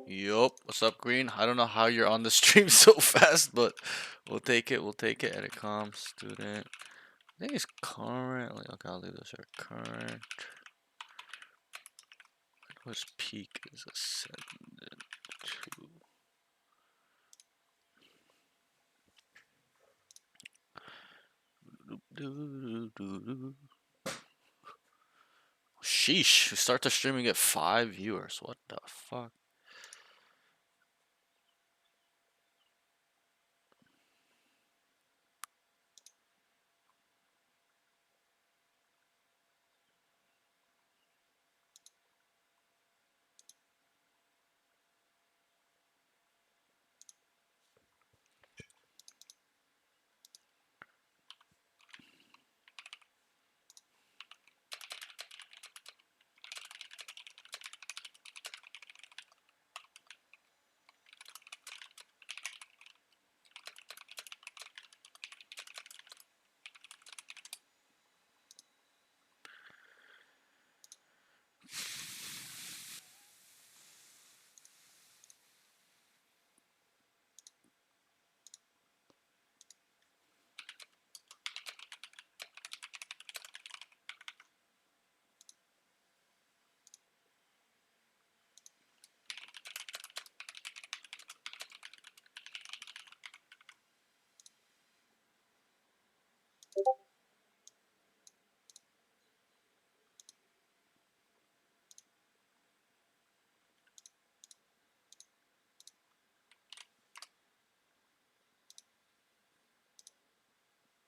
Yup. What's up, Green? I don't know how you're on the stream so fast, but we'll take it. We'll take it. Edit com student. I think it's currently. Okay, I'll leave this here. Current. What's peak is Ascendant 2. Sheesh. We start the stream and get 5 viewers. What the fuck?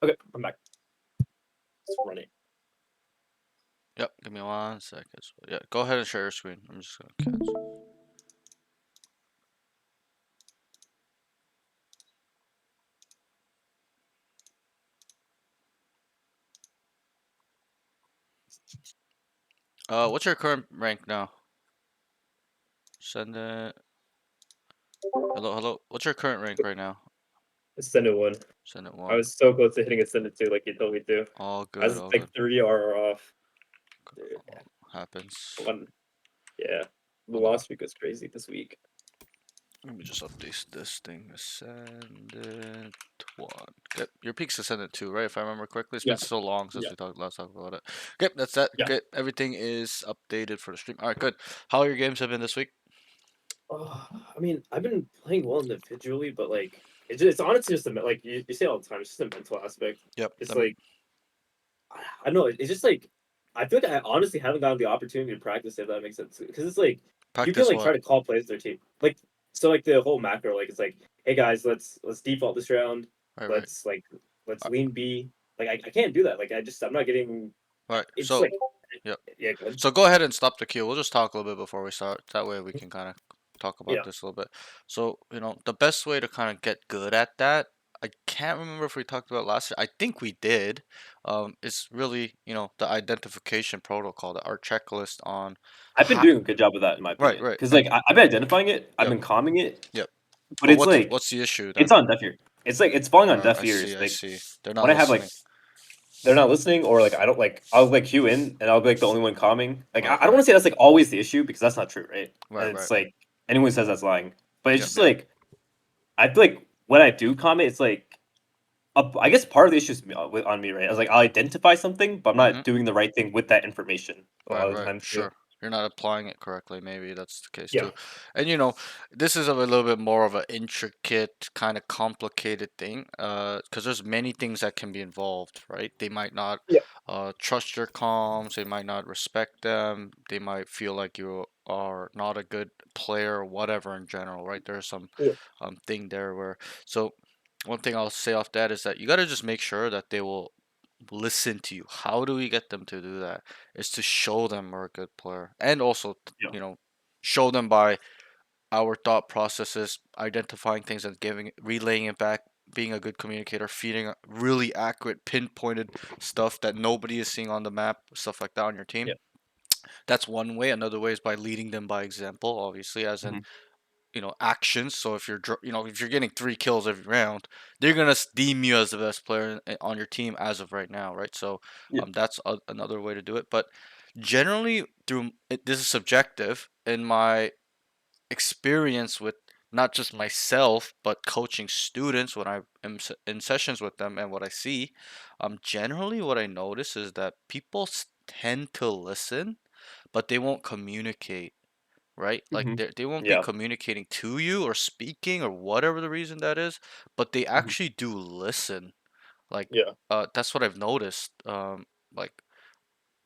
Okay, I'm back. Let's run it. Yep. Give me 1 second. Yeah. Go ahead and share your screen. I'm just gonna cancel. What's your current rank now? Send it. Hello, hello. What's your current rank right now? Ascendant 1. Send it I 1. was so close to hitting Ascendant 2 like you told me to. All I good, was all like good. 3 RR off. Dude, Happens. one. Yeah. The Hold on. last week was crazy this week. Let me just update this thing. Ascendant 1. Yep, your peak's Ascendant 2, right? If I remember correctly. It's Yeah. been so long since Yeah. we last talked about it. Yep, that's that. Yeah. Good. Everything is updated for the stream. Alright, good. How are your games have been this week? I mean, I've been playing well individually, but like it's honestly just like you say all the time, it's just a mental aspect. Yep. It's Let me like I don't know. It's just like I feel like I honestly haven't gotten the opportunity to practice, if that makes sense. Because it's like you can practice like try what? to call plays to their team, like so like the whole macro, like it's like, hey guys, let's default this round, Right, right. let's like let's Uh, lean B. Like I can't do that. Like I'm not getting. Right. It's So, like yep. yeah, good. So go ahead and stop the queue. We'll just talk a little bit before we start. That way we can kind of talk about Yeah, this a little bit. So, the best way to kind of get good at that, I can't remember if we talked about last year. I think we did. It's really, the identification protocol, our checklist on I've been how. doing a good job with that in my Right, opinion. right. Because And like I've been identifying it, I've yep, been calming it, yep. but But it's what's like what's the issue it's then? on deaf ear. It's like it's falling on deaf I ears. see, I Like see. They're not when I have like listening. they're not listening, or like I don't like I'll like cue in and I'll be like the only one calming. Like Right, I don't right, want to say that's like always the issue because that's not true, right? And right, right. it's like anyone who says that's lying. But it's Yep, just yep. like I feel like when I do comment, it's like I guess part of the issue is on me, right? I was like I'll identify something, but I'm Mm-hmm. not doing the right thing with that information a Right, lot of the right, times too. sure. You're not applying it correctly. Maybe that's the case Yeah, too. And this is a little bit more of an intricate, kind of complicated thing. Because there's many things that can be involved, right? They might not, yeah, trust your comms. They might not respect them. They might feel like you are not a good player, or whatever in general, right? There's some, yeah, thing there where. So, one thing I'll say off that is that you got to just make sure that they will listen to you. How do we get them to do that? Is to show them we're a good player, and also, yeah, show them by our thought processes, identifying things and relaying it back, being a good communicator, feeding really accurate, pinpointed stuff that nobody is seeing on the map, stuff like that on your team. yeah. That's one way. Another way is by leading them by example, obviously, as in Mhm. actions. So if you're getting 3 kills every round, they're gonna deem you as the best player on your team as of right now, right? So Yeah, that's another way to do it. But generally, this is subjective. In my experience with not just myself but coaching students when I am in sessions with them and what I see, generally what I notice is that people tend to listen, but they won't communicate, right? Like Mhm. they won't be Yeah. communicating to you or speaking or whatever the reason that is, but they Mhm. actually do listen. Like Yeah. that's what I've noticed. Like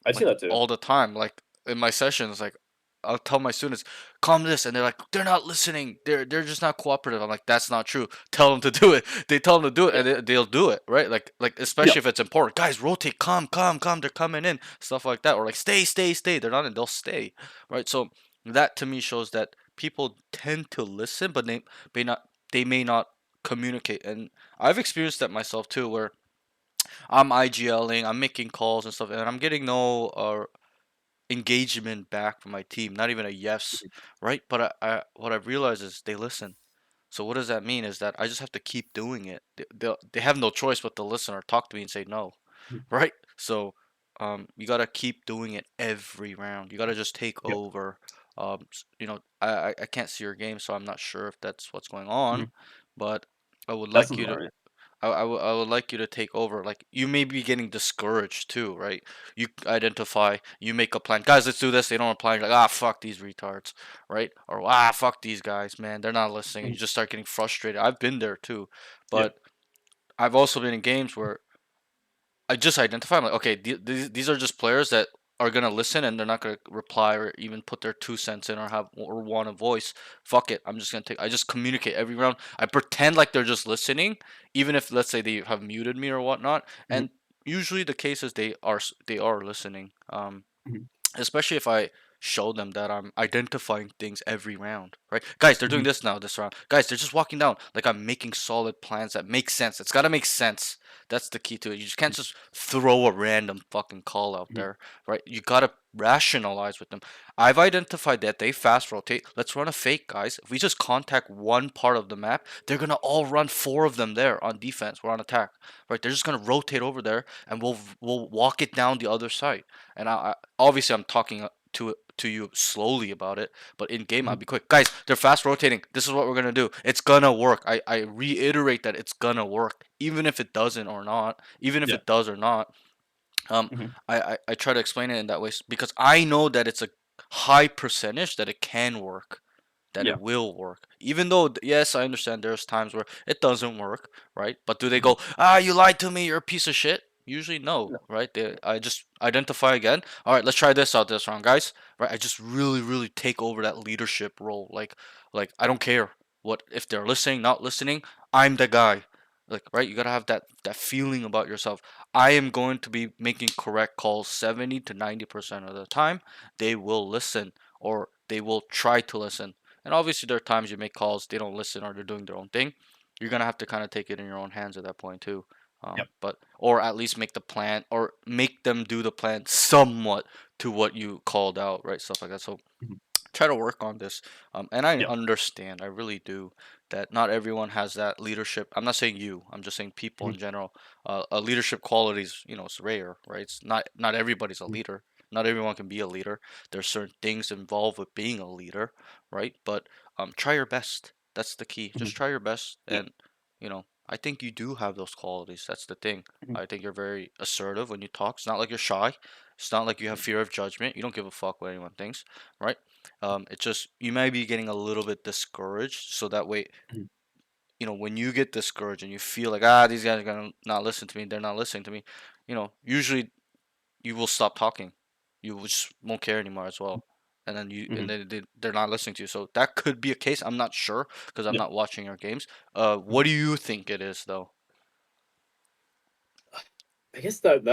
I see like that too. all the time. Like in my sessions, like I'll tell my students, calm this, and they're like, they're not listening. They're just not cooperative. I'm like, that's not true. Tell them to do it. They tell them to do it, Yeah. and they'll do it, right? Like Yeah. especially if it's important. Guys, rotate, come, come, come. They're coming in, stuff like that, or like stay, stay, stay. They're not in. They'll stay, right? So that to me shows that people tend to listen, but they may not communicate, and I've experienced that myself too, where I'm IGLing, I'm making calls and stuff, and I'm getting no engagement back from my team, not even a yes, right? But what I've realized is they listen. So what does that mean? Is that I just have to keep doing it. They have no choice but to listen or talk to me and say no, Mhm. right? So you gotta keep doing it every round. You gotta just take Yeah. over. I can't see your game, so I'm not sure if that's what's going on, Mhm. but I would That like sounds you about to right. I would like you to take over. Like you may be getting discouraged too, right? You identify, you make a plan. Guys, let's do this. They don't reply. You're like, ah, fuck these retards, right? Or ah, fuck these guys, man. They're not listening. You Mhm. just start getting frustrated. I've been there too, Yeah. but I've also been in games where I just identify. I'm like, okay, these are just players that are gonna listen and they're not gonna reply or even put their 2 cents in or have or want a voice. Fuck it. I'm just gonna take. I just communicate every round. I pretend like they're just listening, even if let's say they have muted me or whatnot. Mhm. And usually the case is they are listening. Mhm. Especially if I show them that I'm identifying things every round, right? Guys, they're doing Mhm. this now this round. Guys, they're just walking down. Like I'm making solid plans that make sense. It's gotta make sense. That's the key to it. You just can't just throw a random fucking call out Mhm. there, right? You gotta rationalize with them. I've identified that they fast rotate. Let's run a fake, guys. If we just contact one part of the map, they're gonna all run four of them there on defense. We're on attack, right? They're just gonna rotate over there, and we'll walk it down the other side. And obviously I'm talking to you slowly about it, but in game I'll Mhm. be quick. Guys, they're fast rotating. This is what we're gonna do. It's gonna work. I reiterate that it's gonna work, even if it doesn't or not. Even if Yeah. it does or not. Um, Mhm. I try to explain it in that way because I know that it's a high percentage that it can work, that Yeah. it will work. Even though, yes, I understand there's times where it doesn't work, right? But do they Mhm. go, ah, you lied to me, you're a piece of shit? Usually, no, No. right? I just identify again. All right, let's try this out this round, guys. Right? I just really, really take over that leadership role. Like I don't care what if they're listening, not listening. I'm the guy. Like, right? You gotta have that feeling about yourself. I am going to be making correct calls 70 to 90% of the time. They will listen or they will try to listen, and obviously, there are times you make calls, they don't listen, or they're doing their own thing. You're gonna have to kind of take it in your own hands at that point too. Yep. But or at least make the plan, or make them do the plan somewhat to what you called out, right? Stuff like that. So Mhm. try to work on this. And I Yeah. understand, I really do, that not everyone has that leadership. I'm not saying you. I'm just saying people Mhm. in general. A leadership qualities, it's rare, right? It's not everybody's a Mhm. leader. Not everyone can be a leader. There's certain things involved with being a leader, right? But try your best. That's the key. Just Mhm. try your best, Yeah. and I think you do have those qualities. That's the thing. Mhm. I think you're very assertive when you talk. It's not like you're shy. It's not like you have fear of judgment. You don't give a fuck what anyone thinks, right? It's just you might be getting a little bit discouraged, so that way, Mhm. when you get discouraged and you feel like these guys are gonna not listen to me, they're not listening to me, usually you will stop talking. You just won't care anymore as well, and then Mhm. they're not listening to you. So that could be a case. I'm not sure because I'm Yeah. not watching your games. Mhm. What do you think it is though? I guess that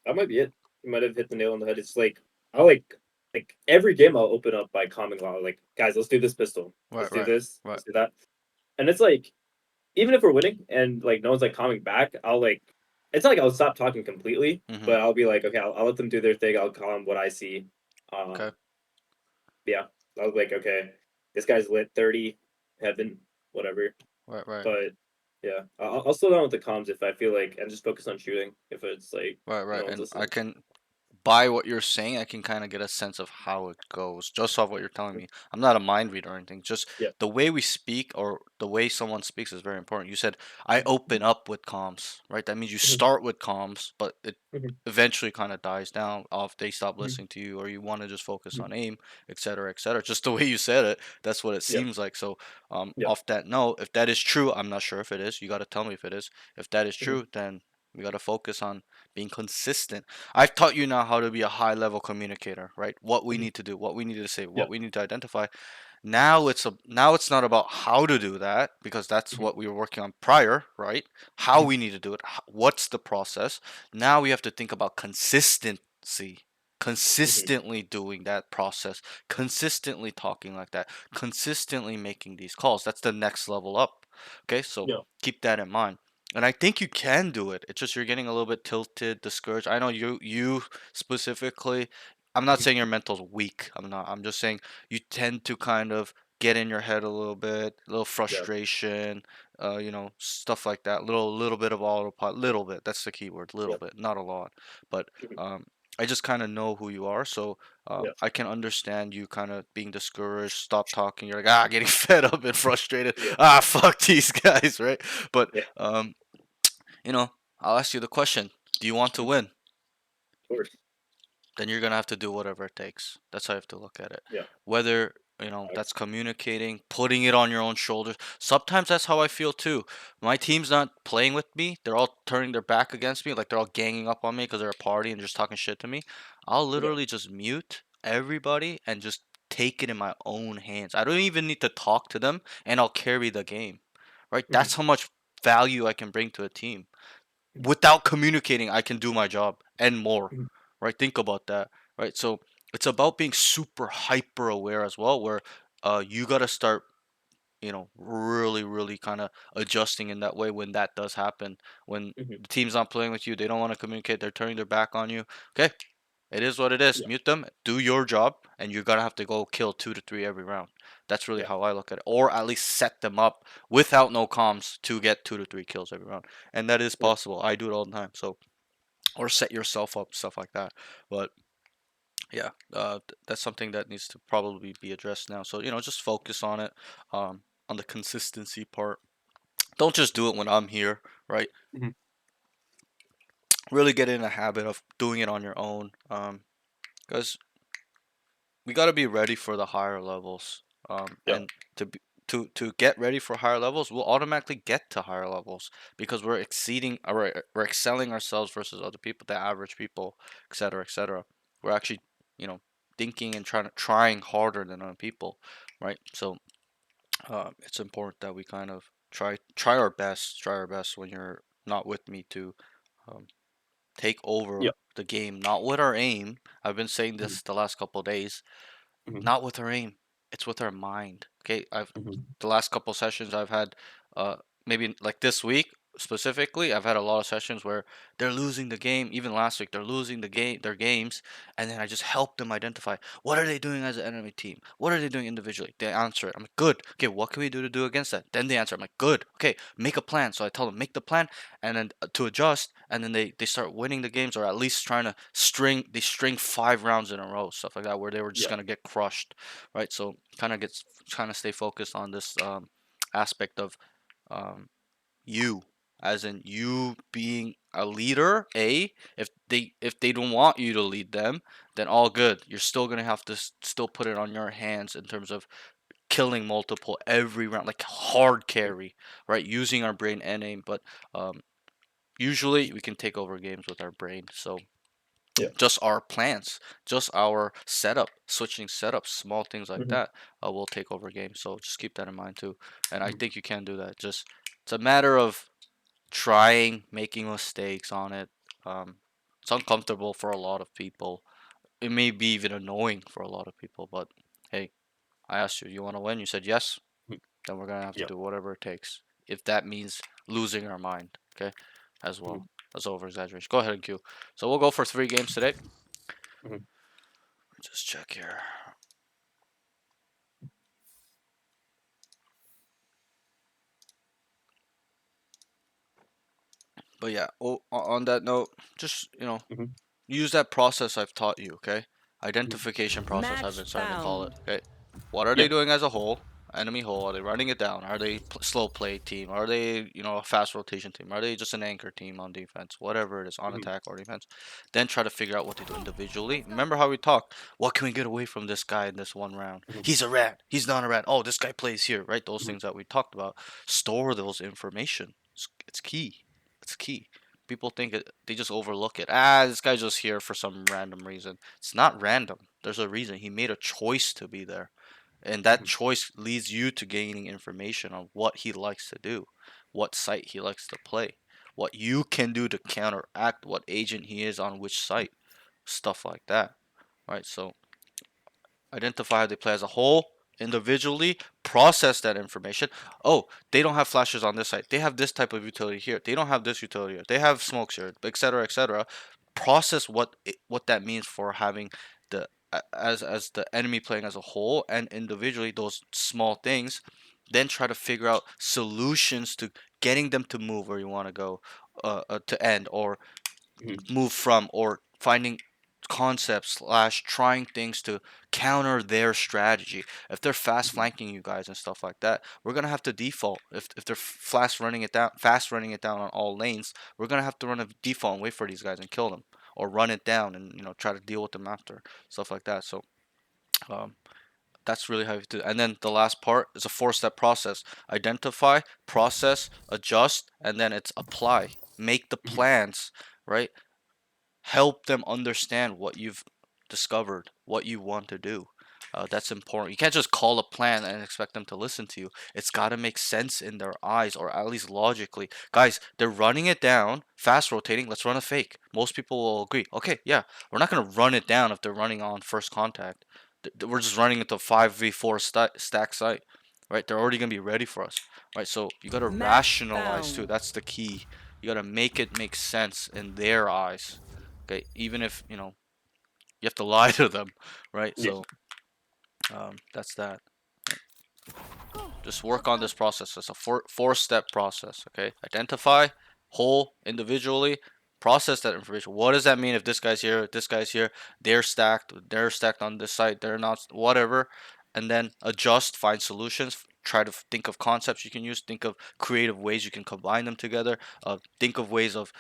might be it. You might have hit the nail on the head. It's like I like every game I'll open up by calming law. Like, guys, let's do this pistol. Let's Right, do right, this. right. Let's do that. And it's like even if we're winning and like no one's like calming back, I'll like it's not like I'll stop talking completely, Mm-hmm. but I'll be like, okay, I'll let them do their thing. I'll call them what I see. Okay. Yeah, I was like, okay, this guy's lit 30, heaven, whatever. Right, right, But yeah, I'll slow down with the comms if I feel like and just focus on shooting if it's like right, no right. one's And I listening. can by what you're saying, I can kind of get a sense of how it goes just off what you're telling Mhm. me. I'm not a mind reader or anything. Just Yeah. the way we speak or the way someone speaks is very important. You said I Mhm. open up with comms, right? That means you Mhm. start with comms, but it Mhm. eventually kind of dies down off they stop Mhm. listening to you or you want to just focus Mhm. on aim, etc., etc. Just the way you said it, that's what it Yeah. seems like. So, Yeah. off that note, if that is true, I'm not sure if it is. You got to tell me if it is. If that is Mhm. true, then we got to focus on being consistent. I've taught you now how to be a high level communicator, right? What we Mhm. need to do, what we need to say, Yeah. what we need to identify. Now it's not about how to do that because that's Mhm. what we were working on prior, right? How Mhm. we need to do it, what's the process. Now we have to think about consistency. Mhm. Consistently doing that process, consistently talking like that, consistently making these calls. That's the next level up. Okay, so Yeah. keep that in mind. And I think you can do it. It's just you're getting a little bit tilted, discouraged. I know you specifically. I'm not Mhm. saying your mental's weak. I'm not. I'm just saying you tend to kind of get in your head a little bit, a little Yeah. frustration, stuff like that. Little bit of autopilot, little bit. That's the key word, little Yeah. bit, not a lot. But Mhm. um, I just kind of know who you are, so Yeah. I can understand you kind of being discouraged, stop talking. You're like, ah, getting fed up and frustrated. Yeah. Ah, fuck these guys, right? But Yeah. you know, I'll ask you the question: do you want to Mhm. win? Of course. Then you're gonna have to do whatever it takes. That's how you have to look at it. Yeah. Whether, I, that's communicating, putting it on your own shoulders. Sometimes that's how I feel too. My team's not playing with me. They're all turning their back against me, like they're all ganging up on me because they're a party and just talking shit to me. I'll yeah. literally just mute everybody and just take it in my own hands. I don't even need to talk to them and I'll carry the game. Right? Mhm. That's how much value I can bring to a team without communicating I can do my job and more, Mhm. right? Think about that, right? So it's about being super hyper aware as well, where you got to start, really kind of adjusting in that way when that does happen. When Mhm. the team's not playing with you, they don't want to communicate, they're turning their back on you. Okay, it is what it is. Yeah. Mute them, do your job, and you're gonna have to go kill 2 to 3 every round. That's really Yeah. how I look at it, or at least set them up without no comms to get 2 to 3 kills every round, and that is Yeah. possible. I do it all the time. So, or set yourself up, stuff like that. But yeah, that's something that needs to probably be addressed now. So just focus on the consistency part. Don't just do it when I'm here, right? Mhm. Really get in a habit of doing it on your own, because we got to be ready for the higher levels. Yeah. And to get ready for higher levels, we'll automatically get to higher levels because we're excelling ourselves versus other people, the average people, etc., etc. We're actually, you know, thinking and trying harder than other people, right? So it's important that we kind of try our best when you're not with me to um, take Yeah. over the game, not with our aim. I've been saying Mhm. this the last couple of days, Mhm. not with our aim. It's with our mind. Okay, I've Mhm. the last couple sessions I've had, uh, maybe like this week specifically, I've had a lot of sessions where they're losing the game. Even last week, they're losing their games, and then I just help them identify what are they doing as an enemy team. What are they doing individually? They answer it. I'm like, good. Okay, what can we do against that? Then they answer. I'm like, good. Okay, make a plan. So I tell them make the plan, and then to adjust, and then they start winning the games, or at least trying to string 5 rounds in a row, stuff like that, where they were just Yeah. gonna get crushed, right? So kind of stay focused on this aspect of um, you, as in you being a leader. If they don't want you to lead them, then all good. You're still gonna have to still put it on your hands in terms of killing multiple every round, like hard Mhm. carry, right? Using our brain and aim, but um, usually we can take over games with our brain. So Yeah. just our plans, just our setup, switching setups, small things like Mhm. that, will take over games. So just keep that in mind too. And I Mhm. think you can do that. Just it's a matter of trying, making mistakes on it. Um, it's uncomfortable for a lot of people. It may be even annoying for a lot of people. But hey, I asked you, you want to win? You said yes. Mhm. Then we're gonna have to Yeah. do whatever it takes. If that means losing our mind, okay, as Mhm. well. That's over exaggeration. Go ahead and cue. So we'll go for 3 games today. Mhm. Just check here. But yeah, on that note, just Mhm. use that process I've taught you, okay? Mhm. Identification process, I've Match been starting to call it, found. okay? What are they Yep. doing as a whole? Enemy whole. Are they running it down? Are they slow play team? Are they, a fast rotation team? Are they just an anchor team on defense? Whatever it is, on Mhm. attack or defense. Then try to figure out what they do individually. Remember how we talked? What can we get away from this guy in this one round? Mhm. He's a rat. He's not a rat. Oh, this guy plays here, right? Those Mhm. things that we talked about. Store those information. It's key. It's key. People think they just overlook it. This guy's just here for some random reason. It's not random. There's a reason. He made a choice to be there. And that Mhm. choice leads you to gaining information on what he likes to do, what site he likes to play, what you can do to counteract what agent he is on which site, stuff like that. Right? So identify how they play as a whole, individually, process that information. Oh, they don't have flashes on this side. They have this type of utility here. They don't have this utility here. They have smokes here, etc., etc. Process what that means for having the as the enemy playing as a whole and individually those small things. Then try to figure out solutions to getting them to move where you want to go, to end or Mhm. move from, or finding concepts slash trying things to counter their strategy. If they're fast Mhm. flanking you guys and stuff like that, we're gonna have to default. If they're fast running it down on all lanes, we're gonna have to run a default and wait for these guys and kill them, or run it down and try to deal with them after, stuff like that. So um, that's really how you do it. And then the last part is a four-step process: identify, process, adjust, and then it's apply. Make the Mhm. plans, right? Help them understand what you've discovered, what you want to do. That's important. You can't just call a plan and expect them to listen to you. It's got to make sense in their eyes, or at least logically. Guys, they're running it down, fast rotating. Let's run a fake. Most people will agree. Okay, yeah, we're not going to run it down if they're running on first contact. We're just running into 5v4 stack site, right? They're already going to be ready for us, right? So you got to Match rationalize too. found. That's the key. You got to make it make sense in their eyes. Okay, even if you have to lie to them, right? Yeah. So that's that. Just work on this process. It's a four-step process. Okay, identify whole individually, process that information. What does that mean if this guy's here, this guy's here, they're stacked on this side, they're not, whatever, and then adjust, find solutions. Try to think of concepts you can use. Think of creative ways you can combine them together. Think of ways of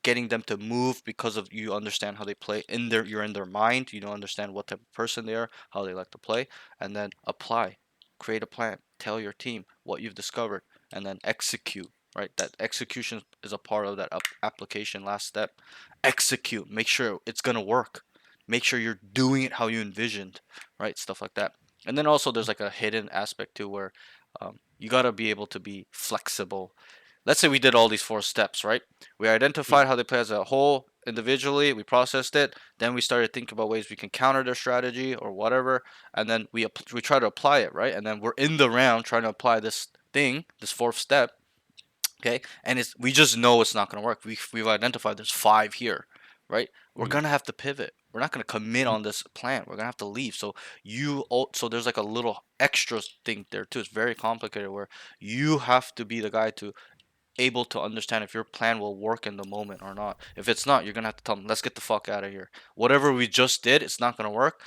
getting them to move because of you understand how they play in their you're in their mind, you don't understand what type of person they are, how they like to play, and then apply, create a plan, tell your team what you've discovered, and then execute, right? That execution is a part of that application last step. Execute, make sure it's going to work, make sure you're doing it how you envisioned, right? Stuff like that. And then also there's like a hidden aspect too where you got to be able to be flexible. Let's say we did all these four steps, right? We identified how they play as a whole individually. We processed it. Then we started thinking about ways we can counter their strategy or whatever. And then we try to apply it, right? And then we're in the round trying to apply this thing, this fourth step. Okay, and we just know it's not going to work. We've identified there's five here, right? We're Mhm. gonna have to pivot. We're not gonna commit on this plan. We're gonna have to leave. So so there's like a little extra thing there too. It's very complicated where you have to be the guy to able to understand if your plan will work in the moment or not. If it's not, you're gonna have to tell them, let's get the fuck out of here. Whatever we just did, it's not gonna work.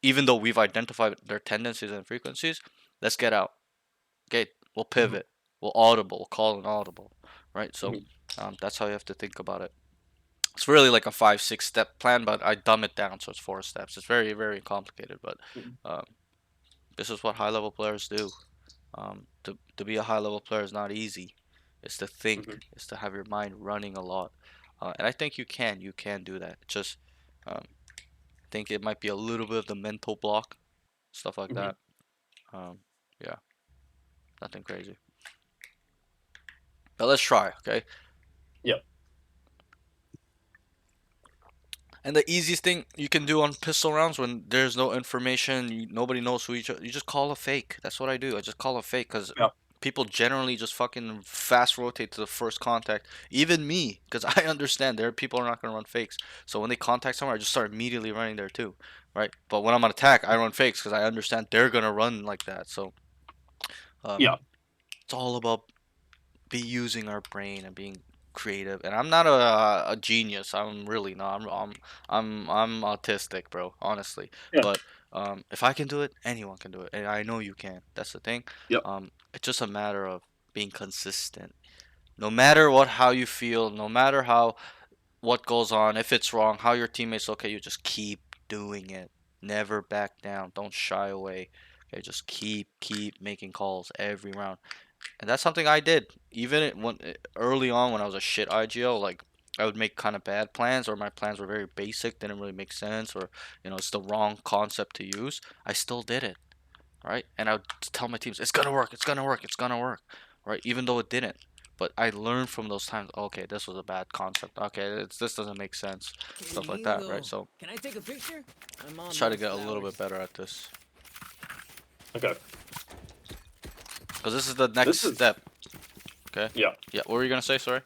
Even though we've identified their tendencies and frequencies, let's get out. Okay, we'll Mhm. pivot. We'll audible. We'll call an audible. Right. So Mhm. that's how you have to think about it. It's really like a 5, 6 step plan, but I dumb it down so it's 4 steps. It's very, very complicated, but Mhm. um, this is what high level players do. To be a high level player is not easy. It's to think. Mhm. It's to have your mind running a lot, and I think you can do that. Just think it might be a little bit of the mental block, stuff like Mhm. that. Um, yeah, nothing crazy. But let's try, okay? Yep. And the easiest thing you can do on pistol rounds when there's no information, nobody knows who each other, you just call a fake. That's what I do. I just call a fake because Yeah. people generally just fucking fast rotate to the first contact. Even me, because I understand there are people who are not gonna run fakes. So when they contact somewhere, I just start immediately running there too, right? But when I'm on attack, I run fakes because I understand they're gonna run like that. So um, Yeah. it's all about be using our brain and being creative, and I'm not a genius. I'm really not. I'm autistic, bro. Honestly, Yeah. but if I can do it, anyone can do it, and I know you can. That's the thing. Yep. It's just a matter of being consistent. No matter what, how you feel, no matter how what goes on, if it's wrong, how your teammates look at you, just keep doing it. Never back down. Don't shy away. Okay, just keep making calls every round. And that's something I did. Even when early on when I was a shit IGL, like I would make kind of bad plans or my plans were very basic, didn't really make sense or it's the wrong concept to use. I still did it, right? And I would tell my teams, it's gonna work, it's gonna work, it's gonna work, right? Even though it didn't. But I learned from those times, okay, this was a bad concept. Okay, this doesn't make sense. Stuff like that, right? So Can I take a picture? My mom let's try to loves get a little bit flowers. better at this. Okay. Because this is the next This is step. Okay? yeah. Yeah, what were you gonna say, sorry?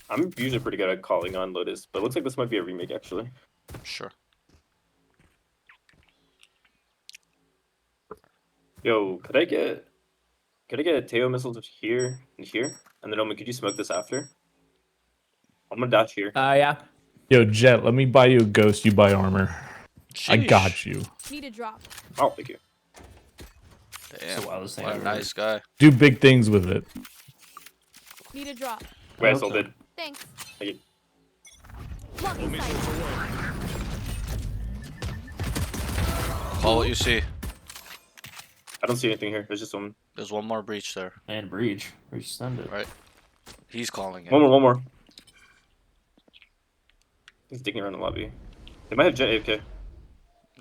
I'm usually pretty good at calling on Lotus, but it looks like this might be a remake actually. Sure. Yo, could I get Teo missiles here and here? And then Omen, could you smoke this after? I'm gonna dash here. Yeah. Yo, Jet, let me buy you a ghost. You buy armor. I Sheesh. got you. Need a drop. Oh, thank you. Damn, So I was saying what a earlier. nice guy. Do big things with it. Need a drop. Wait, I still did. Thanks. Thank you. Blocking sight. Call what you see. I don't see anything here. There's just one. There's one more breach there. And breach. Breach send it. Right. He's calling it. One more. He's digging around the lobby. They might have Jet AFK.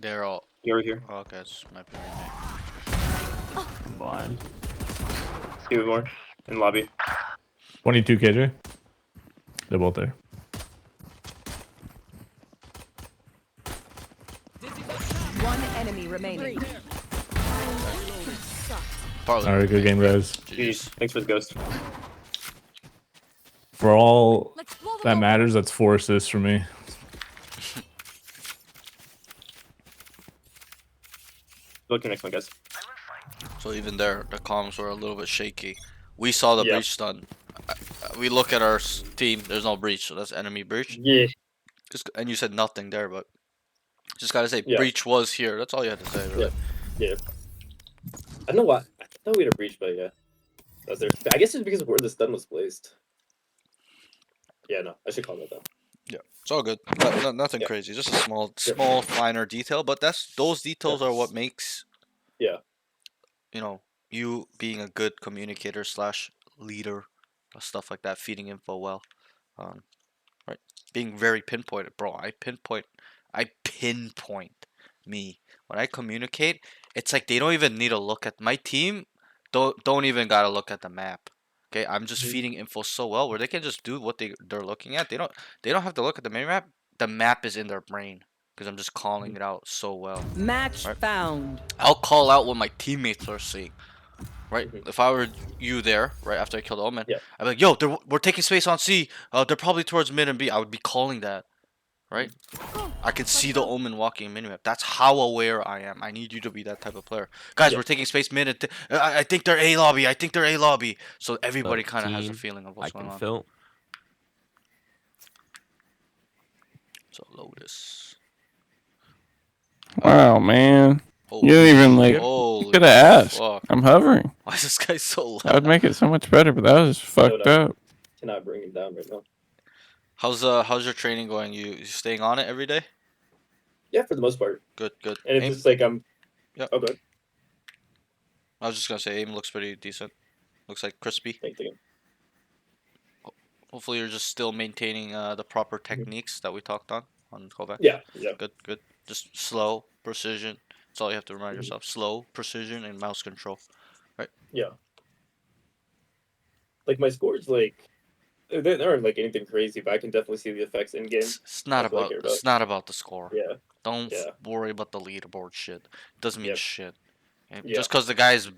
They're all. You're right here. Oh, okay, this might be remake. Blind. Two more in the lobby. 22 KJ. They're both there. One enemy remaining. Partly All right, good game, guys. Jeez, thanks for the ghost. For all Let's blow them that up. matters, that's 4 assists for me. Look your next one, guys. So even there, the comms were a little bit shaky. We saw the Yeah. breach stun. We look at our team. There's no breach, so that's enemy breach. Yeah. And you said nothing there, but just gotta say Yeah. breach was here. That's all you had to say, really. Yeah. I don't know why. I thought we had a breach, but yeah. That's there. I guess it's because of where the stun was placed. Yeah, no. I should call that though. Yeah, it's all good. Nothing Yeah. crazy. Just a small, finer detail. But those details are what makes Yeah. you being a good communicator slash leader, stuff like that, feeding info well, um, right? Being very pinpointed, bro. I pinpoint me when I communicate. It's like they don't even need to look at my team. Don't even gotta look at the map. Okay, I'm just Mhm. feeding info so well where they can just do what they're looking at. They don't have to look at the mini map. The map is in their brain because I'm just calling it out so well. Match Right. found. I'll call out what my teammates are seeing. Right? Mhm. If I were you there, right after I killed Omen, Yeah. I'd be like, "Yo, we're taking space on C. They're probably towards mid and B." I would be calling that, right? I can see the Omen walking in minimap. That's how aware I am. I need you to be that type of player, guys. Yeah. We're taking space mid. And I think they're A lobby. I think they're A lobby. So everybody kind of has a 13, feeling of I what's going can on. fill. So Lotus. Wow, man. Holy, You didn't even, like, holy could have asked. fuck. I'm hovering. Why is this guy so That would loud? make it so much better, but that was fucked no. up. Cannot bring him down right now. How's your training going? You staying on it every day? Yeah, for the most part. Good. And it's Aim, just like I'm. Yeah. Oh, good. I was just gonna say aim looks pretty decent. Looks like crispy. Thank you. Hopefully you're just still maintaining the proper techniques that we talked on callback. Yeah. Good. Just slow, precision. That's all you have to remind Mhm. yourself. Slow, precision, and mouse control. Yeah. Like my scores, like they aren't like anything crazy, but I can definitely see the effects in game. It's not That's what I about care it's not about the score. Yeah. Don't Yeah. worry about the leaderboard shit. It doesn't mean Yep. shit. Okay? Yeah. Just because the guy's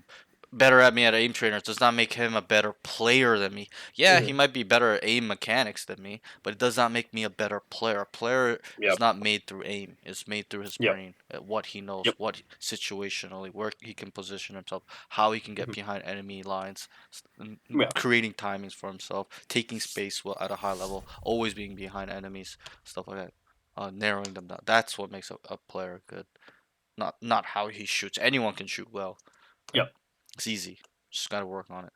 better at me at aim trainers does not make him a better player than me. Yeah, he Mhm. might be better at aim mechanics than me, but it does not make me a better player. A player is Yep. not made through aim. It's made through his Yep. brain, what he knows, Yep. what situationally, where he can position himself, how he can get Mhm. behind enemy lines, Yeah. creating timings for himself, taking space at a high level, always being behind enemies, stuff like that. Narrowing them down. That's what makes a player good. Not how he shoots. Anyone can shoot well. Yep. It's easy. Just gotta work on it.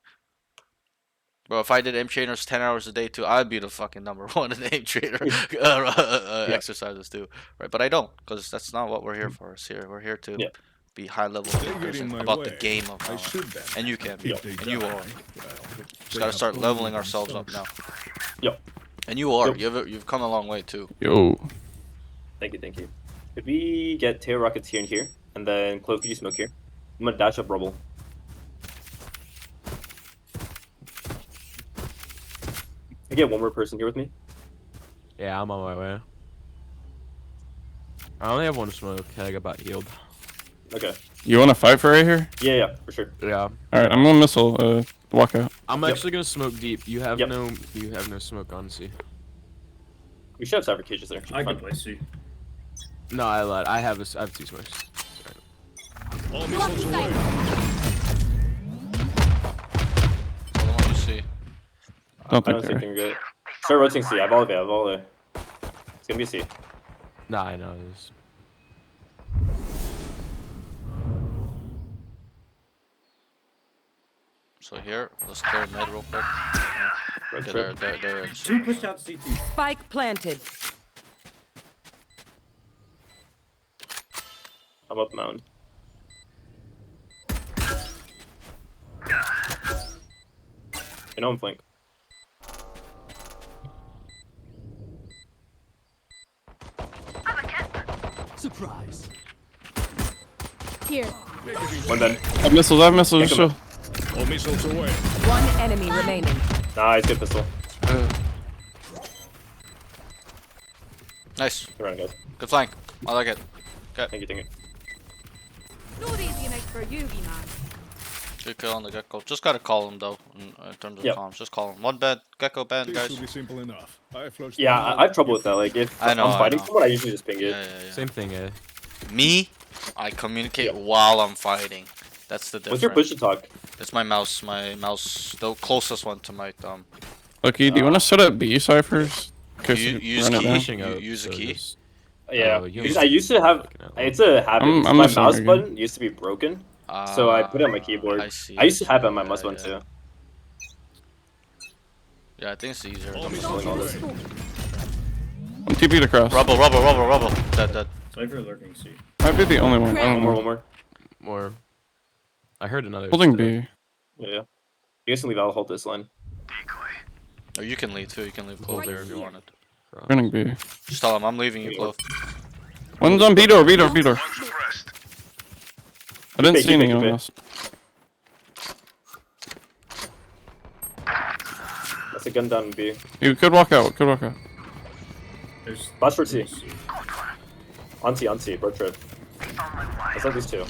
Bro, if I did aim trainers 10 hours a day too, I'd be the fucking number one in aim trainer Yeah. exercises too, right? But I don't, because that's not what we're here for. We're here to Yeah. be high level They get thinkers in and my about the way. game of I Valorant. shoot them. And you can be, If they and you die, are. well, Just they gotta have start only leveling ourselves up now. themselves. Yep. And you are. Yep. You've come a long way too. Yo. Thank you. Thank you. Could we get tail rockets here and here, and then Clove, could you smoke here? I'm gonna dash up rubble. I get one more person here with me. Yeah, I'm on my way. I only have one smoke. I got about healed. Okay. You want to fight for right here? Yeah, for sure. Yeah. All right, I'm gonna missile. Walk out. I'm Yep. actually gonna smoke deep. You have Yep. no smoke on C. We should have cyber cages there. I Fine. can play C. No, I lied. I have 2 smokes. All missiles Blocking away. sight. So what do you see? Don't I don't think think they're. they're good. Start rotating C. I have all of it. I have all of it. It's gonna be a C. Nah, I know this. So here, let's clear mid real quick. Right, Okay, sure. there it is. Two pushed out CT. Spike planted. I'm up mountain. You know I'm flank. Here. One dead. I have missiles. Just come chill. All missiles away. One enemy remaining. Nice, good pistol. Nice. Good run, guys. Good flank. I like it. Thank you. No easy night for you, man. Good kill on the gecko. Just gotta call him though, in terms of Yep. comms. Just call him. One bed, gecko bed, This guys. will be simple enough. I flushed Yeah, them out. I have trouble with that. Like, if I know, I'm fighting I know. someone, I usually just ping it. Yeah. Same thing, eh? Me, I communicate Yep. while I'm fighting. That's the difference. What's your push to talk? It's my mouse. My mouse, the closest one to my thumb. Lucky, do you want to set up B ciphers? Cause You you use run it key? down. Pushing You up, use a so key? just- Yeah, you because have- I used to have. Fucking hell. It's a habit. I'm my missing mouse again. button used to be broken, so I put it on my keyboard. I see. I used to have it on my Yeah, mouse button yeah. too. Yeah, I think it's easier. All Rubble, missiles all away. this. I'm TP'd across. rubble. Dead. Cypher lurking C. Might be the only one. I One don't One know. more. More. I heard another. Holding still. B. Yeah. You guys can leave. I'll hold this line. Or you can leave too. You can leave Clove Right there if you here. wanted. Running B. Just tell him I'm leaving you, Clove. One's on B door. I didn't Keep see it, anyone keep it. else. That's a gun down in B. You could walk out. There's Flash for C. C. On C. Bird trip. Let's let these two.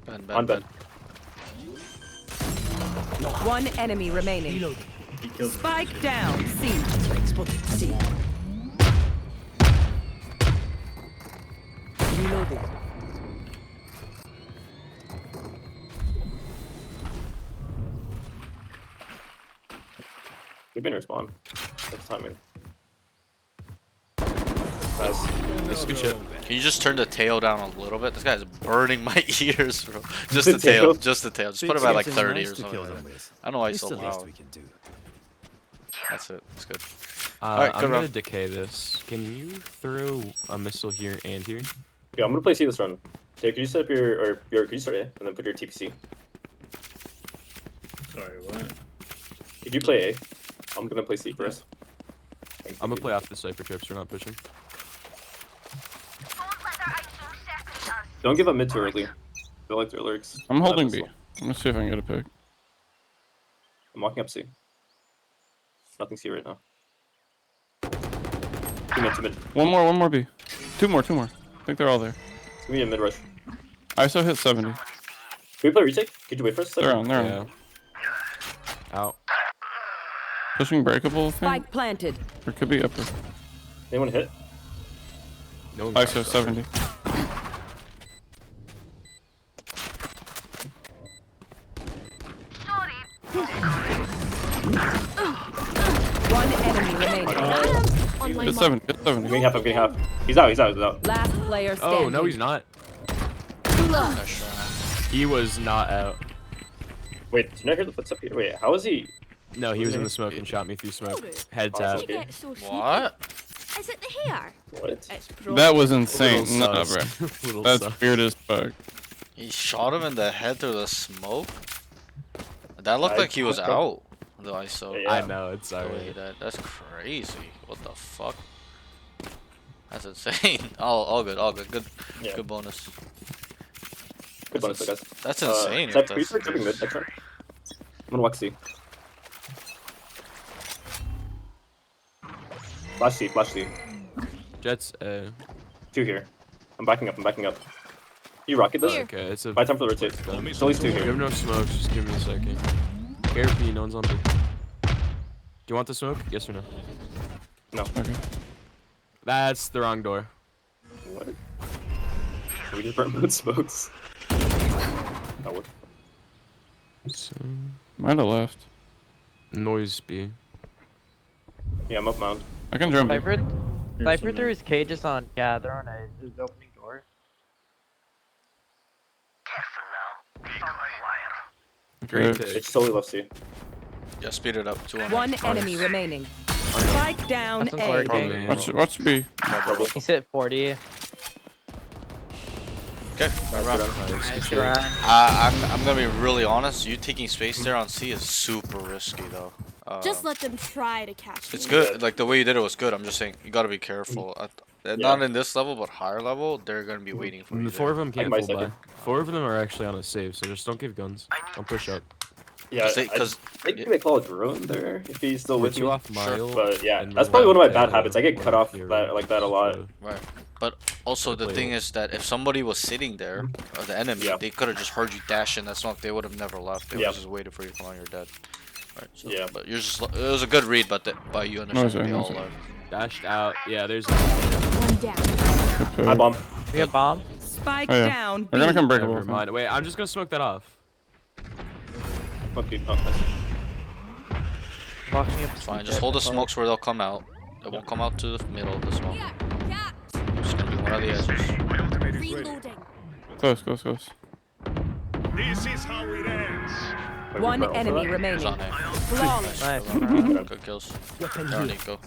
Ben. On bed. One enemy remaining. He killed me. Spike down. C. Reloading. We've been respawn. That's timing. Nice. This is good shit. Can you just turn the tail down a little bit? This guy's burning my ears, bro. Just The the tail. tail? Just the tail. Just put it at like 30 or something. Like that. I don't know why he's so loud. That's it. It's good. Alright, good I'm gonna round. decay this. Can you throw a missile here and here? Yeah, I'm gonna play C this run. Jay, could you set up could you start A and then put your TPC? Sorry, what? If you play A, I'm gonna play C first. I'm gonna play off the cypher trips. We're not pushing. Don't give up mid too early. Feel like their lurks. I'm holding B. Missile. I'm gonna see if I can get a pick. I'm walking up C. Nothing C right now. Two mid. One more B. Two more. I think they're all there. It's gonna be a mid rush. ISO hit 70. we play retake? Could you wait for us? They're on. They're on. Yeah. Out. Pushing breakable thing. Spike planted. Or could be upper. Anyone hit? No one's ISO out. 70. One enemy remaining. On my Good mark. 7. Good I'm 70. getting half. I'm getting half. He's out. He's out. He's out. Last player standing. Oh, no, he's not. Nice try. He was not out. Wait, did you not hear the footstep here? Wait, how is he? No, he was in the smoke and shot me through smoke. Head tap. Awesome. You get so sneaky. What? Is it the hair? What? It's probably That was insane. Little No, sus. bro. Little That's sus. weird as fuck. He shot him in the head through the smoke? That looked I- like he was out. The ISO. Yeah. I know, it's The way alright. that's crazy. What the fuck? That's insane. All good, all good. Good, Yeah. good bonus. Good bonus, I guess. That's insane. Zach, if can you that's start the jumping mid case. next turn? I'm gonna walk C. Flash C, flash C. Jets, 2 here. I'm backing up. I'm backing up. You rocket this? Here. okay, it's a. Buy time for the rotate. There's at least 2 You here. have no smoke, just give me a second. Careful, no one's on B. Do you want the smoke? Yes or no? No. Okay. That's the wrong door. What? We just burnt both smokes. That would. So, Might have left. noise B. Yeah, I'm up mound. I can jump. Here's Cypher some threw his cages on. Yeah, they're on a the opening door. Great Okay. pick. It's totally left C. Yeah, speed it up. 2 on One enemy remaining. Spike down That's A. important. Probably. Watch B. Double. He's at 40. Okay, round. Nice run. I'm gonna be really honest. You taking space there on C is super risky though. Just let them try to catch It's me. good. Like the way you did it was good. I'm just saying you gotta be careful. Not in this level, but higher level, they're gonna be waiting for you. The 4 of them can't buy full buy. second. 4 of them are actually on a save, so just don't give guns. Don't push up. Yeah, Because I think they call a drone there if he's still with Put you me. off mile. But yeah, and that's move probably one of my out bad there, habits. I get cut off you're that, like that a lot. so- right. But also the Play thing it. is that if somebody was sitting there, or the enemy, Yeah. they could have just heard you dash in that smoke. They would have never left. They would Yeah. have just waited for you to come on your dead. Right. So, Yeah. But you're just. It was a good read, but by you understand they no, all sorry. are. Dashed out. Yeah, there's. One down. Good I pick. bomb. We have bomb. Spike Oh, yeah. down They're gonna B. come breakable. Never mind. Wait, I'm just gonna smoke that off. Okay. Oh, nice. Walking up. It's fine. Just hold the smokes where they'll come out. They won't come out to the middle of the smoke. Yeah, yeah. It's gonna be one of the edges. Reloading. Close, close, close. This is how it ends. Wait, One we barrel for enemy that? It's remaining. on A. Flawless. Nice. Good kills. There on Nico.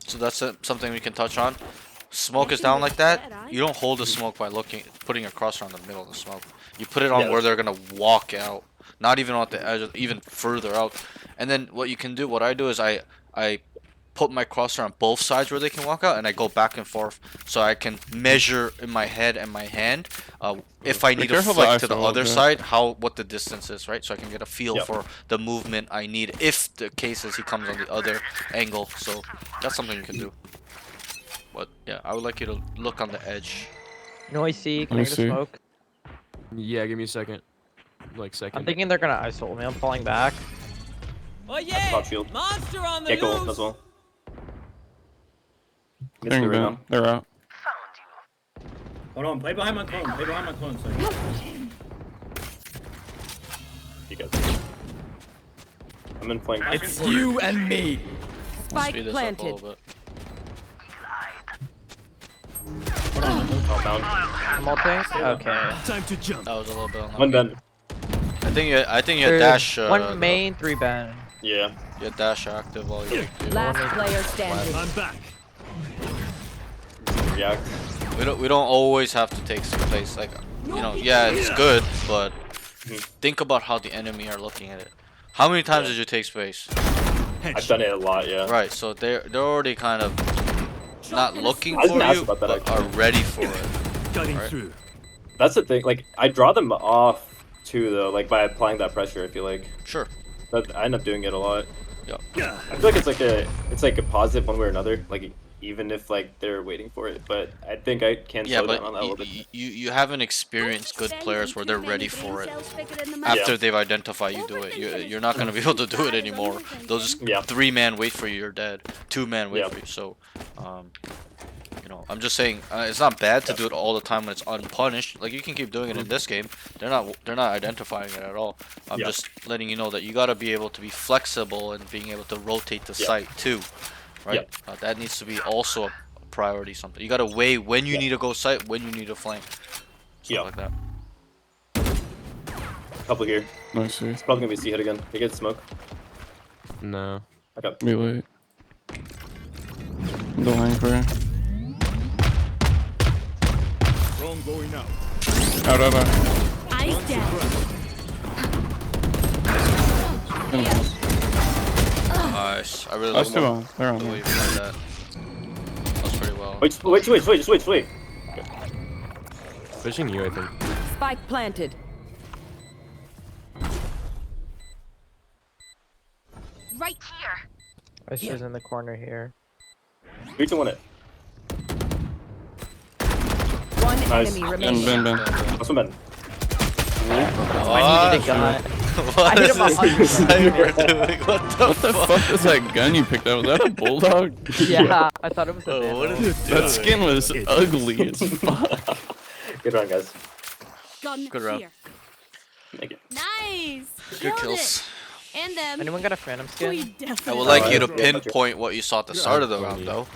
So that's something we can touch on. Smoke is down like that. You don't hold the smoke by putting your crosshair on the middle of the smoke. You put it on Yeah, where they're gonna walk out, not even on the edge, even further out. And then what you can do, what I do is I put my crosshair on both sides where they can walk out, and I go back and forth so I can measure in my head and my hand if I Be need to careful the flick to the ISO, other yeah. side, what the distance is, right? So I can get a feel Yep. for the movement I need if the case is he comes on the other angle. So that's something you can do. But yeah, I would like you to look on the edge. Noise C. Can me I get a see. smoke? Yeah, give me a second. Like second. I'm thinking they're gonna isol me. I'm falling back. Top shield. Get gold as well. Missed it They're right down. now. They're out. Hold on, play behind my clone. Play behind my clone. Sorry. You guys. I'm in flank. You and me. Speed Spike this up a planted. little bit. Oh, down. I'm ulting. Okay. Time to jump. That was a little bit. One unlucky. bend. I think you had There's dash. one main, 3 Ben. Yeah. You had dash active while you. Last player standing. I'm back. React. We don't always have to take space. Like yeah, it's good, but think about how the enemy are looking at it. How many times did you take space? I've done it a lot, yeah. Right, so they're already kind of not looking I was for gonna ask you, about that, but are ready for it. Cutting Right. through. That's the thing. Like, I draw them off too, though. Like by applying that pressure, I feel like Sure. that I end up doing it a lot. Yeah. Yeah. I feel like it's like a positive one way or another. Like even if like they're waiting for it. But I think I can Yeah, slow but down on that a little bit. you haven't experienced good players where they're ready for it. After they've identified you do it. You're not gonna be able to do it anymore. They'll just Yeah. 3-man wait for you, you're dead. 2-man wait Yeah. for you. So, you know, I'm just saying it's not bad to do it all the time when it's unpunished. Like you can keep doing it in this game. They're not identifying it at all. I'm Yeah. just letting you know that you gotta be able to be flexible and being able to rotate the site too, right? That needs to be also a priority. Something you gotta weigh when you need to go site, when you need to flank, stuff like that. Couple here. Nice. See. It's probably gonna be C hit again. You get smoke. No. Okay. Be late. The line for you. Drone going out. Out. Eyes down. Nice. I really That's like two on. They're on the way there. you played that. That was pretty well. Wait. Pushing you, I think. Spike planted. Right here. Oyster's in the corner here. 3, 2, 1 it. One Nice. enemy remaining. Ben. Last one, Ben. I needed a gun. What hit is him this behind. Cypher doing? What the What the fuck is that gun you picked up? Was that a bulldog? Yeah, I thought it was a Oh, what vandal. is it doing? That skin was ugly as fuck. Good round, guys. Gun Good round. here. Thank you. Nice. Good Killed kills. It. And them. Anyone got a phantom We skin? I definitely. would like you to Yeah, pinpoint what you saw at the start of the round, though.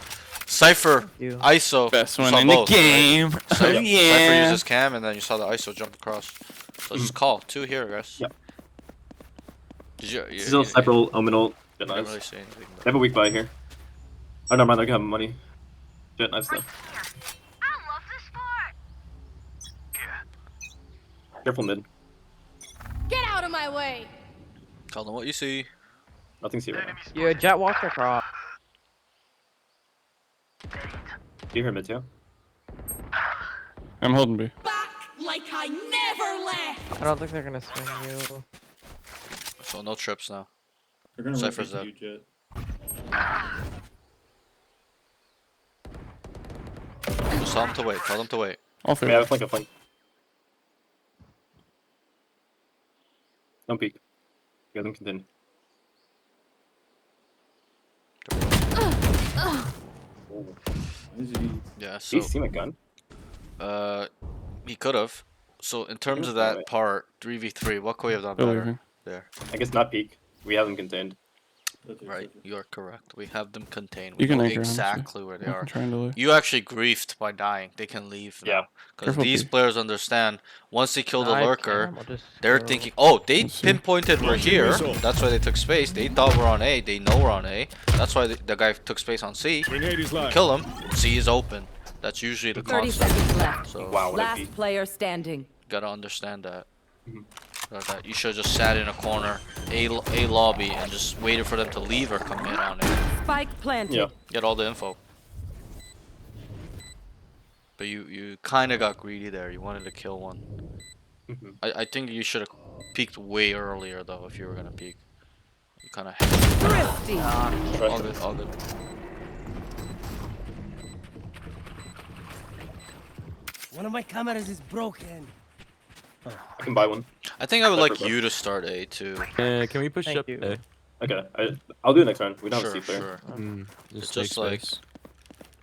Cypher, You. ISO. Best you one saw in the both, right? game. Cypher Oh, yeah. uses cam, and then you saw the ISO jump across. So just call 2 here, guys. Yep. Did you? Still Cypher, Ominal, Jet Didn't Knives. really say anything. They have a weak buy here. Oh, never mind, they're gonna have money. Jet Knives though. Careful mid. Get out of my way. Tell them what you see. Nothing's here right now. You jet walked across. Do you hear mid too? I'm holding B. Back like I never left. I don't think they're gonna swing you. So no trips now. They're gonna Cypher's rotate to you, Jet. Just tell them to wait. Tell them to wait. All We three. have a flank. Don't peek. You got them continue. Why is he? Yeah. Did So you see my gun? he could have. So in terms of Yeah, that right. part, 3v3, what could we have done They're better leaving. there? I guess not peek. We have them contained. That's it, Right, Cypher. you are correct. We have them contained. We You can know anchor, honestly. exactly where they I'm are. trying to leave. You actually griefed by dying. They can leave Yeah. now. Because Careful, these P. players understand once they kill the I lurker, can, I'll just they're go. thinking, oh, they Let's see. pinpointed we're Launching here. missile. That's why they took space. They thought we're on A. They know we're on A. That's why the guy took space on C. Grenade is live. Kill him. C is open. That's usually the 30 concept. seconds left. So Wow, what a Last beat. player standing. gotta understand that. Mhm. That you should have just sat in a corner, a lobby, and just waited for them to leave or commit on it. Spike planted. Yeah. Get all the info. But you kind of got greedy there. You wanted to kill one. Mhm. I think you should have peeked way earlier though if you were gonna peek. You kind of Thrifty. all good, all good. One of my cameras is broken. I can buy one. I think I would like Cypher, bro. you to start A too. Can we push Thank up you. A? Okay, I'll do it next round. We don't have Sure, a C player. sure. Just just take like- space.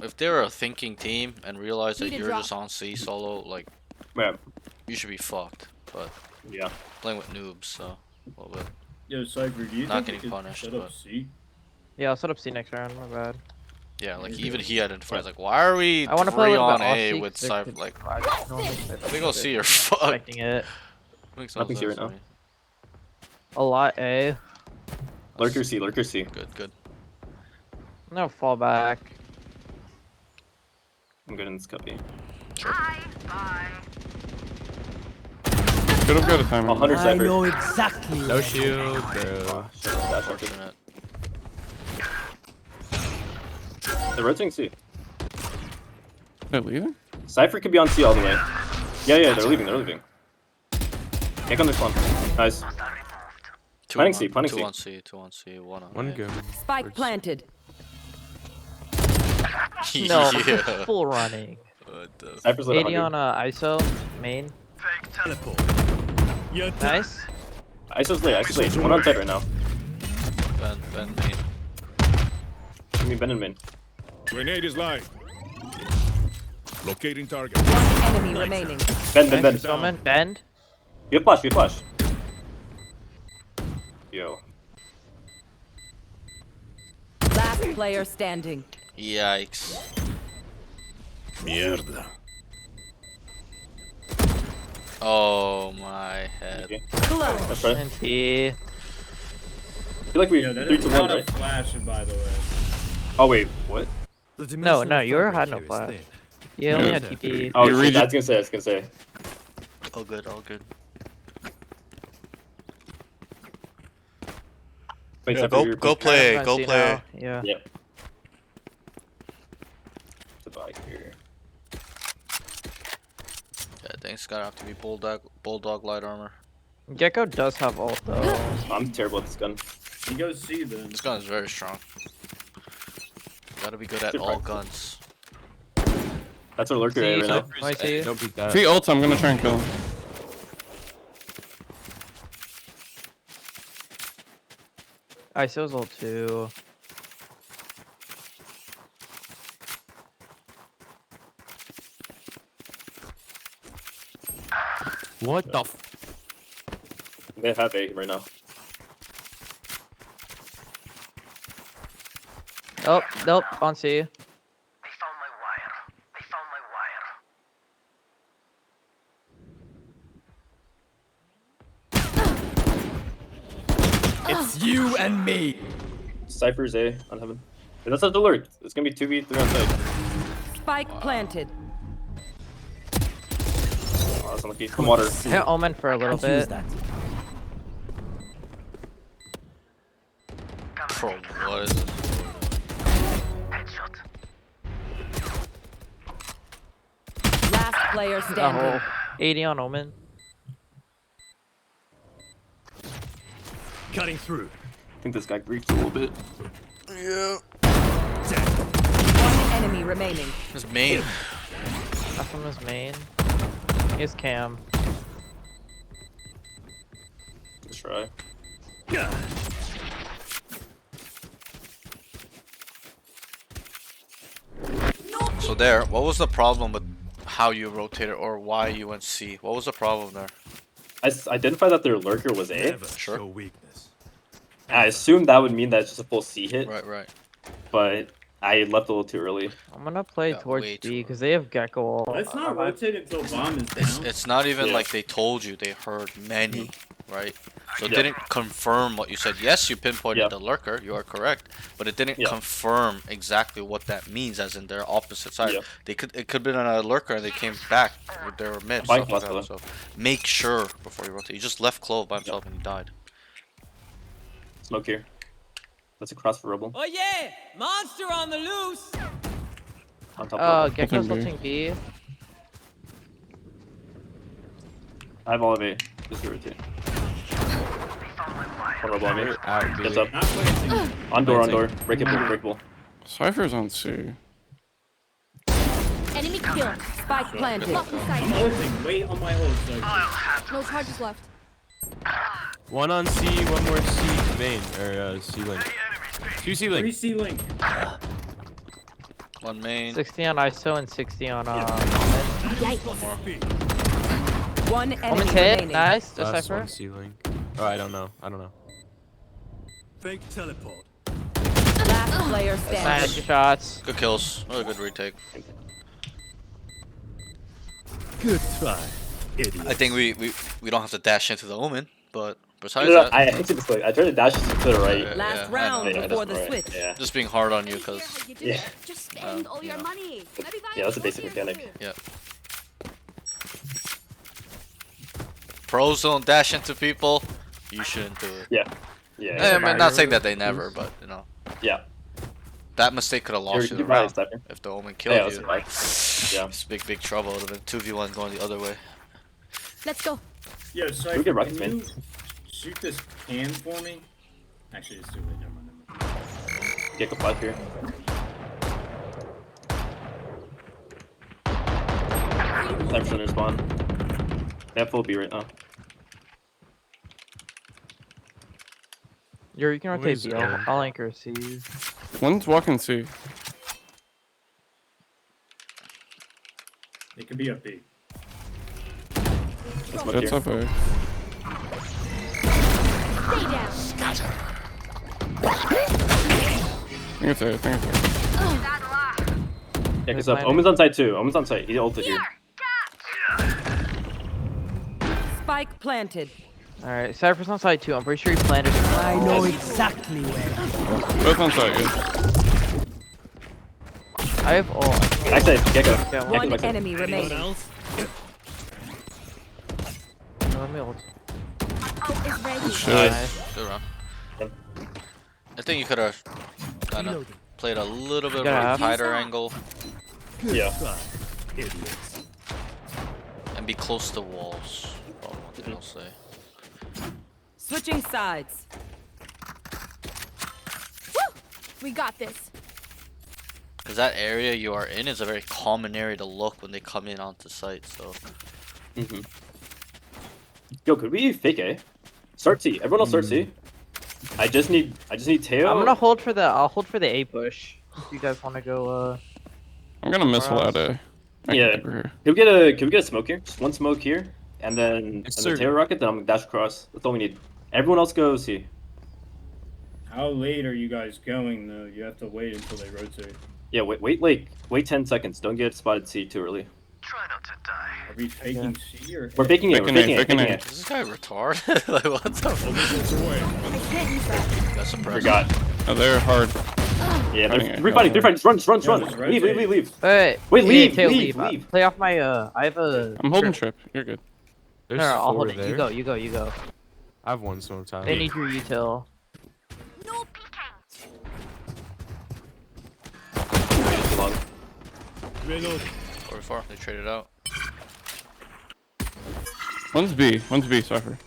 If they're a thinking team and realize that Need a you're drop. just on C solo, like Yeah. you should be fucked. But Yeah. playing with noobs, so a little bit. Yo, Cypher, do you Not think we getting could punished, set up but- C? Yeah, I'll set up C next round. My bad. Yeah, like Yeah. even he identifies like, why are we I want to play a 3 little on bit off A C with 'cause there Cypher? could- Like, I don't know if I think I'll see your fuck. expecting it. Makes no Nothing's here sense right to now. me. A lot A. Lurker C. Good, good. No fallback. I'm good in this cuppy. Could have got a timer. 100 Cypher. exactly. No shield, bro. Dash after. Fortunate. They're rotating C. They're leaving? Cypher could be on C all the way. Yeah, they're leaving. Can't on this one. Nice. Planning C, planning two C. on C, 2 on C, 1 on One A. go. Spike planted. No, Yeah. full running. What the Cypher's at 80 100. on ISO, main. Teleport. You're Nice. ISO's late. ISO's late. One on side right now. Ben main. I mean, Ben and Min. Grenade is live. Locating target. One enemy remaining. Ben. Nice. Omen, bend. Good flash. Yo. Last player standing. Yikes. Mierda. Oh my head. Okay. Close. That's right. And T. I feel like we Yo, that 3 is to 1, not a right? flash, by the way. Oh wait, what? No, you had no flash. You only had TP. Oh, You shit, read I was gonna say. All good. Wait, Yeah, Cypher, go you're- go play. I'm Go gonna see play. now. Yeah. Yep. The bike here. Yeah, I think it's gonna have to be bulldog light armor. Gecko does have ult though. I'm terrible at this gun. You go C then. This gun is very strong. Gotta be good at all guns. That's our lurker See, right now. I see. Don't beat that. Free ults, I'm gonna try and kill him. ISO's ult too. What the f? They have A right now. Oh, nope, on C. It's You and me. Cypher's A on heaven. Hey, that's not the lurk. It's gonna be 2v3 on side. spike planted. Oh, that's unlucky. Come water. Hit Omen for a little bit. Bro, what is this? Last player standing. 80 on Omen. Cutting through. I think this guy griefed a little bit. Yeah. One enemy remaining. His main. That's from his main. Here's Cam. Let's try. So there, what was the problem with how you rotated or why you went C? What was the problem there? Identified that their lurker was A. Never Sure. show weakness. I assumed that would mean that it's just a full C hit, Right. but I left a little too early. I'm gonna play Yeah, towards way too B because they have Gecko ult. Let's not rotate until bomb is down. It's not even Yeah. like they told you. They heard many, right? So it Yeah. didn't confirm what you said. Yes, you pinpointed Yeah. the lurker. You are correct, but it didn't Yeah. confirm exactly what that means, as in their opposite side. Yeah. It could have been a lurker and they came back. They were mid. Bike Stuff like plus that. So make sure before you rotate. You just left Clove by himself and he died. Smoke here. That's a cross for Rebel. Oh yeah! Monster on the loose! On top of Gecko's Nothing B. ulting B. I have all of A. Just rotate. One Rebel on me. Out B. Gets up. Not planting. On door. Breakable. Cypher's on C. Enemy kill. Spike planted. Lock in I'm sight. ulting. Wait on my ult. So No charges left. One on C, one more C main or C link. Two C free link. C link. One main. 60 on ISO and 60 on Omen. One enemy Omen's hit. remaining. Nice. Last Decipher. one C link. Oh, I don't know. Fake teleport. Last player standing. Nice shots. Good kills. What a good retake. Good try, idiot. I think we don't have to dash into the Omen, but besides No, that, I hate to display. I tried to dash to the right. Yeah, Last I know. round Yeah, before that's the right. switch. Yeah. just being hard on you because Yeah. Just spend all your money. Maybe buy Yeah, that's a a basic trophy or mechanic. two. pros don't dash into people. You shouldn't do it. Yeah. I'm not saying that they never, but you know Yeah. that mistake could have lost you You're the right, round Cypher. if the Omen Yeah, killed that's you. right. Yeah. It's big trouble. It would have been 2v1 going the other way. Let's go. Yo, we Cypher, get rockets, can man? you shoot this can for me? Actually, it's too late. Never mind. Get the flash here. Cypher's under spawn. They have full B right now. You can rotate Where's B. Aaron? I'll anchor C. One's walking C. It could be up B. Let's smoke It's here. up A. I think it's A. I think it's A. Yeah, cause Planning. Omen's on site too. Omen's on site. He ulted here. Spike planted. Alright, Cypher's on side 2. I'm pretty sure he planted. I know exactly where. Both on site, yeah. I have all. Backside, Gecko. Yeah, Gecko's One backside. enemy remaining. else? Let me ult. Shit. Nice. Good run. I think you could have kind of played a little bit of Yeah. a tighter angle Yeah. Try, idiots. and be close to walls. Probably one thing I'll say. Switching sides. We got this. Because that area you are in is a very common area to look when they come in onto site. So Yo, could we fake A? Start C. Everyone else start C. I just need Teo. I'm gonna hold for the. I'll hold for the A push. If you guys want to go. I'm gonna missile out A. I Yeah. can over here. Can we get a smoke here? Just one smoke here, and then Yes, the sir. Teo rocket. Then I'm gonna dash across. That's all we need. Everyone else go C. How late are you guys going though? You have to wait until they rotate. Yeah, wait 10 seconds. Don't get spotted C too early. Are we faking C or? We're faking it. We're Faking A, faking it. faking Faking A. it. is this guy retarded? Like what's up? Missiles away. That's suppressed. Forgot. Oh, they're hard. Yeah, Cutting they're it. three fighting. Just run. Yeah, just Leave. rotate. Wait. Wait, leave, Tail, leave. Play off my. I have a. I'm holding trip. You're good. No, There's I'll four hold it. there. You go. You go. You go. I have one smoke time. They need your util. No peeking. Too long. Reload. 44. They traded out. One's B. Cypher.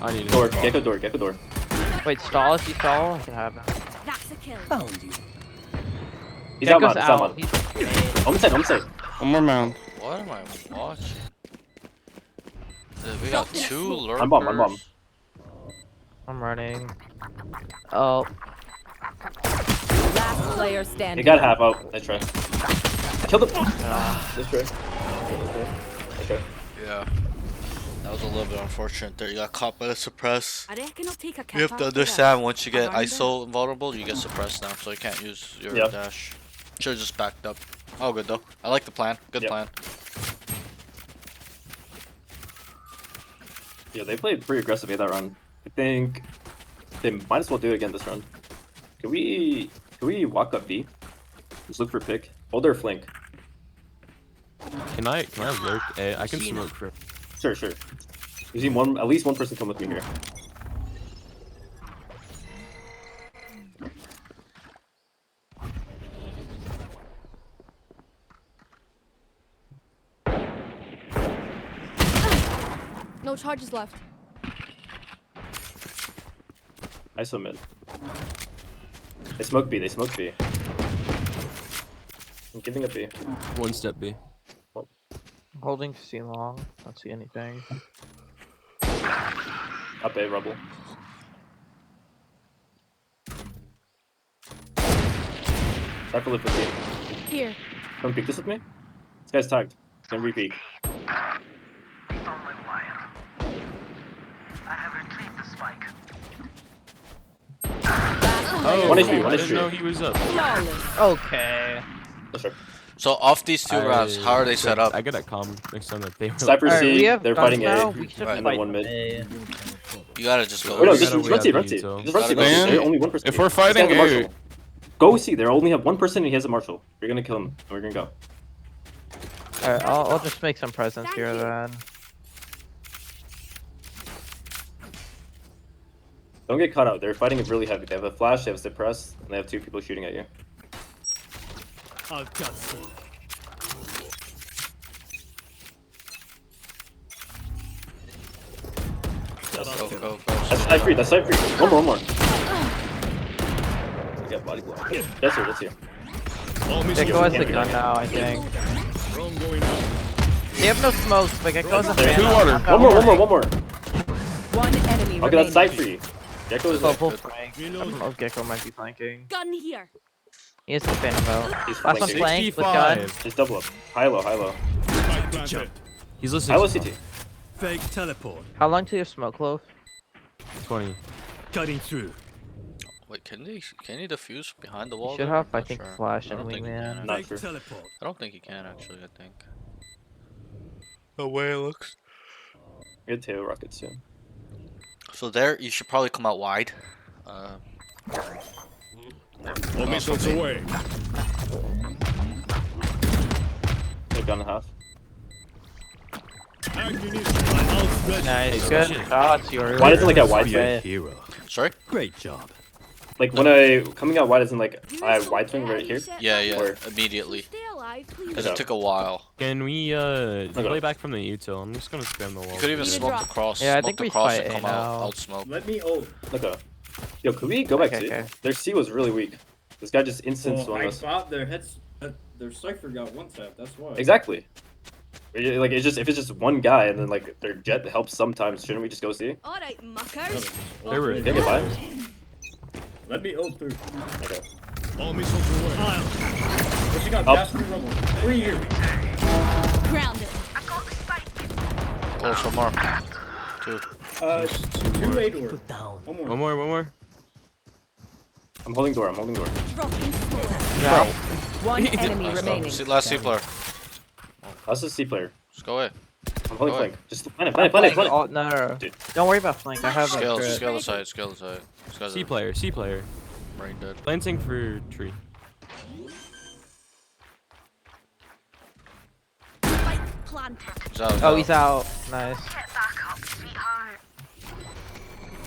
I need Door. a Gecko door. Wait, stall. If you stall, I can have him. That's a kill. He's out, Gecko's man. He's out, man. He's Home side. One more mound. What am I watching? We got two lurkers. I'm bomb. I'm running. Oh, Last player He standing. got half out. Nice try. Killed him. Nice try. Yeah. That was a little bit unfortunate there. You got caught by the suppress. I reckon I'll take a You have to understand once you get ISO vulnerable, you get suppressed now, so you can't use your Yeah. dash. Should've just backed up. Oh, good though. I like the plan. Good Yep. plan. Yeah, they played pretty aggressively that run. I think they might as well do it again this run. Can we walk up B? Just look for pick. Hold their flank. Can I lurk A? I can smoke for. Sure. You see at least one person come with me here. No charges left. ISO mid. They smoke B. I'm giving up B. One step B. holding C long. Don't see anything. Up A, rubble. Try for lift with me. Here. Come peek this with me. This guy's tagged. He's gonna re-peek. Oh, One HP, one I didn't HP. know he was up. Flawless. Okay. Yes, sir. So off these two rounds, how are they set up? I get that calm next time that they were. Sniper Alright, C, we have they're guns fighting now. A. We should Right. And fight then one mid. A. You gotta just go. Oh no, We just gotta run C, wait run out C. the util. Just run C, Man, There's only one person. If we're This guy's fighting a Marshall. A, Go C, they only have one person and he has a Marshall. You're gonna kill him, and we're gonna go. Alright, I'll just make some presence Thank here you. then. Don't get caught out. They're fighting it really heavy. They have a flash, they have a suppress, and they have two people shooting at you. I've got some. Go. That's side free, One more. You got body block. That's here. All Gecko missiles has away. the gun now, I think. Drone going out. They have no smokes, but it goes a There. fan. Two water. One more. One enemy Okay, that's remaining. side for you. Gecko is So like, full flank. I don't know if Gecko might be flanking. Gun here. He is the phantom out. he's Last one flanking. flank with gun. 65. Just double up. High low. Spike planted. He's listening. High low CT. Fake teleport. How long till your smoke close? 20. Cutting through. Wait, can he defuse behind the You wall? should there? have, I Not think, sure. flash I and don't think he wingman. can. Not Fake sure. teleport. I don't think he can actually. I think. The way it looks. Good tail rockets too. So there, you should probably come out wide. All missiles away. They're gun and a half. Ammunition. My ult's ready. Nice, good shots, Yuri. Why doesn't like that wide Okay. swing? Hero. Sorry. Great job. Like when I coming out wide isn't like I wide swing right here. Yeah, Or- immediately. Stay alive, please. Because Okay. it took a while. Can we play back from the util? I'm just gonna spam the wall. You could even Need a smoke drop. the cross. Yeah, I smoke think the we cross fight and A come out. now. Out smoke. Let me ult. Okay. Yo, could we go back Okay, to okay. Their C was really weak. This guy just instant Well, swung I us. thought their heads, their cipher got one tap. That's why. Exactly. Like it's just if it's just one guy and then like their jet helps sometimes, shouldn't we just go see? All right, muckers. They were- Okay, goodbye. Let me ult through. Okay. All missiles away. But you got Up. pass through rubble. 3 years. Grounded. Close one more. Two. 2 A door. One more. One more. I'm holding door. Dropping smoke. One enemy Nice. remaining. Last C player. That's a C player. Just go away. I'm holding Go flank. Just plan it. Oh, no. Dude. Don't worry about flank. I have Scale, a scale the side, scale the side. This guy's C player. C player. brain dead. Planting for tree. Spike planted. He's out. Oh, he's out. Nice.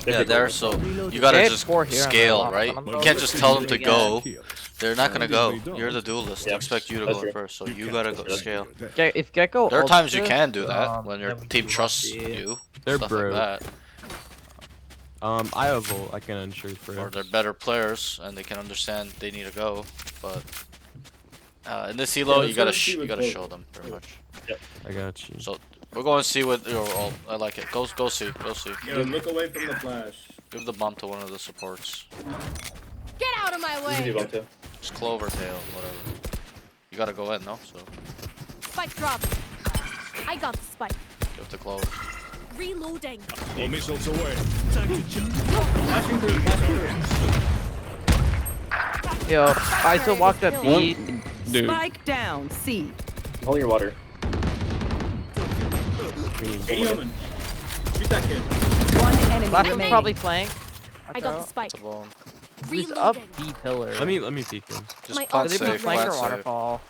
Yeah, there. So you gotta They had just 4 here and scale, they're right? locked on You them. can't just tell them to go. Here. They're not gonna go. They don't. You're the duelist. They Yeah, expect you to that's go true. first, so you gotta go scale. If Gecko There are ults times you this, can do that when your that would team be trusts lucky. you. They're Stuff broke. like that. I have ult. I can ensure for Or it. they're better players and they can understand they need to go. But in this elo, let's you gotta go see what show goes. them pretty much. I got you. So we're going to see with your ult. I like it. Go see. Yo, look away from the flash. Give the bomb to one of the supports. Get out of my You can do way. bump too. Just Clover tail, whatever. You gotta go in, no? So Spike drop. I got the spike. give the Clover. Reloading. All missiles away. Time to jump. Flashing through. Yo, I still walked up B. Dude. Spike down. C. I'm holding your water. Hey, Omen. Shoot that kid. One enemy Last one's remaining. probably flank. I got the spike. It's a bone. He's up Reloading. B pillar. Let me peek him. Just My plant Could it be safe, flank plant or safe. waterfall?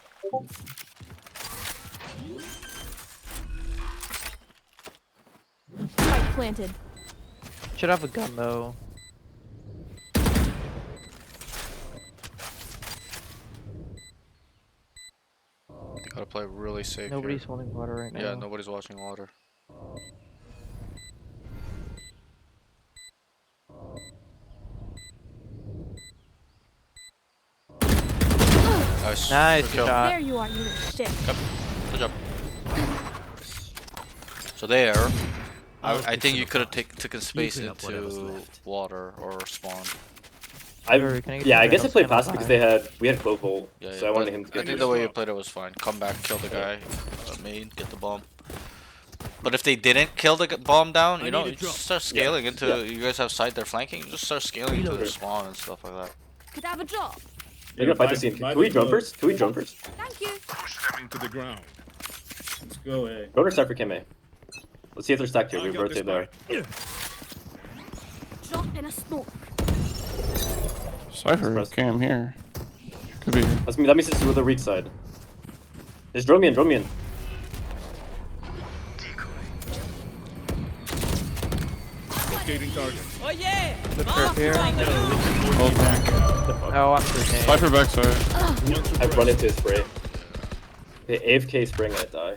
Spike planted. Should have a gun though. You gotta play really safe. Nobody's here. holding water right now. Yeah, nobody's watching water. Nice. Nice, Good good kill. shot. There you are, you little shit. Good job. So there, I think you could have taken space clean up whatever's into left. water or spawn. Yuri, can I get Yeah, some I guess I random played scan passive because we had both ult, Yeah, so I wanted but him to I get. think the way you played it was fine. Come back, kill the guy, main, get the bomb. But if they didn't kill the bomb down, you I know, need a you drop. just start scaling into. Yeah. You guys have side there flanking. You just start scaling into the spawn and stuff like that. Could I have a drop? You're gonna fight the scene. Can we drone first? Can we drone first? Thank you. Push them into the ground. Let's go A. Drone or Cypher came A. Let's see if they're stacked here. I We got this rotate there. back. Drop in a smoke. Cypher Press. cam here. Could be here. Let me see with the weak side. Just drone me in. Locating target. The perp here. Hold back. Oh, I'm freaking. Cypher backside. I run into his spray. Okay, AFK spring, I die.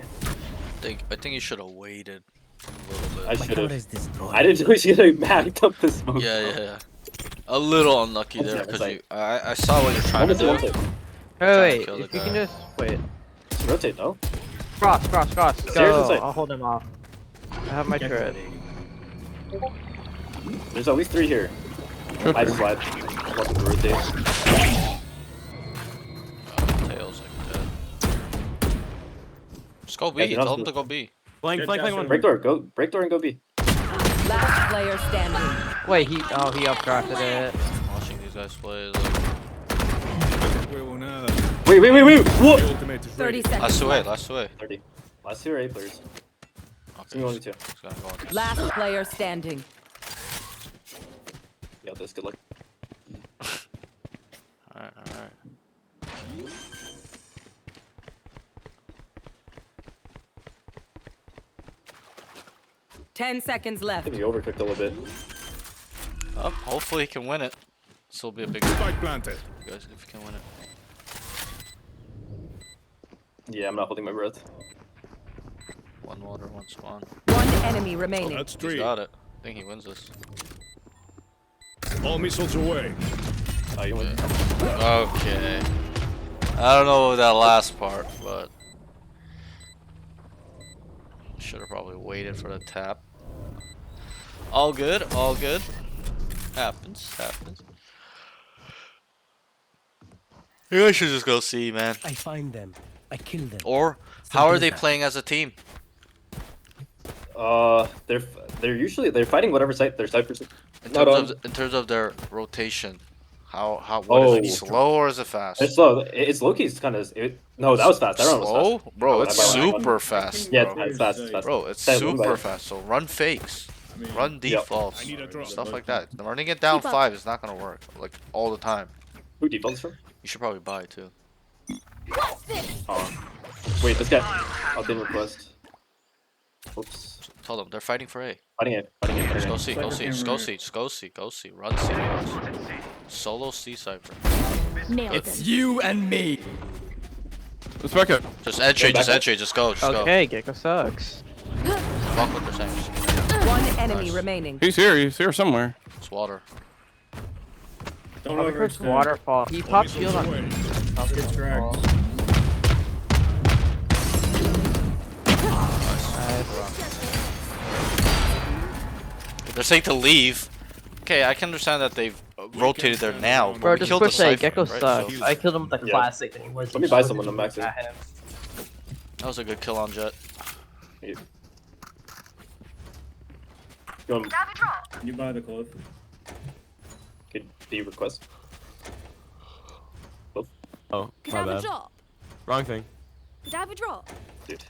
I think you should have waited a little bit. I should have. I didn't know she had backed up the smoke. Yeah. A little unlucky there It's because like- I saw what you're trying to Almost do. rotate. Wait, kill the if you guy. can just wait. Rotate, no? Cross. Stairs Go. inside. I'll hold him off. I have my turret. There's at least 3 here. I just lied. Welcome to rotate. Tails like that. Just go B. Yeah, Tell them to go B. Flank one. Break door and go B. Last player standing. Wait, he upcrafted it. Watching these guys play. Wait. What? The ultimate is 30 ready. seconds. Last away. 30. Last 2 are A players. Okay. Me only 2. He's gonna go on. Last player standing. Yeah, this. Good luck. Alright. 10 seconds I left. think he overcooked a little bit. Hopefully he can win it. This will be a big Spike planted. guys if he can win it. Yeah, I'm not holding my breath. One water, one spawn. One enemy remaining. That's He's 3. got it. I think he wins this. All missiles away. Oh, you win. Okay. I don't know that last part, but should have probably waited for the tap. All good. Happens. You guys should just go see, man. I find them. I kill them. Or how are they playing as a team? They're usually fighting whatever site their side person. In terms of their rotation, what is it, slow or is it fast? It's slow. It's low key. It's kind of. No, that was fast. That round was Slow, fast. bro. Oh, It's that round- super fast. Yeah, bro. it's fast. It's fast. Bro, it's That one super by- fast. So run fakes, run defaults, I need a drop. stuff like that. Running it down 5 is not gonna work like all the time. Who defaults from? You should probably buy it too. Oh. Wait, this guy. Oh, didn't request. Oops. Tell them they're fighting for A. Fighting it. Just go see. Run C. Solo C Cypher. It's you and me. Let's back up. Just entry. Just go. Okay, Gecko sucks. Fuck what they're saying. Just One enemy Nice. remaining. He's here somewhere. it's water. Don't Oh, first overextend. waterfall. He popped shield on me. Get cracked. They're saying to leave. Okay, I can understand that they've rotated there now. But Bro, we just killed the push A. Cypher, Gecko right? sucks. So I killed him with the Yeah. classic and he was. Let me buy someone. I'm maxing. that was a good kill on Jet. You want You buy the cloth. could be request? Oh, Could my I have a bad. drop? Wrong thing. Could I have a drop? Dude.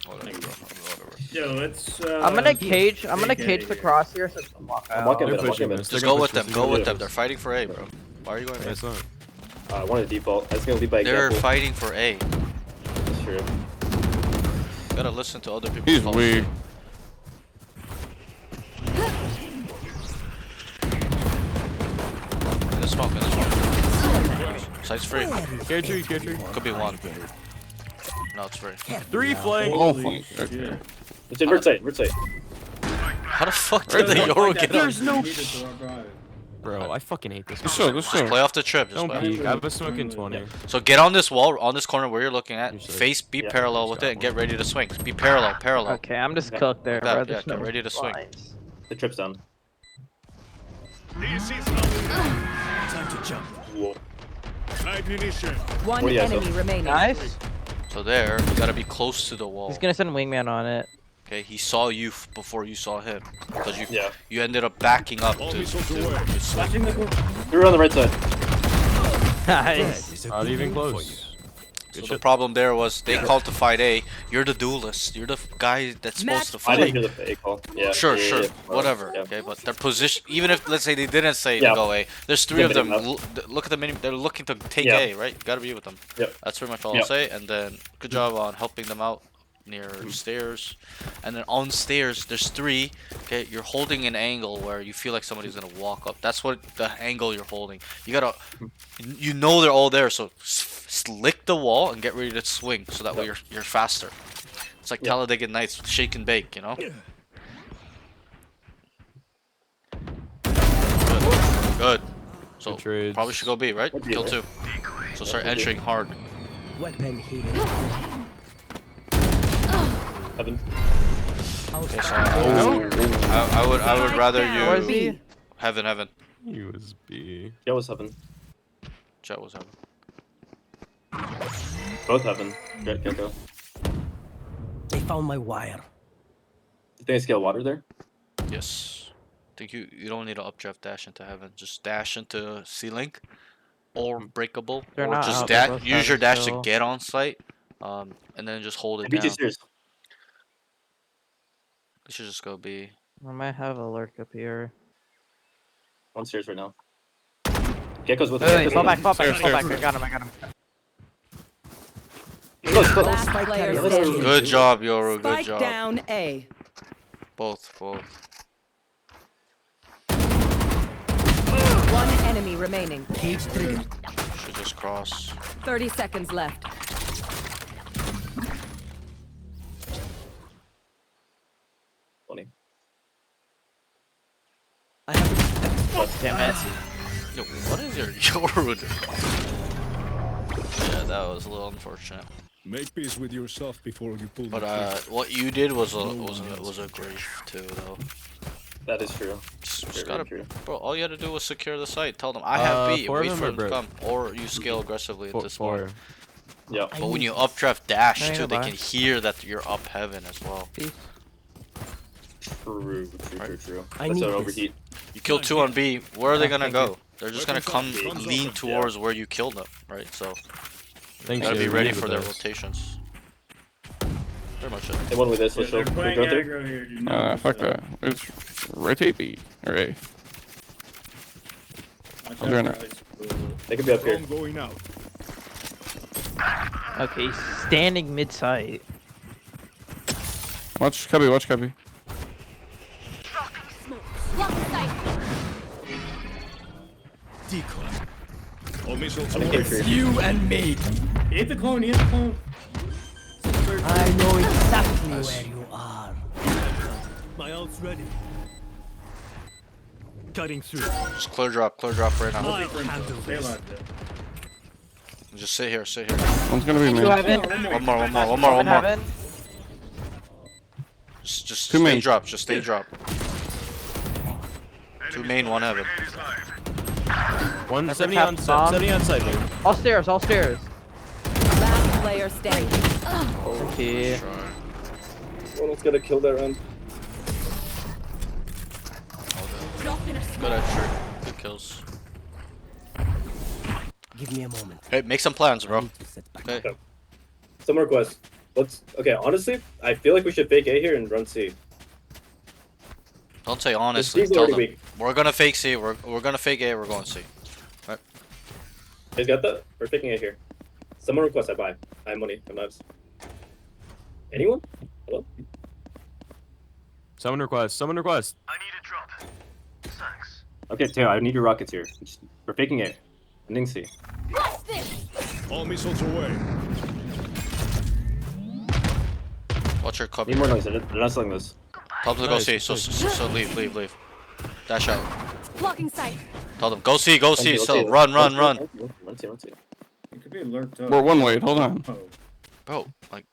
Whatever. Yo, let's. I'm gonna cage. I'm gonna take cage A the here. crosshair so I'm walking I'm out. walking They're mid. I'm pushing walking mid. this. Just They're go gonna with push them. this. Go with Yeah. them. They're fighting for A, bro. Why are you going Yeah, mid? it's not. I wanted default. I was gonna lead by They're example. fighting for A. That's true. You gotta listen to other people's He's calls. weak. In the smoke. Sight's free. Get tree. Could be one. No, it's free. 3 flank. Oh, Holy fuck. shit. Okay. It's in red side. How the fuck did the Euro get up? There's no. You need to throw a drive. Bro, I fucking hate this. Let's go. Just play off the trip. Just Don't play off. peek. I have a smoke in 20. So get on this wall, on this corner where you're looking at. You should. Face, be Yeah. parallel with it, and get ready to swing. Be parallel. Okay, I'm just cooked there, Like that, bro. yeah, There's get no ready to swing. lines. The trip's down. This is Time to jump. Whoa. live munition. One What do you guys enemy have? remaining. Nice. So there, you gotta be close to the wall. He's gonna send wingman on it. Okay, he saw you before you saw him, because Yeah. you ended up backing up All to missiles swing. away. Flashing the cloth. You're on the right side. Nice. Not even close. So the problem there was they called to fight A. You're the duelist. You're the guy that's supposed to I fight. didn't hear the fake call. Yeah. Sure, yeah, sure, yeah. whatever. Yeah. Okay, but their position, even if let's say they didn't say Yeah. to go A, there's 3 of Yeah, them. but Look at the mini. They're looking to take Yeah. A, right? You gotta be with them. Yep. That's pretty much all Yep. I'll say. And then good job on helping them out near stairs. And then on stairs, there's 3. Okay, you're holding an angle where you feel like somebody's gonna walk up. That's what the angle you're holding. You gotta, you know they're all there, so slick the wall and get ready to swing, so that way you're faster. It's like Yep. Talladega Nights, shake and bake, you know. Good. So Good trades. probably should go B, right? Good Kill deal. 2. So start entering hard. Weapon here. Heaven. Okay, so I would rather Where is you he? heaven. USB. Yeah, was heaven. Jet was heaven. Both heaven. Jet, Gecko. They found my wire. You think I scale water there? Yes. I think you don't need to updraft dash into heaven. Just dash into C-Link or breakable, They're or not just out, they're both use your heaven dash to still. get on site, and then just hold it BG down. stairs. We should just go B. I might have a lurk up here. One stairs right now. Gecko's with Wait, Gecko's fall with back, him. fall back, Stairs, fall back. stairs. I got him. Close, close. Last player carrier. standing. Good job, Yoru. Good Spike job. down A. Both. One enemy remaining. Cage trigger. Should just cross. 30 seconds left. Funny. I have Damn it. Yo, what is your Yoru doing? Yeah, that was a little unfortunate. Make peace with yourself before you pull But the trigger. what you did was a grief too, though. That is true. Just Very, gotta, very true. bro. All you had to do was secure the site. Tell them I have B. Four of Wait them for are them to broke. come, or you scale aggressively at this Four. point. Yeah. But when you updraft dash Ain't too, they nobody. can hear that you're up heaven as well. Peace. True. I That's need an this. overheat. You kill 2 on B. Where are they gonna thank go? They're just gonna come Weapons up. lean towards where you killed them, right? So Thanks, gotta be yeah, ready we for need their those. rotations. Pretty much it. Hey, one with this. Yeah, Let's show. they're Can we playing go through? aggro here. Do not Fuck miss that. It's rotate B or A. Watch I'm doing out, it. guys. They could be up here. Drone going out. Okay, he's standing mid-site. Watch cubby. Watch cubby. decoy. All missiles I think away. it's You and me. Hit the clone, hit the clone. I know exactly where you are. My ult's ready. Cutting through. Just clear drop right now. I'll handle Stay this. alive there. Just sit here. One's gonna be Two me. heaven. One more. One heaven. Just Two stay main. drop. Just stay drop. 2 main, 1 heaven. One That's 70 a on cap side. bomb. 70 on side, man. All stairs, all stairs. Last player standing. Okay. Someone's gonna kill that round. Good extra. Good kills. Give me a moment. Hey, make some plans, I bro. need to set back. Okay. Some requests. Okay, honestly, I feel like we should fake A here and run C. Don't say honestly. C's Tell already them weak. we're gonna fake C. We're gonna fake A. We're going C. You guys got that? We're faking A here. Someone request, I buy. I have money. I'm knives. Anyone? Hello? Someone request. Okay, Teo, I need your rockets here. We're faking A. Ending C. All missiles away. Watch your cup. Need more noise. They're not selling this. Tell them to go Nice, C. So leave. Dash out. Blocking sight. Tell them go C. Let's see. So run. Run C. It could be lurked up. We're one way. Hold on. Oh. Bro, like,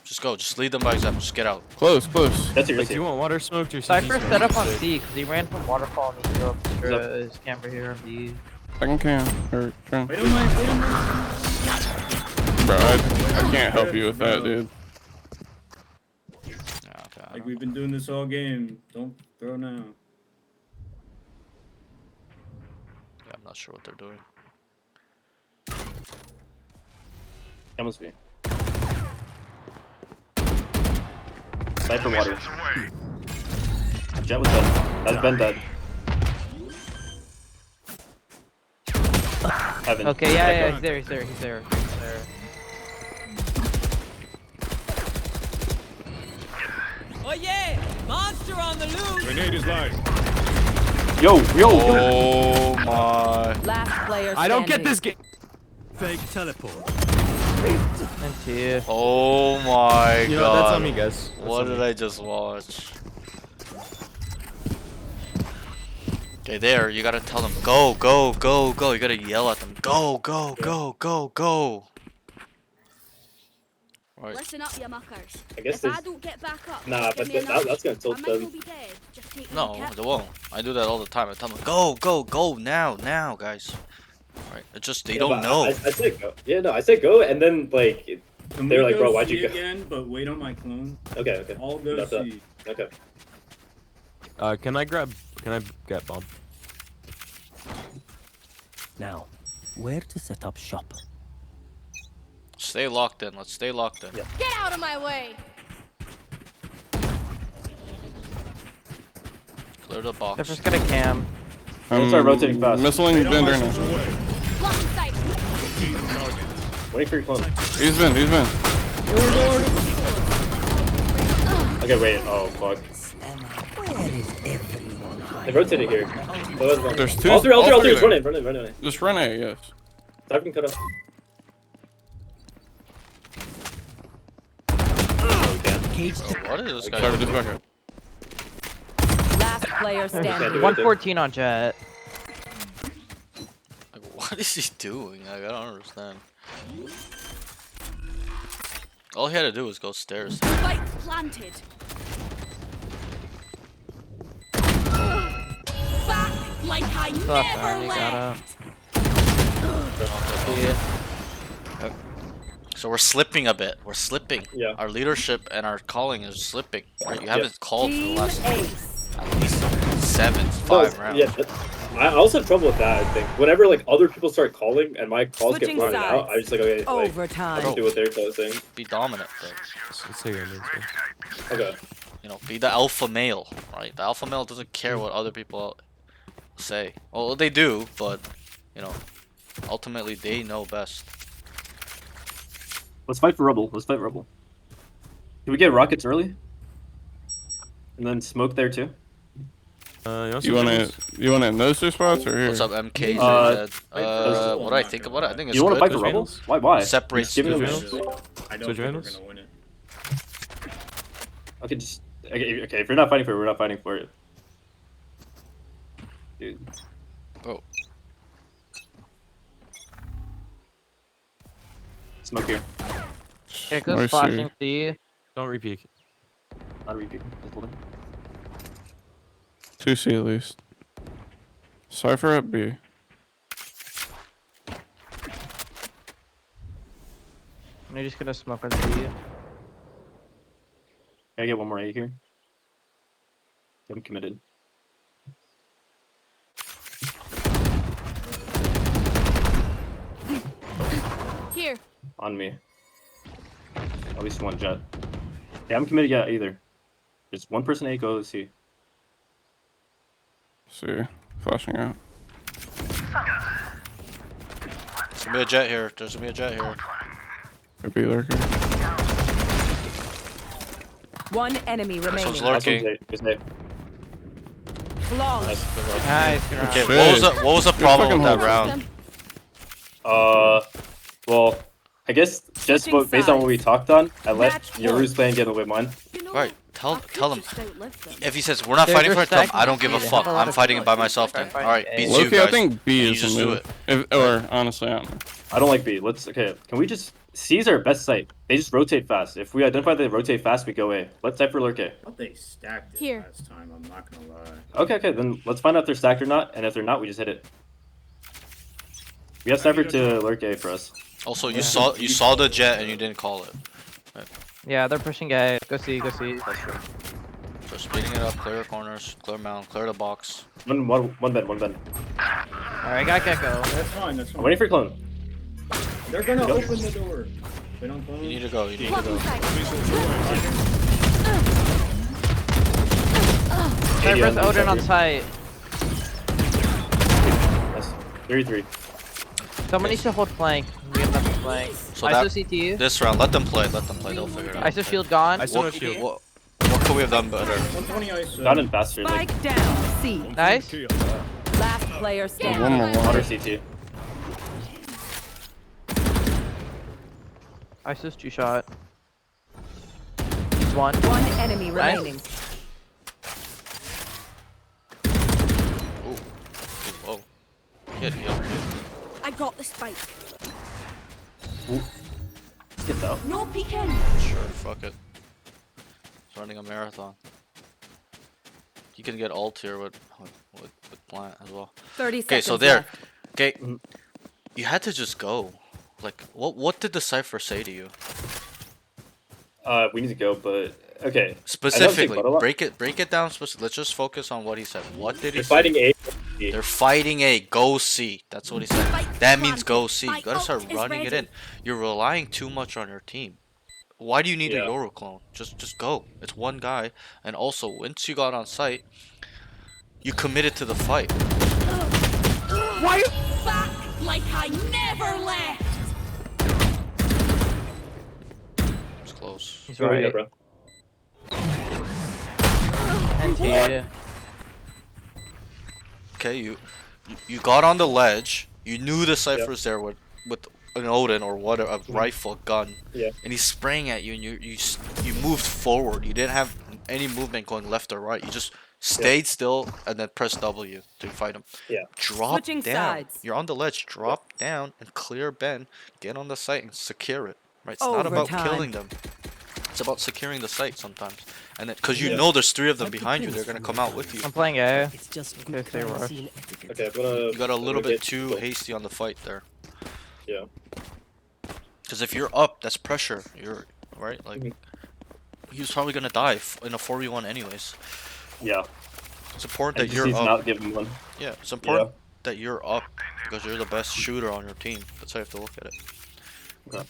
just go. Just lead them by example. Just get out. Close. That's it. Like, do you want water smoked or CT Cypher smoked? set up on C because he ran from waterfall and he threw up his camper here on B. Second cam. Or drone. Wait on my. Bro, I can't help you with that, dude. Yeah, okay. I Like don't- we've been doing this all game. Don't throw now. yeah, I'm not sure what they're doing. That must be. Cypher water. Jet was dead. That's Ben dead. Heaven. Okay, yeah, Echo. he's there. Oh yeah! Monster on the loose! Grenade is live. Yo! Oh my. Last player standing. I don't get this game. Fake teleport. And two. Oh my You know, god. that's on me, guys. That's What on did me. I just watch? Okay, there, you gotta tell them, go. You gotta yell at them, go. Right. Listen up, you muckers. I guess If there's... I don't get back up, Nah, give but me another that's gonna I tilt might well them. be dead. Just take No, me they won't. I do that all the time. I tell them, go, go, go now, now, guys. Right? It's just they Yeah, don't but know. I said go. Yeah, no, I said go, and then like Can they're we like, go bro, why'd C you go? again, but wait on my clone? Okay, okay. I'll go Enough of C. Okay. Can I get bomb? Now, where to set up shop? Stay locked in. Let's stay locked in. Yeah. Get out of my way! Clear the box. They're just gonna cam. Let's start rotating fast. Missiling Eight Bender missiles now. away. Lock in sight! Waiting for your clone. He's been. Okay, wait. Oh fuck. Where is everyone? They rotated here. There's two. All three. there. Run in. Just run A, yes. Type can cut off. Cage What is this guy Sorry, doing? just back up. Last player Can't do standing. it. 114 on Jet. Like, what is he doing? Like, I don't understand. All he had to do was go stairs. Spike planted. Back like I Left never arm, you gotta. left. So we're slipping a bit. We're slipping. Yeah. Our leadership and our calling is slipping. Right? You haven't called for the Team last Ace. at least 5 rounds. Yeah. I also have trouble with that. I think whenever like other people start calling and my calls Switching get blurted out, sides. I just like okay, like, Overtime. do what they're closing. Be dominant. Though. Let's say your names, man. Okay. You know, be the alpha male. Right? The alpha male doesn't care what other people say. Well, they do, but you know, ultimately they know best. Let's fight for rubble. Can we get rockets early? And then smoke there too. You want it in those two spots or here? What's up, MK? What do I think about it? I think it's You want to good. fight for rubble? Finals? Why? Separates Just giving the them. finals? I don't So think we're join us? gonna win it. Okay, just okay. If you're not fighting for it, we're not fighting for it. Dude. Oh. Smoke here. It goes I see. flashing C. Don't repeat. Not repeat. Just hold it. 2C at least. Cypher at B. You're just gonna smoke on C. Can I get one more A here? I'm committed. Here. On me. At least one jet. Yeah, I'm committed yet either. Just one person A, go C. See. Flashing out. There's gonna be a jet here. There's gonna be a jet here. Could be lurking. One enemy This one's remaining. lurking. Just A. Flawless. Nice. Good round. Okay, Shit. what was the problem with that fucking round? Well, I guess just Switching based on what we sides. talked on, I let Match Yoru's play and get away mine. You know, Right. I Tell could him. just outlive them. If he says we're not They're fighting for it, tell him just I don't give a stacking. fuck. They have a lot I'm of fighting it by kills. myself then. They're All right, fighting beats A. you Loki, guys. I think B And you is just the do move. it. Or honestly, I don't know. I don't like B. Okay, can we just C's our best site. They just rotate fast. If we identify they rotate fast, we go A. Let's type for lurk A. I thought they stacked it Here. last time. I'm not gonna lie. Okay, then let's find out if they're stacked or not, and if they're not, we just hit it. We have sniper to lurk A for us. Also, you saw the jet and you didn't call it. Yeah, they're pushing A. Go C. Go C. So speeding it up, clear the corners, clear mount, clear the box. One bed. Alright, got Gecko. That's fine. That's I'm fine. waiting for clone. They're gonna Go. open the door. They don't close. You need to go. You need to Lock in go. sight. Cypher's Odin on site. Nice. 33. Someone needs to hold flank. We have nothing flank. So ISO that CT. this round, let them play. They'll figure it out. ISO shield gone. I still What, have shield. what could we have done better? 120 ice. Got in faster. Like Spike down. C. Nice. Kill. Last player One standing. more. water CT. ISO's 2-shot. He's one. One enemy Nice. remaining. Ooh. Whoa. Hit. I got the spike. Gets out. No peeking. Sure, fuck it. He's running a marathon. You can get ult here with plant as well. 30 Okay, seconds so there. left. Okay, Mhm. you had to just go. Like, what did the cipher say to you We need to go, but okay. specifically? Butt a lot. Break it down. Let's just focus on what he said. What did he They're say? fighting A. They're fighting A. Go C. That's what he said. That means go C. You gotta start ult is running it ready. in. You're relying too much on your team. Why do you need a Yeah. Yoru clone? Just go. It's one guy. And also, once you got on site, you committed to the fight. Why? Back like I never left. It's close. He's Right here, right. bro. And T. Okay, you got on the ledge. You knew the cipher's there with an Odin or what a rifle gun. Yeah. And he's spraying at you, and you moved forward. You didn't have any movement going left or right. You just stayed still and then pressed W to fight him. Yeah. Drop Switching down. sides. You're on the ledge. Drop down and clear Ben. Get on the site and secure it. Right? It's not about Overtime. killing them. It's about securing the site sometimes. And then, because you Yeah. know there's 3 of them behind you, they're gonna come out with you. I'm playing A. It's just Okay, they were. Okay, I'm gonna. You got a little bit get- too hasty on the fight there. Yeah. Because if you're up, that's pressure. You're right. Like Mhm. he was probably gonna die in a 4v1 anyways. Yeah. It's important I that just you're need to up. not give him one. Yeah, it's important that you're up because you're the best shooter on your team. That's how you have to look at it. Okay.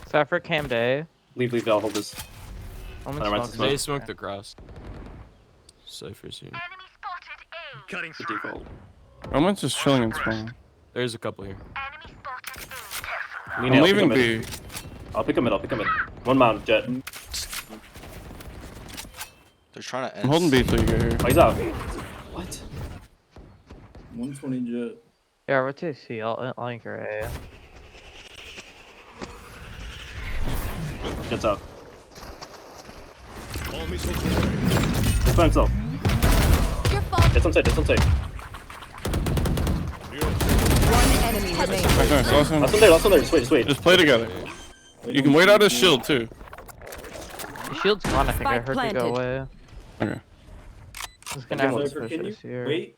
Cypher came to A. Leave. I'll hold this. I'm Never mind, in it's smoke. They smoked across. Cypher's here. Cutting The default. Roman's just chilling in spawn. There's a couple here. We I'm need- I'll leaving pick him B. I'll pick him in. One mount, Jet. They're trying to end. I'm holding B till you get here. Oh, he's out. What? 120 jet. Yeah, rotate C. I'll anchor A. Jet's out. all missiles away. He's by himself. Your fault. Jet's on site. One enemy remaining. Okay, so last Last one. one there. Just wait. Just play together. You can wait out his shield too. The shield's gone. I think I Spike heard it go planted. away. Okay. He's gonna have to Cypher, push can you us here. wait?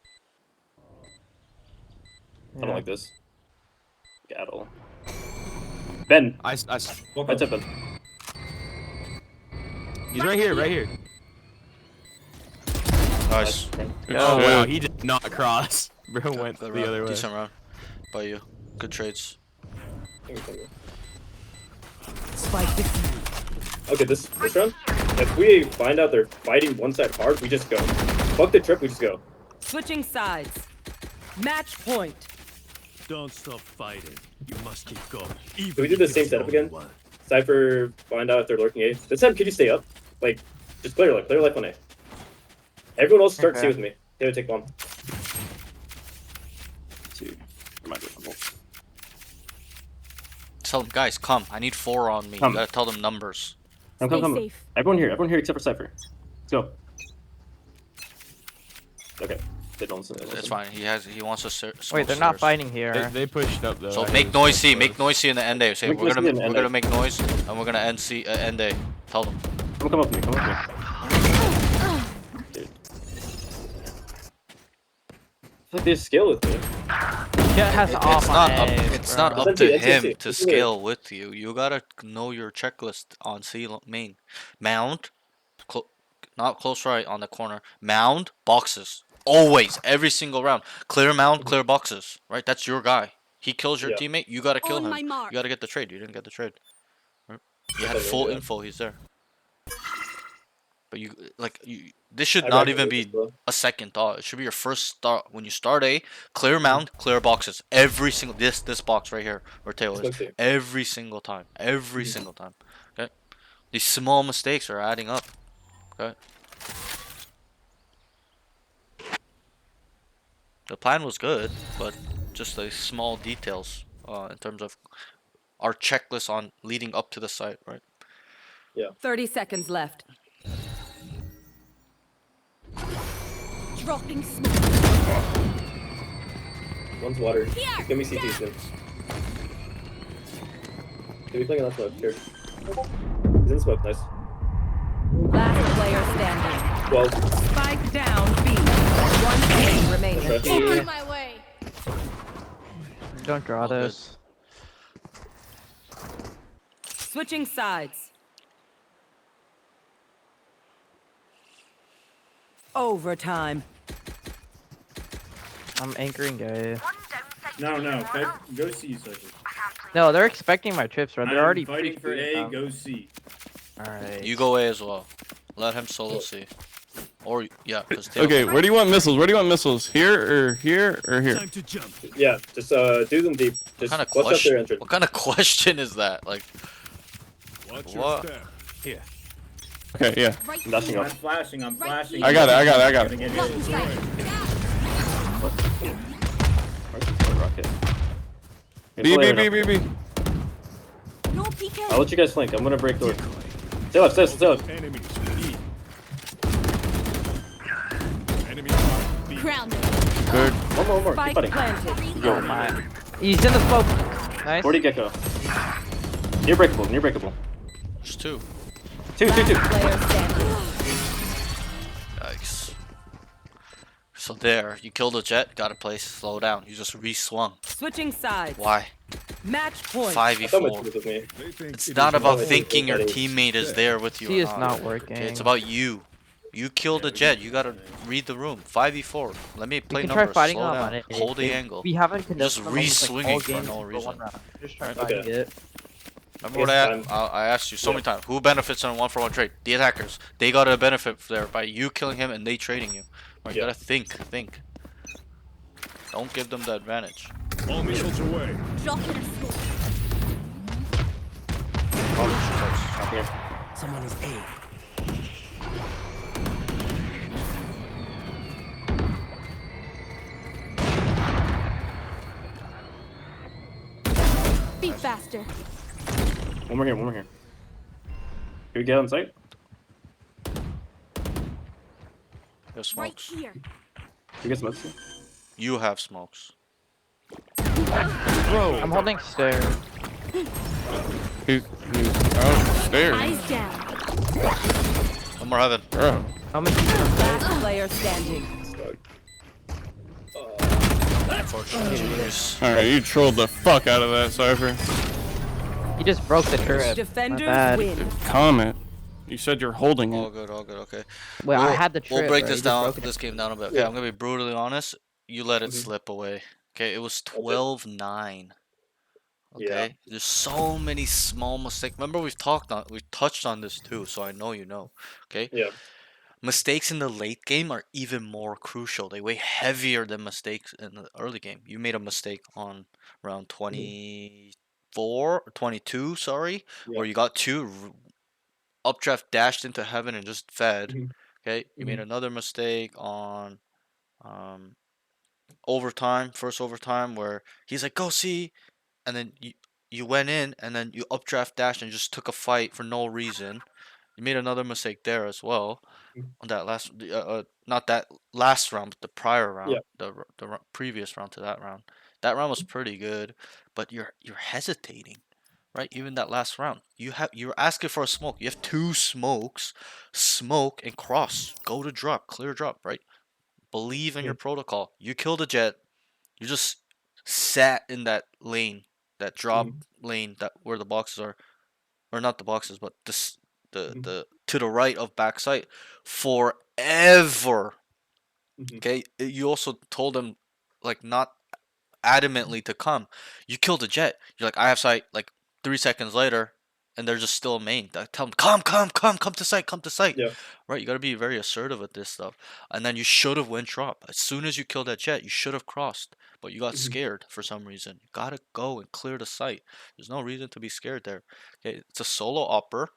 I don't like this. Gaddle. Ben. Walk That's up. it, Ben. He's right here, right here. Nice. Good Oh shit. wow, he did not cross. Bro went Good the round. other way. Decent round by you. Good trades. Spike defused. Okay, this round. If we find out they're fighting one side hard, we just go. Fuck the trip, we just go. Switching sides. Match point. Don't stop fighting. You must keep going. Can we do the same setup again? Cypher, find out if they're lurking A. This time, could you stay up? Like, just clear life on A. Everyone else start C Okay. with me. They would take bomb. Tell them, guys, come. I need 4 on me. Come. You gotta tell them numbers. Come. safe. Everyone here except for Cypher. Let's go. Okay, they don't listen. It's fine. He wants to. Wait, they're not fighting here. They pushed up though. So I make heard noise it's C. close. Make noise C in the end day. Say Make we're noise C in the gonna end day. make noise and we're gonna end C end day. Tell them. Come up with me. Dude. I feel like they scale with me. Jet has off It's on not A. up. It's bro. not up That's to it, him that's to it. scale with you. You gotta know your checklist on C main. Mount, not close right on the corner. Mound boxes. Always, every single round. Clear mound, clear boxes. Right, that's your guy. He kills your Yeah. teammate. You gotta kill On him. my mark. You gotta get the trade. You didn't get the trade. Right? You had Okay, full yeah. info. He's there. But this should I not reckon even this be as well. a second thought. It should be your first thought when you start A. Clear mound, clear boxes. Every single this box right here where Taylor Let's is. see. Every single time. Every single time. Okay. These small mistakes are adding up. Okay. The plan was good, but just the small details in terms of our checklist on leading up to the site, right? 30 seconds left. Dropping smoke. One's water. Here. Give me CT soon. He's playing on smoke. Here. He's in smoke. Nice. Last player standing. 12. Spike down B. One enemy remaining. Nice. Get out of my way. Don't draw All good. this. Switching sides. Overtime. I'm anchoring A. No, go C, Cypher. No, they're expecting my trips, bro. They're I'm already fighting for pre-screened A, them. go C. Alright. You go A as well. Let him solo C. Or yeah, because Okay, where do you want missiles? Where do you want missiles? Here or here or here? Time to jump. Yeah, just do them deep. Just What kind of watch out their question? entrance. What kind of question is that? Like, Watch What? your step. Here. Okay, yeah. Right I'm dashing here. up. I'm flashing, I'm flashing. I got it, I got it, I got it. Gonna get Block hit. inside. Rocket. B, B, B, B, B. No PK. I'll let you guys flank. I'm gonna break door. Stay left, stay left. Enemies. E. Enemy mark. B. Grounded. Good. One more. Keep Spike fighting. planted. Oh my. He's in the smoke. Nice. 40 gecko. Near breakable. there's two. Two. Player standing. Yikes. So there, you killed a jet, got a place, slow down. You just re-swung. Switching sides. Why? Match point. I thought my 5v4. team was with me. They think It's it not is about not- thinking your that is- teammate is there with you C or is not. not working. Okay, it's about you. You killed a jet, you gotta read the room. 5v4. Let me play We can try numbers, fighting slow them down. on it. Hold the angle. We haven't Just conducted them almost, like, re-swinging all for games no but one reason. round. Just try Right? fighting Okay. it. Remember what Yes, I asked you so Yeah. many times. Who benefits in a 1-for-1 trade? The attackers. They got a benefit there by you killing him and they trading you. Right, you Yeah. gotta think. Don't give them the advantage. All missiles away. Drop in a smoke. Someone is A. Be faster. One more here. Can we get on site? There's Right smokes. here. Can we get some extra? You have smokes. Bro, I'm holding stairs. He's downstairs. Eyes down. One more heaven. Bro. How many? Last player standing. Unfortunately. Jeez. Alright, you trolled the fuck out of that, Cypher. He just broke the turret. My Defenders bad. win. Comment. You said you're holding All it. good, okay. Well, I had the turret. We'll break bro. this He just down, broke it. this game down a bit. Okay, Yeah. I'm gonna be brutally honest. You let it Mhm. slip away. Okay, it was 12-9. Okay, Yeah. there's so many small mistakes. Remember we've touched on this too, so I know you know. Okay, Yeah. mistakes in the late game are even more crucial. They weigh heavier than mistakes in the early game. You made a mistake on round 24 or 22, sorry, Yeah. where you got two updraft dashed into heaven and just fed. Mhm. Okay, you made another mistake on first overtime, where he's like, go see, and then you went in and then you updraft dashed and just took a fight for no reason. You made another mistake there as well Mhm. on that not that last round, but the prior round, Yeah. the previous round to that round. That round was pretty good, but you're hesitating, right? Even that last round, you're asking for a smoke. You have two smokes, smoke and cross. Go to drop, clear drop, right? Believe in your protocol. You killed a jet. You just sat in that lane, that drop lane, that where the boxes are, or not the boxes, but the to the right of backside forever. Okay, you also told them like not adamantly to come. You killed a jet. You're like, I have sight. Like 3 seconds later, and they're just still main. Tell them, come to sight. Yeah. Right, you gotta be very assertive with this stuff. And then you should have went drop. As soon as you killed that jet, you should have crossed. But you got scared for some reason. You gotta go and clear the site. There's no reason to be scared there. Okay, it's a solo upper.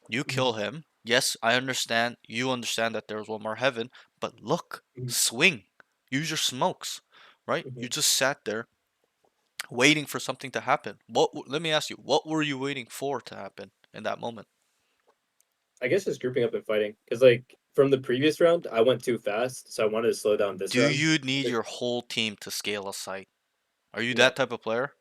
You kill him. Yes, I understand. You understand that there's one more heaven. But look, swing. Use your smokes. Right? You just sat there waiting for something to happen. Let me ask you, what were you waiting for to happen in that moment? I guess just grouping up and fighting. Because, like, from the previous round, I went too fast, so I wanted to slow down this Do round. you need your whole team to scale a site? Are you No. that type of player?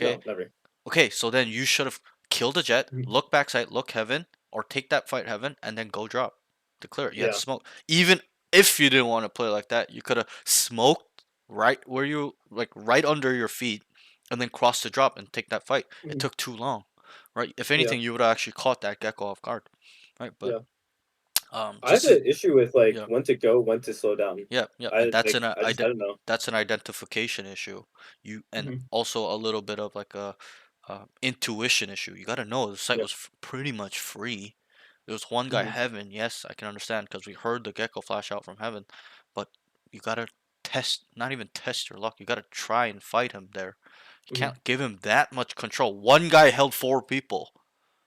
Okay. No, never. Okay, so then you should have kill the jet, Mhm. look backside, look heaven, or take that fight heaven, and then go drop to clear it. You had Yeah. smoke. Even if you didn't want to play like that, you could have smoked right where you like right under your feet, and then cross the drop and take that fight. It Mhm. took too long, right? If Yeah. anything, you would have actually caught that gecko off guard, right? But Yeah. I have just an issue with like yeah, when to go, when to slow down. yeah, yeah, and I like I don't know. that's an identification issue. You and Mhm. also a little bit of like a intuition issue. You got to know the site Yeah. was pretty much free. There was one guy Mhm. heaven. Yes, I can understand because we heard the gecko flash out from heaven, but you gotta test, not even test your luck. You gotta try and fight him there. You Mhm. can't give him that much control. One guy held four people.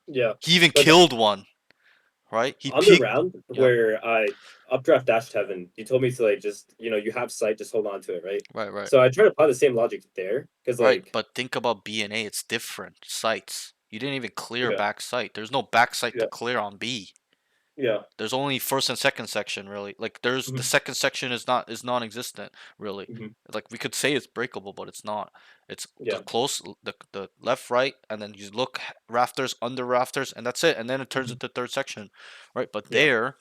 Yeah. He even But killed one. Right? He on the peeked. round Yeah. where I updraft dashed heaven, you told me to like just you have sight, just hold on to it, right? Right. Right. So I try to apply the same logic there because Right, like but think about B and A. It's different sites. You didn't even clear yeah, back site. There's no back site to yeah, clear on B. yeah, There's only first and second section really. Like there's the mhm, second section is non-existent really. mhm, Like we could say it's breakable, but it's not. It's the yeah, the left right, and then you look rafters under rafters, and that's it. And then it turns mhm, into third section, right? But yeah, there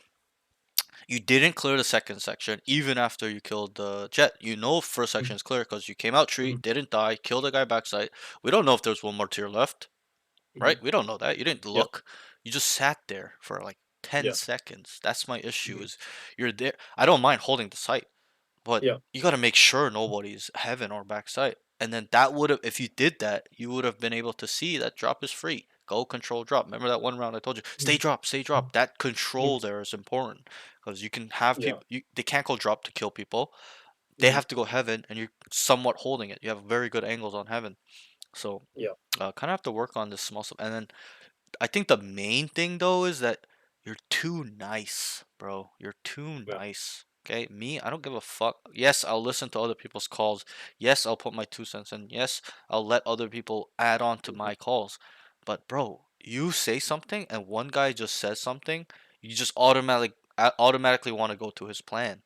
you didn't clear the second section even after you killed the jet. You know first section mhm, is clear because you came out tree, mhm, didn't die, killed the guy backside. We don't know if there's one more tier left, right? mhm, We don't know that. You didn't yeah, look. You just sat there for like 10 yeah, seconds. That's my issue mhm, is you're there. I don't mind holding the site, but yeah, you got to make sure nobody's heaven or backside. And then that would have, if you did that, you would have been able to see that drop is free. Go control drop. Remember that one round I told you, mhm, stay mhm, drop. That control mhm, there is important because you can have yeah, people. They can't go drop to kill people. They mhm, have to go heaven, and you're somewhat holding it. You have very good angles on heaven, so yeah, kind of have to work on this small stuff. And then I think the main thing though is that you're too nice, bro. You're too yeah, nice. Okay, me, I don't give a fuck. Yes, I'll listen to other people's calls. Yes, I'll put my 2 cents in. Yes, I'll let other people add on to mhm, my calls. But bro, you say something and one guy just says something, you just automatically want to go to his plan,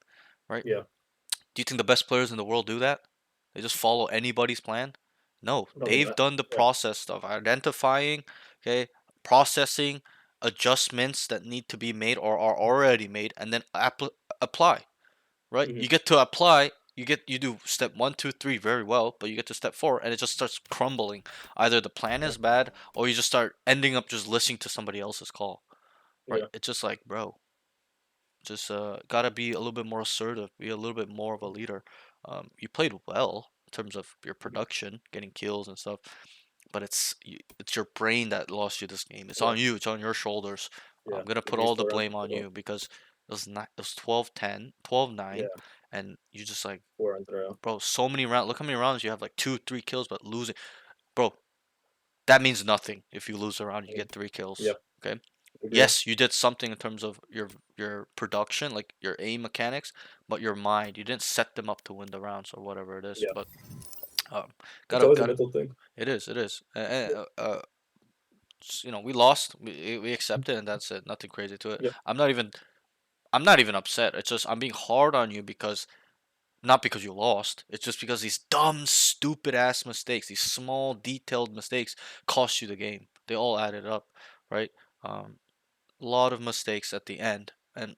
right? yeah, Do you think the best players in the world do that? They just follow anybody's plan? No, probably they've not. done the Yeah, process stuff, identifying, okay, processing adjustments that need to be made or are already made, and then apply. Right? mhm, You get to apply. You do step one, two, three very well, but you get to step four, and it just starts crumbling. Either the plan yeah, is bad, or you just start ending up just listening to somebody else's call. Right? yeah, It's just like, bro, just gotta be a little bit more assertive, be a little bit more of a leader. You played well in terms of your mhm, production, getting kills and stuff, but it's your brain that lost you this game. It's yeah, on you. It's on your shoulders. yeah. I'm gonna It put takes all the 4 rounds blame in a on row. you because it was 12-10, 12-9, Yeah, and you just like, 4 rounds in a row. bro, so many rounds. Look how many rounds you have, like two, three kills, but losing, bro. That means nothing if you lose a round. You Mhm, get three kills. yep, Okay. agree. Yes, you did something in terms of your production, like your aim mechanics, but your mind, you didn't set them up to win the rounds or whatever it is. Yeah, But um, it's gotta always a gotta mental thing. it is it is. Yeah, We lost. We accepted, and that's it. Nothing crazy to it. yeah, I'm not even upset. It's just I'm being hard on you because not because you lost. It's just because these dumb, stupid ass mistakes, these small, detailed mistakes, cost you the game. They all added up, right? Um, lot of mistakes at the end. And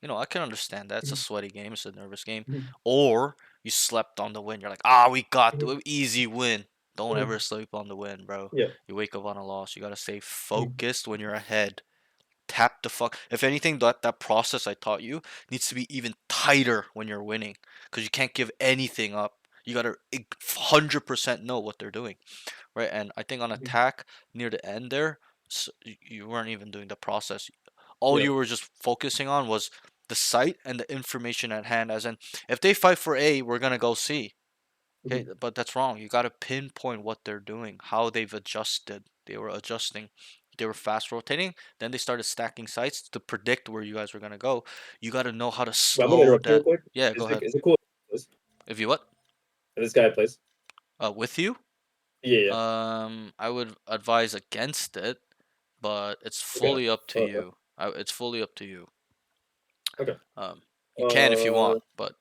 I can understand that. It's a mhm, sweaty game, it's a nervous game. mhm, Or you slept on the win. You're like, we got mhm, the easy win. Don't mhm, ever sleep on the win, bro. yeah, You wake up on a loss. You gotta stay mhm, focused when you're ahead. Tap the fuck. If anything, that process I taught you needs to be even tighter when you're winning, because you can't give anything up. You gotta 100% know what they're doing, right? And I think on mhm, attack near the end there, you weren't even doing the process. All yeah, you were just focusing on was the site and the information at hand. As in, if they fight for A, we're gonna go C. Okay, mhm, but that's wrong. You gotta pinpoint what they're doing, how they've adjusted. They were adjusting. They were fast rotating. Then they started stacking sites to predict where you guys were gonna go. You gotta know how to but I'm gonna slow interrupt you real that. quick. Yeah, go ahead. Is it cool if If you what? this guy plays? With you? Yeah, yeah. I would advise against it, but it's Okay. fully up to you. It's fully up to you. Okay. Um, you can if you Uh, want, but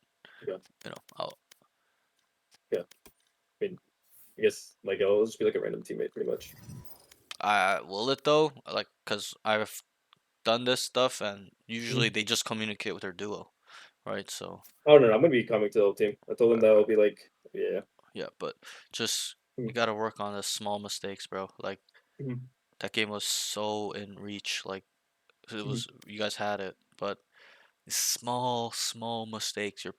yeah, I'll. yeah. I mean, I guess like it'll just be like a random teammate, pretty much. Will it though? Like, cause I've done this stuff, and usually Mhm. they just communicate with their duo, right? So Oh no, I'm gonna be coming to the whole team. I told them that I'll be like, yeah. yeah, but just you Mhm. gotta work on the small mistakes, bro. Like Mhm. that game was so in reach. Like it Mhm. was, you guys had it, but small mistakes. You're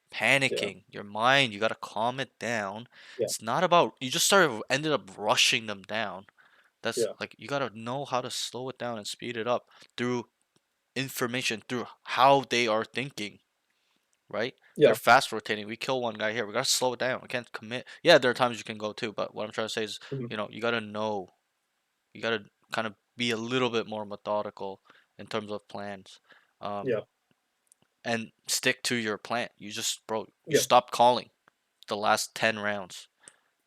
Yeah, panicking. Your mind, you gotta calm it down. yeah, It's not about you just ended up rushing them down. That's yeah, like you gotta know how to slow it down and speed it up through information, through how they are thinking, right? They're yeah. fast rotating. We kill one guy here. We gotta slow it down. We can't commit. Yeah, there are times you can go too, but what I'm trying to say is, Mhm. you gotta know. You gotta kind of be a little bit more methodical in terms of plans. Um, Yeah, and stick to your plan. You just, bro, you yeah, stopped calling the last 10 rounds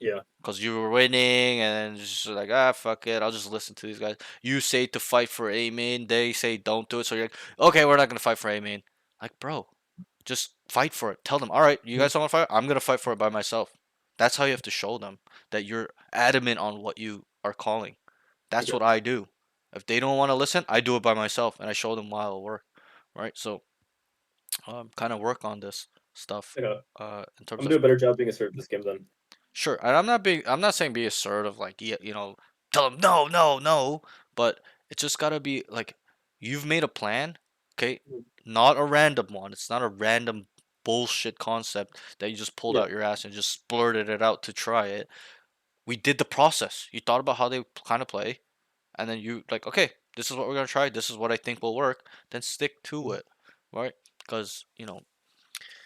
yeah. because you were winning, and then just like, ah, fuck it, I'll just listen to these guys. You say to fight for A main, they say don't do it, so you're like, okay, we're not gonna fight for A main. Like, bro, just fight for it. Tell them, all right, you Mhm. guys don't want to fight, I'm gonna fight for it by myself. That's how you have to show them that you're adamant on what you are calling. That's Okay, what I do. If they don't want to listen, I do it by myself, and I show them why it'll work, right? So kind of work on this stuff okay. in I'm terms gonna do of a better job being assertive this game then. sure. And I'm not saying be assertive, like, tell them no, no, no, but it's just gotta be like you've made a plan, okay? Mhm. Not a random one. It's not a random bullshit concept that you just pulled Yeah, out your ass and just blurted it out to try it. We did the process. You thought about how they kind of play, and then you like, okay, this is what we're gonna try. This is what I think will work. Then stick to Mhm. it, right? Because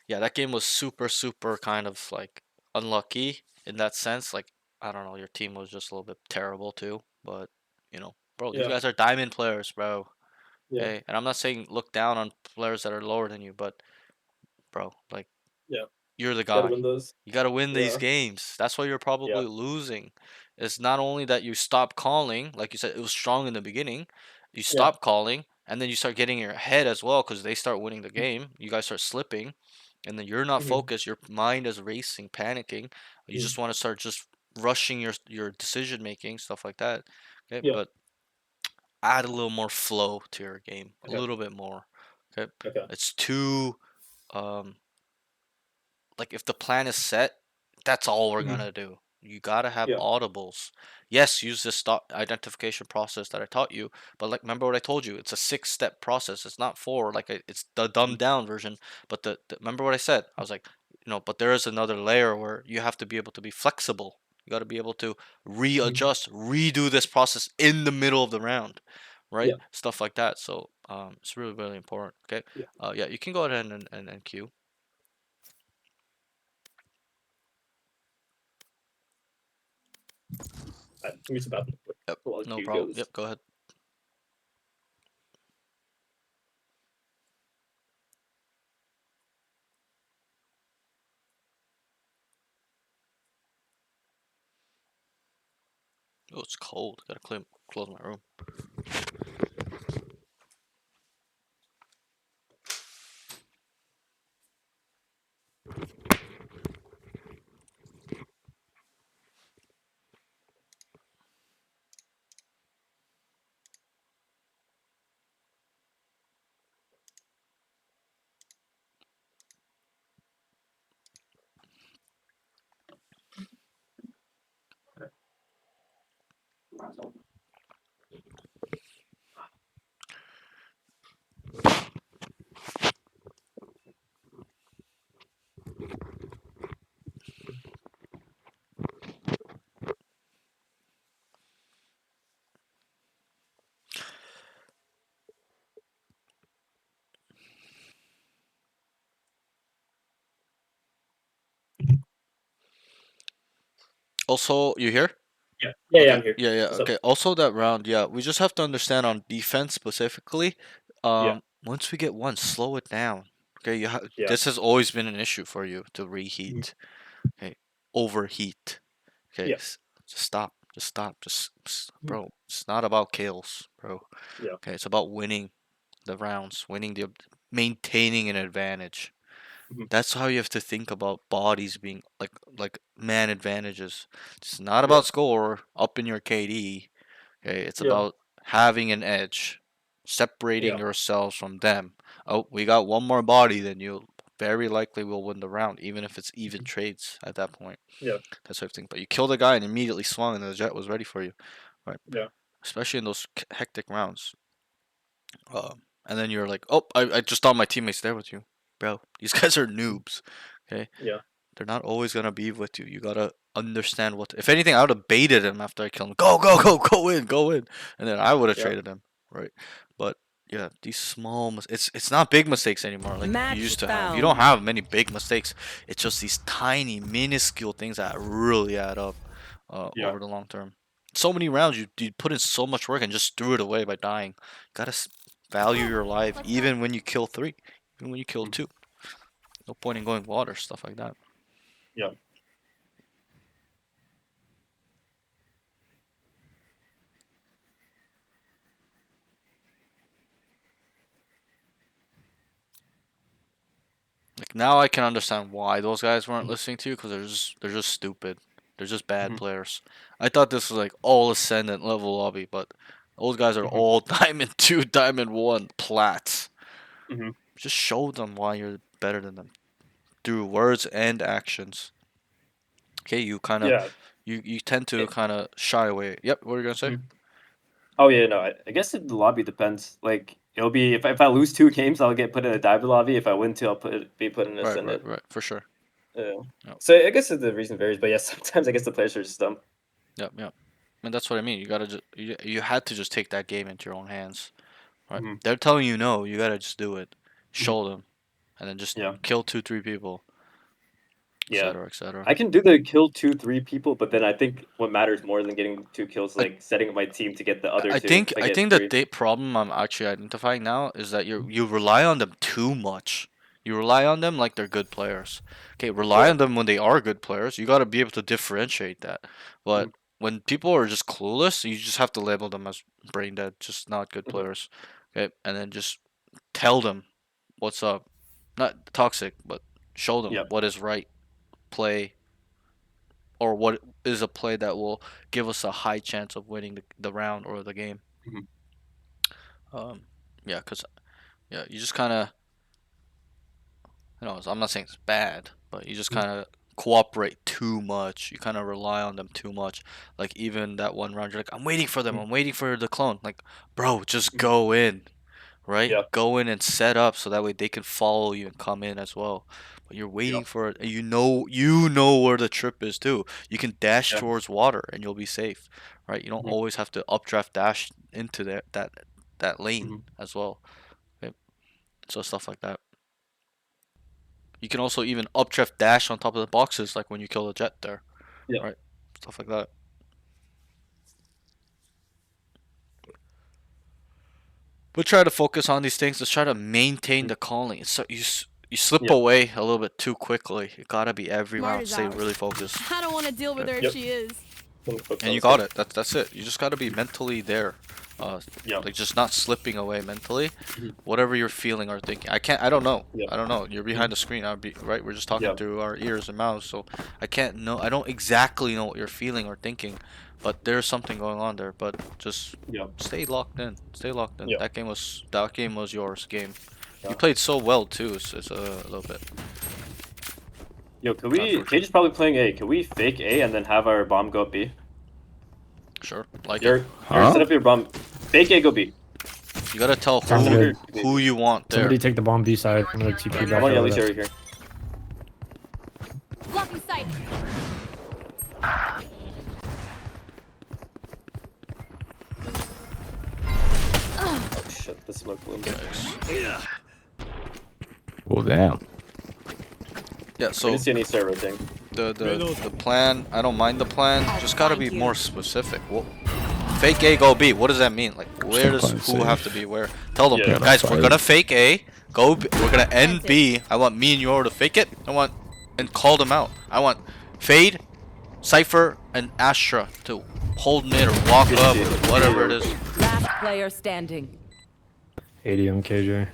yeah, that game was super, super kind of like unlucky in that sense. Like, I don't know, your team was just a little bit terrible too. But, bro, these yeah, guys are diamond players, bro. yeah, Okay. And I'm not saying look down on players that are lower than you, but, bro, like, yeah. you're the Gotta guy. win those. You got to win these Yeah, games. That's why you're yeah, probably losing. It's not only that you stop calling, like you said, it was strong in the beginning. You yeah. stop calling, and then you start getting in your head as well because they start winning the game. You guys start slipping, and then you're not Mhm. focused. Your mind is racing, panicking. You Mhm. just want to start just rushing your decision making, stuff like that. Okay, Yeah. but add a little more flow to your game, a Okay. little bit more. Okay, Okay. it's too um like if the plan is set, that's all we're Mhm. gonna do. You gotta have Yeah. audibles. Yes, use this stop identification process that I taught you, but like remember what I told you? It's a 6-step process. It's not four. Like it's the dumbed Mhm. down version. But remember what I said? I was like, but there is another layer where you have to be able to be flexible. You got to be able to Mhm. readjust, redo this process in the middle of the round, right? Yeah. Stuff like that. So it's really really important. Okay. Yeah. Yeah, you can go ahead and queue. Let me use the bathroom quick Yep. while No Q problem. goes. Yep. Go ahead. Oh, it's cold. Gotta close my room. Also, you here? Yeah. Yeah. Yeah. Okay. I'm here. Yeah, yeah. What's up? Okay. Also, that round, yeah, we just have to understand on defense specifically. Yeah. Once we get one, slow it down. Okay. Yeah. This has always been an issue for you to Mhm. reheat. Okay. Overheat. Okay. Yeah. Just stop. Just stop. Mhm. Bro. It's not about kills, bro. Yeah. Okay. It's about winning the rounds, maintaining an advantage. Mhm. That's how you have to think about bodies being like man advantages. It's not Yeah. about score up in your KD. Okay, it's Yeah. about having an edge, separating Yeah. yourselves from them. Oh, we got one more body than you. Very likely we'll win the round, even if it's even trades at that point. Yeah. That sort of thing. But you killed a guy and immediately swung, and the jet was ready for you, right? Yeah. Especially in those hectic rounds. And then you're like, oh, I just thought my teammates there with you, bro. These guys are noobs. Okay, Yeah. they're not always gonna be with you. You gotta understand what. If anything, I would have baited him after I killed him. Go, go, go, go in, and then I would have Yeah. traded him, right? But yeah, these small it's not big mistakes anymore like Match you used to have. You found. don't have many big mistakes. It's just these tiny, minuscule things that really add up Yeah. over the long term. So many rounds you put in so much work and just threw it away by dying. Gotta value your life even when you kill 3, even when you kill 2. No point in going water, stuff like that. Yeah. Like now I can understand why those guys weren't listening to you because they're just stupid. They're just bad players. I thought this was like all Ascendant level lobby, but those guys are all Diamond 2, Diamond 1 plats. Just show them why you're better than them through words and actions. Okay, you kind of Yeah. you tend to kind of shy away. Yep, what are you gonna say? Oh yeah, no. I guess the lobby depends. Like it'll be if I lose 2 games, I'll get put in a diamond lobby. If I win 2, I'll be put in Ascendant. Right, for sure. Yeah. Yep. So I guess the reason varies, but yeah, sometimes I guess the players are just dumb. Yep. And that's what I mean. You gotta just you had to just take that game into your own hands. Right? They're telling you no. You gotta just do it. Show them, and then just kill 2, 3 people, Yeah. etc., etc. I can do the kill 2, 3 people, but then I think what matters more than getting 2 kills is like setting up my team to get the other 2. If I get think 3. the problem I'm actually identifying now is that you rely on them too much. You rely on them like they're good players. Okay, rely on them when they are good players. You got to be able to differentiate that. But when people are just clueless, you just have to label them as brain dead, just not good players. Okay, and then just tell them what's up. Not toxic, but show them what is right play or what is a play that will give us a high chance of winning the round or the game. Yeah, because you just kind of, I'm not saying it's bad, but you just kind of cooperate too much. You kind of rely on them too much. Like even that one round, you're like, I'm waiting for them. I'm waiting for the clone. Like, bro, just go in, right? Yeah. Go in and set up so that way they can follow you and come in as well. But you're waiting for it, and you know where the trip is too. You can dash towards water and you'll be safe, right? You don't always have to updraft dash into that lane as well. Okay? So stuff like that. You can also even updraft dash on top of the boxes, like when you kill the jet there, right? Stuff like that. But try to focus on these things. Just try to maintain the calling. So you slip away a little bit too quickly. You gotta be every Smart round. as Stay ours. really focused. I don't want to deal with her if she is. And you got it. That's it. You just gotta be mentally there. Like just not slipping away mentally. Whatever you're feeling or thinking. I don't know. I don't know. You're behind the screen. I'd be right. We're just talking through our ears and mouths, so I can't know. I don't exactly know what you're feeling or thinking, but there's something going on there. But just stay locked in. Stay locked in. That game was yours game. You played so well too. It's a little bit. Yo, Cage is probably playing A. Can we fake A and then have our bomb go up B? Sure. Like Set up your bomb. Fake A, go B. You gotta tell who you want there. Somebody take the bomb B side. I'm gonna TP back I'm on over Alicia right here. Blocking sight. Oh shit, the smoke blew. Oh damn. Yeah, I so didn't see any server thing. the plan, I don't mind the plan. Just gotta be more specific. Well, fake A, go B. What does that mean? Like, where does who have to be where? Tell them, guys, we're gonna fake A, go B, we're gonna end B. I want me and Yoro to fake it. And call them out. I want Fade, Cypher, and Astra to hold mid or walk up, whatever it is. Last player standing. 80 on KJ.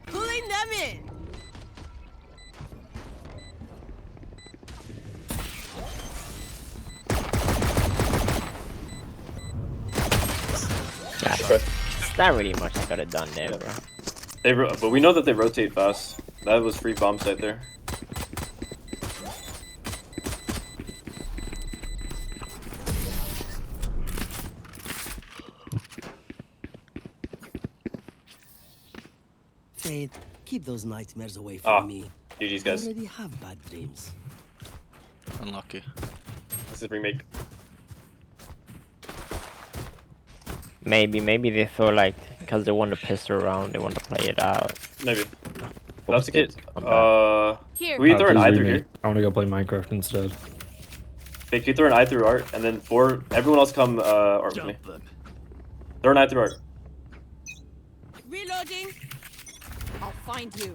Pulling them in. not really much I could have done there, bro. But we know that they rotate fast. That was free bomb site there. Fade, keep those nightmares away from me. GG's, I guys. already have bad dreams. Unlucky. This is remake. Maybe they feel like because they want to piss her around, they want to play it out. Maybe. That's the case. Here. We throw an eye through here. I want to go play Minecraft instead. Fake, you throw an eye through art, and then everyone else come art with me. Throw an eye through art. Reloading. I'll find you.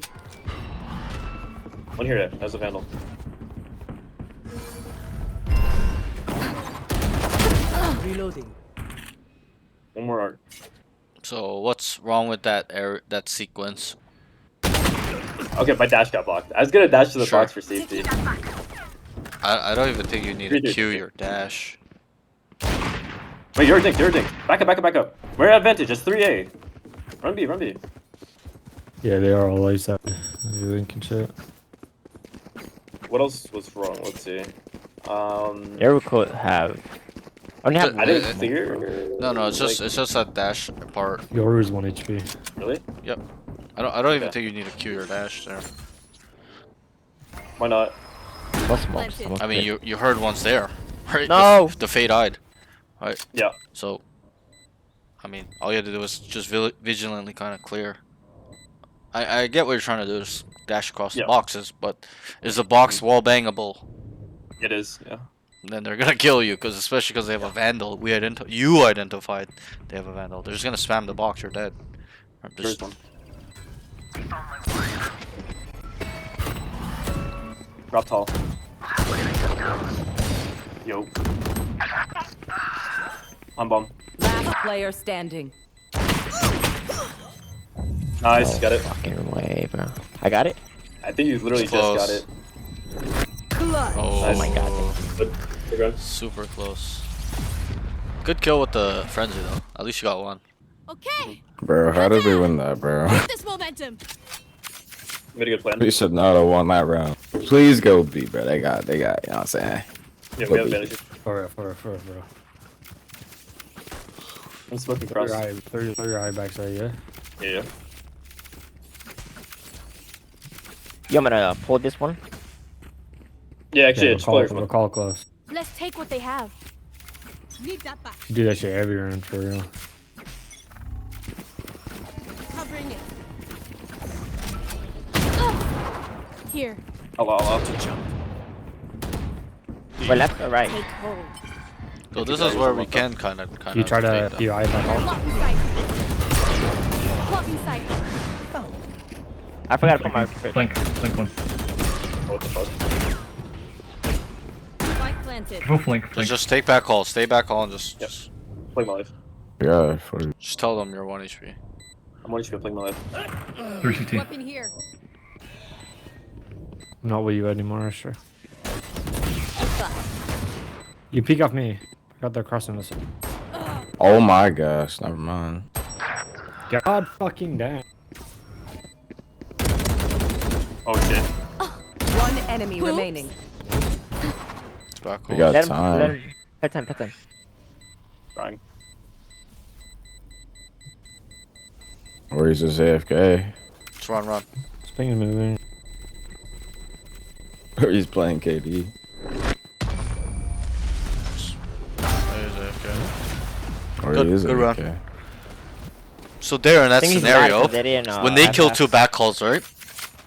One here as a vandal. Reloading. One more art. So what's wrong with that that sequence? Okay, my dash got blocked. I was gonna dash to the Sure. box for safety. I don't even think you need to Three, cue three. your dash. Wait, you're a dink, you're a dink. Back up, back up, back up. We're at advantage, it's 3A. Run B, run B. Yeah, they are all lights out. Link and shit. What else was wrong? Let's see. There we could have. Only have I didn't Uh, clear. No, it's just like, it's just that dash part. Yoru's 1 HP. Really? Yep. I don't even Okay. think you need to cue your dash there. Why not? I mean, you heard once there, right? No. The fade eyed, right? Yeah. So, I mean, all you had to do was just vigilantly kind of clear. I get what you're trying to do, just dash across the Yeah. boxes, but is the box wall bangable? It is, yeah. Then they're gonna kill you, especially because they have a vandal. You identified they have a vandal. They're just gonna spam the box. You're dead. Or There's just- one. Drop tall. Yo. I'm bomb. Last player standing. Nice, got it. Fucking way, bro. I got it. I think you literally It's just got close. it. Oh, Oh my god. Good. Good run. super close. Good kill with the frenzy though. At least you got one. Okay. Bro, how did we win that, bro? Get this momentum. Made a good plan. We should not have won that round. Please go B, bro. They got, you know what I'm saying? Yeah, we have advantage. For real, bro. I'm smoking Throw cross. your eye backside, yeah? Yeah. You want me to pull this one? Yeah, actually, it's players. We'll call close. Let's take what they have. Need that back. You do that shit every round, for real. Covering it. Here. I'll Wait, left or right? Take hold. So this is where we can kind of You try to do eye back off. Lock in sight. Lock in sight. I forgot to put my Blink one. What the fuck? Spike planted. Just take back hall, stay back hall, and just Play my life. Yeah, just tell them you're 1 HP. I'm only just gonna play my life. Weapon here. I'm not with you anymore, sure. You peek off me. Got the cross on this. oh my gosh, never mind. God fucking damn. Oh shit. One enemy remaining. It's back We hall. got time. Pet time. Trying. Or he's just AFK. Just run. Spring is moving. Or he's playing KD. There's AFK. Or Good- he is good run. AFK. So there in that Thing is bad scenario, 'cause they didn't, when they kill FF. two back calls, right?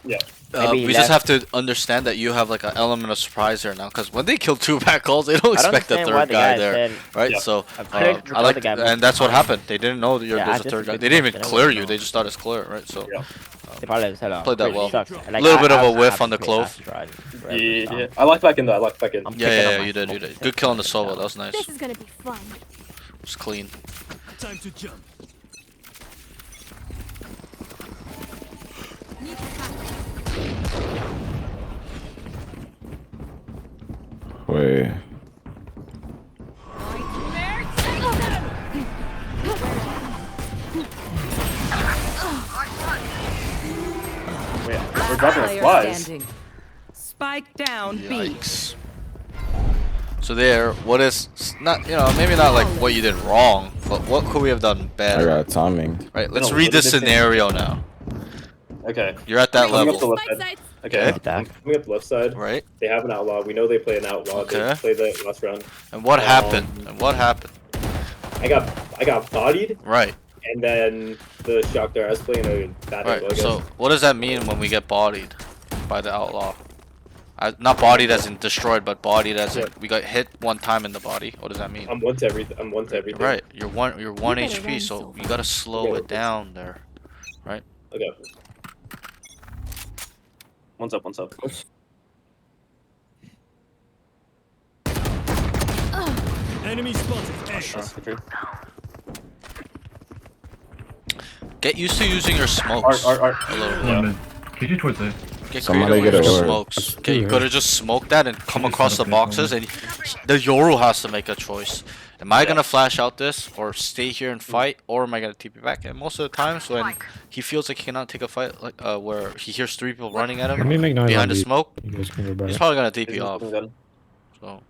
Yeah. Maybe We just have left. to understand that you have like an element of surprise here now, because when they kill two back calls, they don't I don't expect the understand why third the guy guy there, said- right? Yeah. So I cleared the I like, other guy, and that's what happened. They didn't know that Yeah, there's I a third just guy. did They didn't the even most, clear I you. don't They know. just thought it's clear, right? So Yeah. They probably said, oh, Played that really well. sucks. Like, Little bit of a I whiff have on to the play clove. Astride forever, Yeah. so I locked back in though. I locked back in. I'm yeah, picking up yeah, my you did. smoke. Good kill on the solo. That was nice. This is gonna be fun. It was clean. Time to jump. Need that back. Wait. Nightmare. Spike down B. Yikes. So there, what is not, maybe not like what you did wrong, but what could we have done I better? got timing. Right, let's No, read what did this they say? scenario now. Okay. You're at that Coming up the level, left side. Okay. Okay. I'm coming up the left side. right? They have an outlaw. We know they play an outlaw. Okay. They play the last round. And what happened? And what happened? I got bodied, Right, and then the shock there. I was playing a bad angle, I right. guess. So what does that mean when we get bodied by the outlaw? Not bodied as in destroyed, but bodied as in we got hit one time in the body. What does that mean? I'm one to everything. I'm one to everything. Right, you're one better HP, run, so Sophie. you gotta slow it down there. Okay. One's up. One's up. Enemy spotted. A. Sure. That's the truth. Get used to using your smokes Art. a little bit. Yeah. Get you towards it. Get Somebody creative with get your a word. smokes. Okay, you gotta just smoke that and come across the boxes, and the Yoru has to make a choice. Am I gonna flash out this, or stay here and fight, or am I gonna TP back? And most of the times when he feels like he cannot take a fight, like where he hears 3 people running at Let him me make noise behind on the B. smoke, You guys can go back. he's probably gonna TP He's off. looking good. So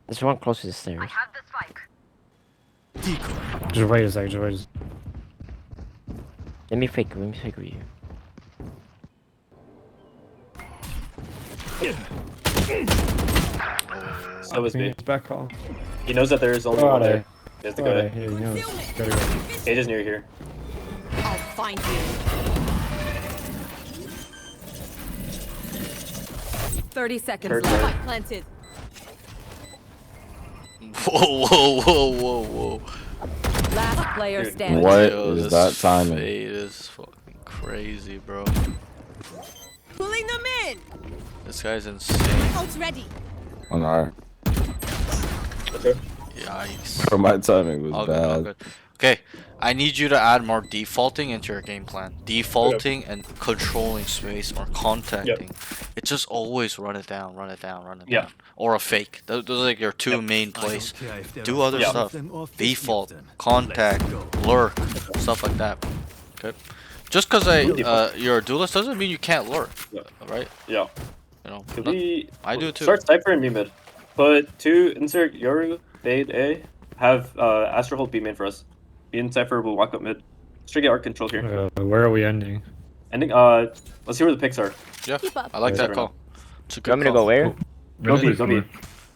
There's one close to the stairs. Just wait a second. Just wait a second. Let me fake you So is me. It's back call. He knows that there is only one there. He has to go Alright, there. here you go. Gotta go. Cage is near here. I'll find you. 30 seconds Third left. there. Planted. whoa. Last player Dude, standing. What Yo, is this that timing? fade is fucking crazy, bro. Pulling them in. This guy's insane. Ult's ready. On our, Okay. Yikes. my timing was All good, all bad. good. Okay, I need you to add more defaulting into your game plan. Defaulting and controlling space or contacting. It's just always run it down. Yeah. Or a fake. Those are like your two main plays. Do other Yeah. stuff. Default, contact, lurk, stuff like that. Okay. Just because you're a duelist doesn't mean you can't lurk, Yeah. right? Yeah. You know, Could not- we I do too. start Cypher and B mid? Put 2 insert Yoru, fade A. Have Astra hold B main for us. B and Cypher will walk up mid. Let's try to get art control here. Where are we ending? Ending. Let's see where the picks are. Yeah, Keep up. I like Yeah. that call. It's a You good want me to call. go where? Go B. Go B.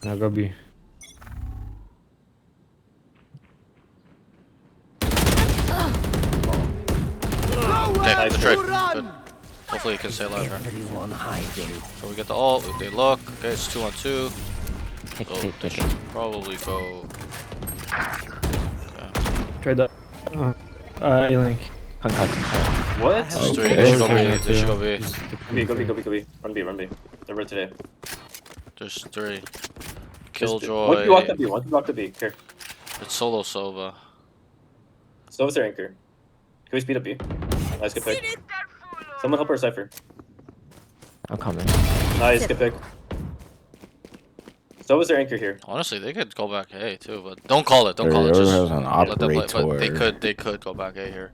Now go B. Okay, Nice good trade. Run. Good. Hopefully you can stay alive, right? Everyone hiding. So we get the ult, they look. Okay, it's 2-on-2. Take, So take, they take. should probably go. Trade that. A-Link. What? It's 3. Okay. They should go B. They should go B. Go B. Go B. Go B. Run B. Run B. They're red today. There's 3. Once Killjoy. you walk up B. Once you walk up B. Here. It's solo Sova. So what's their anchor? Can we speed up B? Nice, good pick. Someone help our Cypher. I'm coming. Nice, good pick. So was their anchor here? Honestly, they could go back A too, but don't call it. Don't There call it. Just has an let them play. But operator. they could go back A here.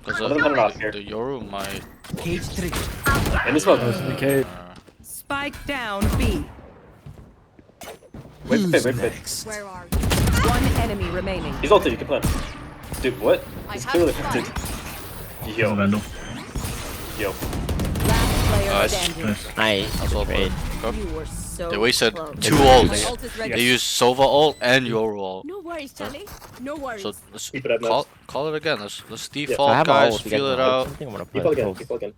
Because Let them have an off here. the Yoru might. Cage trigger. In the smoke. Okay. Spike down B. Wait for fit, wait for fit. Next. Where are you? One enemy remaining. He's ulted, you can plan. Dude, what? I He's have clearly the ulted. spike. Yo. Vandal. Yo. Last player Nice. standing. Nice. That's all Trade. Go. You were so They wasted close. 2 My ults. ult is ready. They used Sova ult and Yoru ult. No worries, Charlie. No worries. So let's Keep it at call it again. Let's So I default, have guys. ult, we Feel got it ult. out. Something I'm gonna Default play. again, default again.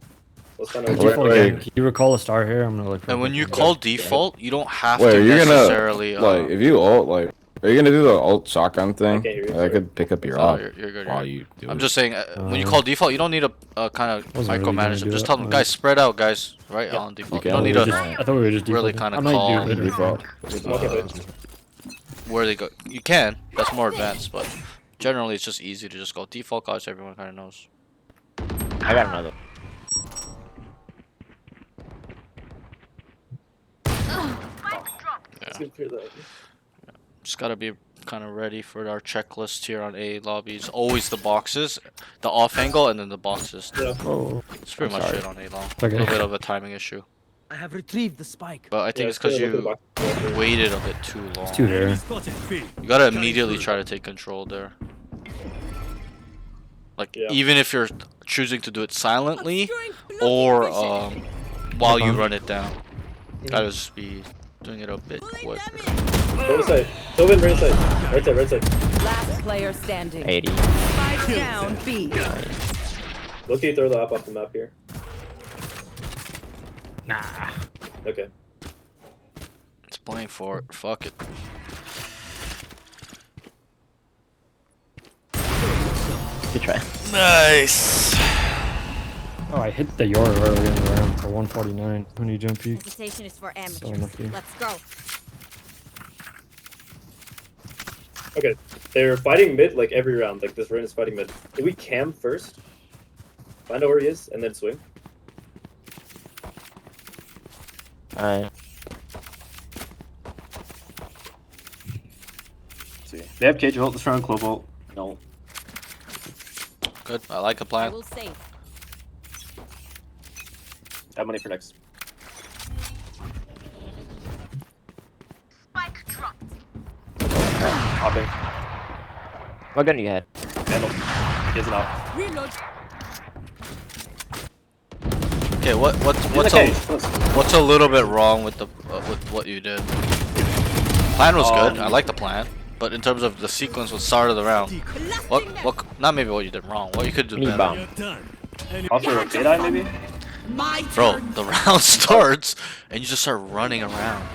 Let's find out. Wait, Default again. Can you recall a star here? I'm gonna look for And when you it. call default, you don't have Wait, to are you gonna necessarily. like if you ult like? Are you gonna do the ult shotgun thing? I can't hear you, I sorry. could pick up your Oh, op you're good. while You're you do I'm it. just saying, when you call default, you don't need a kind of Wasn't really gonna micromanage them. do Just it, tell them, like- guys, spread out, guys. Right Yeah. on default. You You don't can. need Just- to I thought we were just really defaulting. kinda I might call- do it. Default. where they go. You can. That's more advanced, but generally it's just easy to just go default, guys. Everyone kind of knows. I got another. Just gotta be kind of ready for our checklist here on A lobbies. Always the boxes, the off angle, and then the boxes. Yeah. Oh, It's pretty I'm much sorry. it on A long. okay. A little bit of a timing issue, I have retrieved the spike. but I think Yeah, it's because look at the you box. waited a bit too long. It's too Enemy rare. spotted B. You gotta Cutting immediately through. try to take control there. Like Yeah. even if you're choosing to do it silently Obscuring blocking or vision. while you run it down, gotta just be doing it a bit Pulling quick. them in. Go to side. Go in right side. Right side, right side. Last player standing. 80. Spike down B. Loki, throw the op off the map here. Nah. Okay. It's playing for it. Fuck it. Good try. Nice. Oh, I hit the yard earlier in the round for 149 when you jump peek. Hesitation is for amateurs. unlucky. Let's go. Okay. They're fighting mid like every round. Like this Ren is fighting mid. If we cam first, find out where he is, and then swing. Alright. See. They have cage ult. Let's try on Clove ult. No. Good. I like a I plan. will save. Have money for next. Spike dropped. Hopping. What gun do you had? Vandal. He has an op. Reload. Okay, what's He's okay. what's a little bit wrong with the with what you did? Plan was good. I like the plan, but in terms of the sequence with start of the round, what not maybe what you did wrong. What you could do Need better. bomb. You're done. Enemy Also, rotate eye maybe? My Bro, turn. the round starts and you just start running around.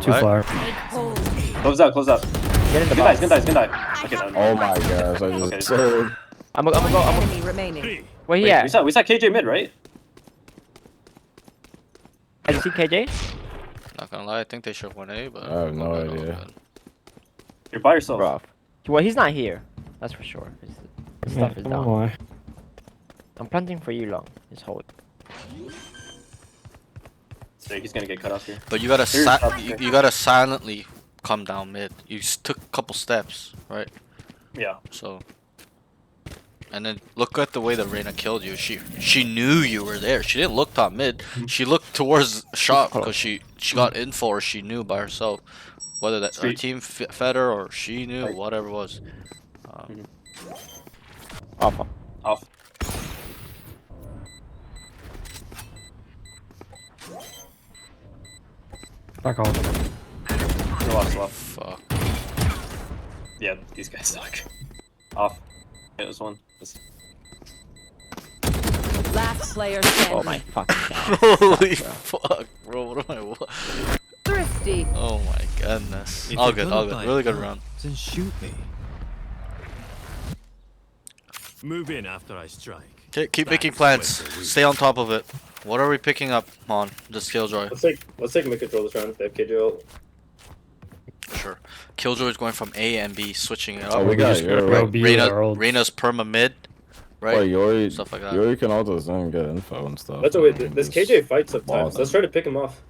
Too Right? far. Take hold. Close out, close out. Get in the Good dice, box. good dice, good dice. Okay, have no. Oh my gosh, I Okay. just sold. I'm gonna go. I'm Enemy remaining. B. Where he Wait, at? we saw KJ mid, right? I see KJ. Not gonna lie, I think they should win A, but I have no all good, all idea. good. You're by yourself. Rough. Well, he's not here. That's for sure. His stuff is Come down. on. I'm planting for you long. Just hold. Snake, he's gonna get cut off here. But you gotta Here's up you, there. you gotta silently come down mid. You took a couple steps, right? Yeah. So, and then look at the way that Reyna killed you. She knew you were there. She didn't look top mid. She looked towards shot because she got info or she knew by herself, whether that her Street. team fed her or she knew, Right. whatever it was. Off. Off. Back off. Still off, still off. Fuck. Yeah, these guys suck. Off. Yeah, this one. Last player standing. Oh my fucking god. Holy fuck, bro! What am I? What? Thrifty. Oh my goodness. If All you're good, gonna all good. buy Really good it, run. Then shoot me. Move in after I strike. Okay, keep making That's plans. what we- Stay on top of it. What are we picking up on this Killjoy? Let's take mid control this round. They have KJ ult. Sure. Killjoy is going from A and B, switching it up. Oh, we got just Yuri. go B with our ults. Reyna's perma mid, right? Wait, Yuri, Stuff like that. Yuri can also then get info and stuff. That's what we, this Just- KJ fights sometimes. Let's try to pick him off.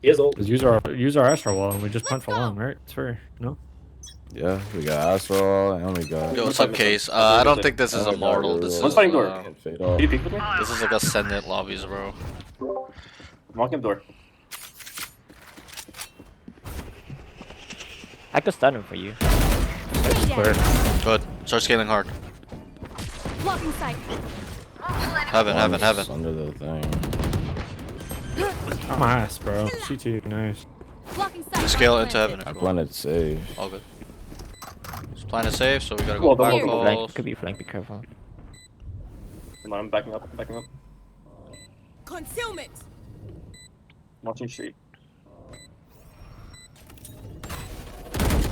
He has ult. Just use our Astro wall and we just punt for long, right? It's fair. No? Yeah, we got Astral and we got. Yo, what's up, Case? I don't think this is a mortal. This is One's fighting door. Fade off. Can you peek with me? this is like Ascendant lobbies, bro. I'm walking door. I could stun him for you. Clear. Good. Start scaling hard. Blocking sight. Heaven. One's under the thing. I'm ass, bro. CT, nice. Blocking sight. Scale into heaven. I planted safe. All good. This plan is safe, so we gotta Well, go back don't Could be go flank. calls. Could be flank. Be careful. Come on, I'm backing up. I'm backing up. Concealment. I'm watching street.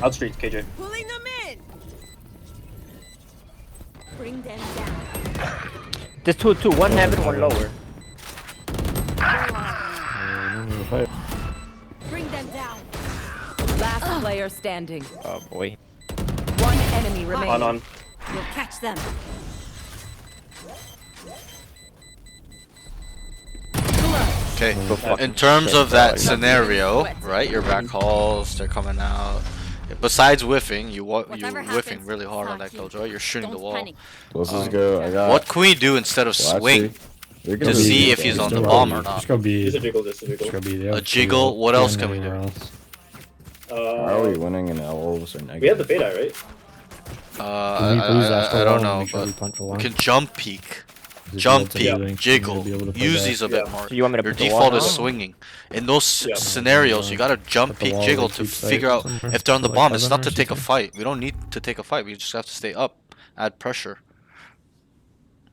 Out street, KJ. Pulling them in. Bring them down. There's two. One heaven, one lower. Bring them down. Last player standing. Oh boy. One enemy remaining. On. You'll catch them. Okay. Go fuck. In terms of that Sorry. scenario, right? Your back calls, they're coming out. Besides whiffing, you're Whatever whiffing happens, really hard on fuck that you. killjoy. You're shooting the Don't wall. panic. Let's just go. I got. What can we do instead of Well, swing actually, we can to do see this, if he's though. on the Just bomb go or B. not? Just go B. Just a jiggle, just a Just jiggle. go B. They A have jiggle? free What ult. else Can't can we anywhere do? else. How are we winning in elves or negative? We have the fade out, right? Can we please ask the I wall don't and know, make sure we but punch a we line? can jump peek. Is Jump it peek, multi-link? jiggle, Be able to play use that? these a bit Yeah. more. So you want me to Your put the default wall is down? swinging. In those Yeah. scenarios, you gotta jump Put the peek, wall jiggle like to deep sight figure out somewhere. if they're on the Like bomb. It's heaven not or to take a something. fight. We don't need to take a fight. We just have to stay up, add pressure,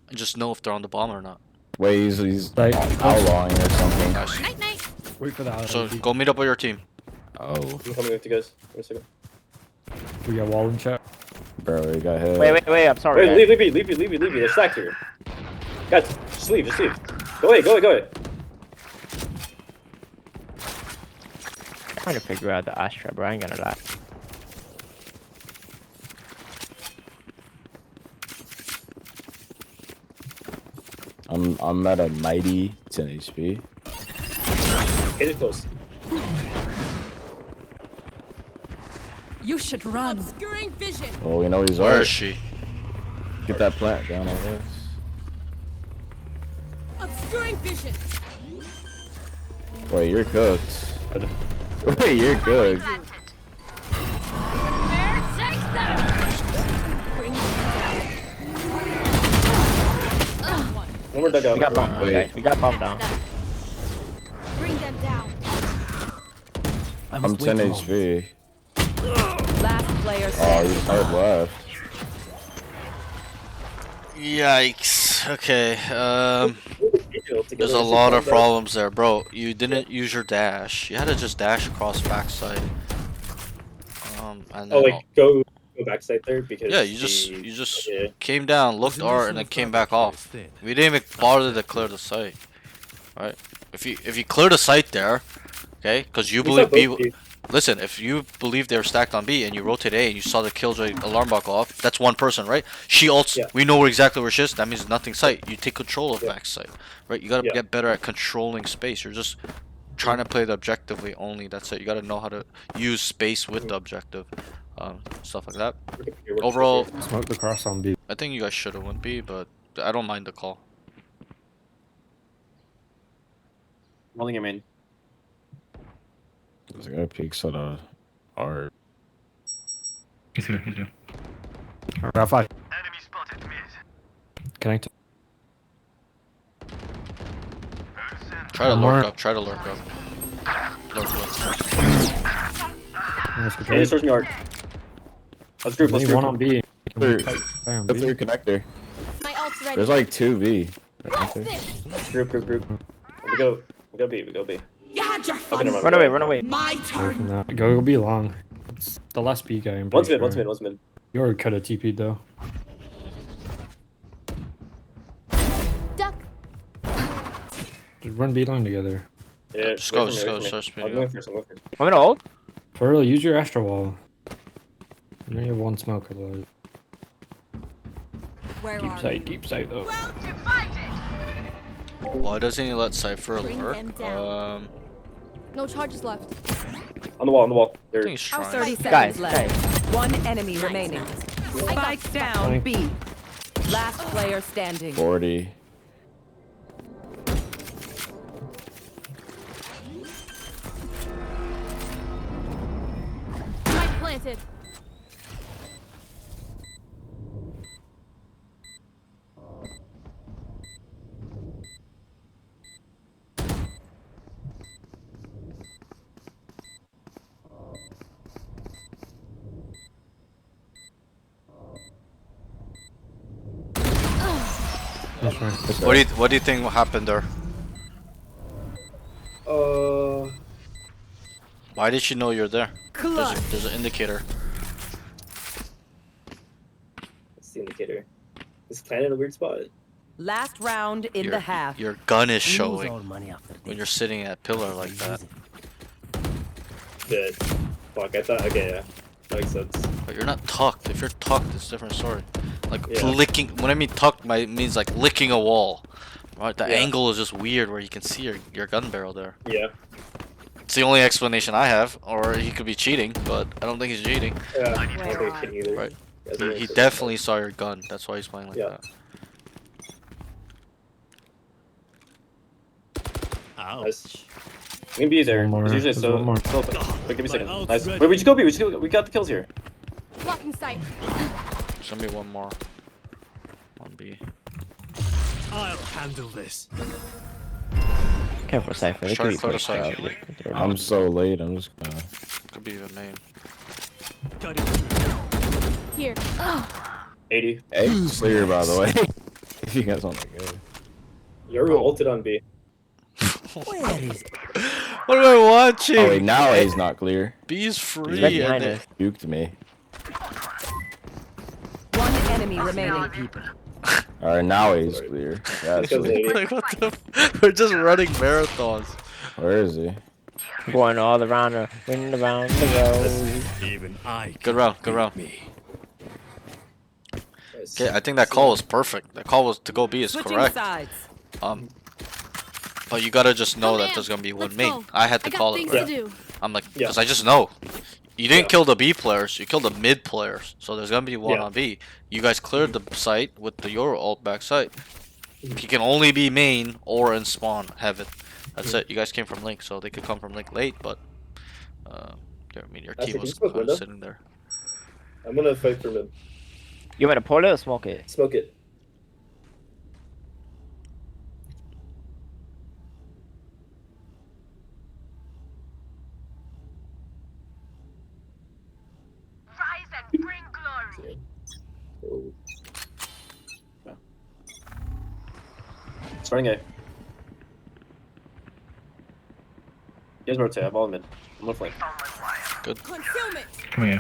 and just know if they're on the bomb or not. Wait, he's Like- outlawing or something. Nice. Night night. Wait for the auto. So go meet up with your team. Oh, I'm coming with you guys. Wait a second. We got wall in chat. bro, he got hit. Wait, I'm sorry. Wait, guys. leave me. They're stacked here. Guys, just leave. Go away. Trying to figure out the Astra, bro. I ain't gonna lie. I'm at a mighty 10 HP. Hit it close. You should run. Obscuring vision. Well, we know he's Where right. is she? Get that plant down, I guess. Obscuring vision. Wait, you're cooked. Wait, you're good. One more dugout. We got bomb. Wait. Guys. We got bomb down. Bring them down. I'm 10 HP. Last player Oh, standing. he's hard left. Yikes. Okay. There's a lot of problems there, bro. You didn't use your dash. You had to just dash across backside. And then Oh, like go backside there because yeah, you just yeah. came down, looked art, and then came back off. We didn't even bother to clear the site, right? If you clear the site there, okay, because you believe B. Listen, if you believe they're stacked on B and you rotate A and you saw the killjoy alarm bot go off, that's one person, right? She ults. Yeah. We know exactly where she is. That means nothing site. You take control of back site, right? You gotta Yeah. get better at controlling space. You're just trying to play it objectively only. That's it. You gotta know how to use space with the objective, stuff like that. Overall, Smoke the cross on B. I think you guys should have went B, but I don't mind the call. Rolling him in. This guy peeks at a hard. He's here. Round 5. Connect. Try to More. lurk up. Try to lurk up. Lurk up. Nice Hey, control. search me hard. Let's group. Need one on B. Third. Play on That's B. your connector. My ult's ready. There's like 2V. Group. We go B. You had your Okay, never fun. mind. Run away. My Away turn. from that. Go B long. It's the last B guy. I'm One's pretty mid. sure. One's mid. You already could have TP'd though. Duck. Just run B long together. Yeah. Just wait go, for me, just wait go, for me. start speeding I'm going up. first. I'm gonna ult. For real, use your Astra wall. You only have one smoke otherwise. Where Deep are sight, deep sight though. Why doesn't he let Cypher Bring lurk? them down. No charges left. On the wall. I There. think he's trying. 30 Guys, seconds left. One enemy remaining. Spike down B. Last player standing. 40. Spike planted. That's right. What do you think happened there? Why did she know you're there? There's an indicator. That's the indicator. Is planet a weird spot? Last round in the half. Your gun is We lose our showing money after when this. you're sitting at pillar like that. Good. Fuck, I thought. Okay, yeah. That makes sense. But you're not tucked. If you're tucked, it's a different story. Like Yeah. licking. When I mean tucked, means like licking a wall. Right? The Yeah. angle is just weird where you can see your gun barrel there. Yeah. It's the only explanation I have. Or he could be cheating, but I don't think he's cheating. Yeah, I don't think kidding either. Right. Yeah, He definitely saw your gun. That's why he's playing like that. Nice. We can be there. One more. It's usually There's so. one more. Wait, give me a second. Nice. Wait, we just go B. We got the kills here. Blocking sight. Send me one more. One B. I'll handle this. Careful, Cypher. They Shark could be photo pushed side. out. I'm so late. I'm just gonna. Could be even main. Got it. Here. 80. Hey, clear by the way. If you got something good. Yoru ulted on B. Where is it? What am I watching? Oh wait, now A's not clear. B's He's free. right and behind they- us. Duked me. One enemy remaining. People. Alright, now A's clear. That's Because it. 80. Like what the? We're just running marathons. Where is he? Going all around the road. Even I. Good round. Good round. Me. Nice. Okay, I think that call was perfect. That call was to go B is Switching correct. sides. But you gotta just know that in. there's gonna be one Let's main. go. I had to I got call it things right. to do. I'm like, Yeah. because I just know. You didn't Yeah. kill the B players, you killed the mid players. So there's gonna be one Yeah. on B. You guys cleared the site with the Euro ult back site. He can only be main or in spawn heaven. That's it. You guys came from Link, so they could come from Link late, but I mean your Actually, team can was you smoke kind window? of sitting there. I'm gonna fight for mid. You want to pull it or smoke it? Smoke it. Oh. Yeah. Starting A. You guys rotate. I'm all mid. I'm gonna flank. Concealment. Come here.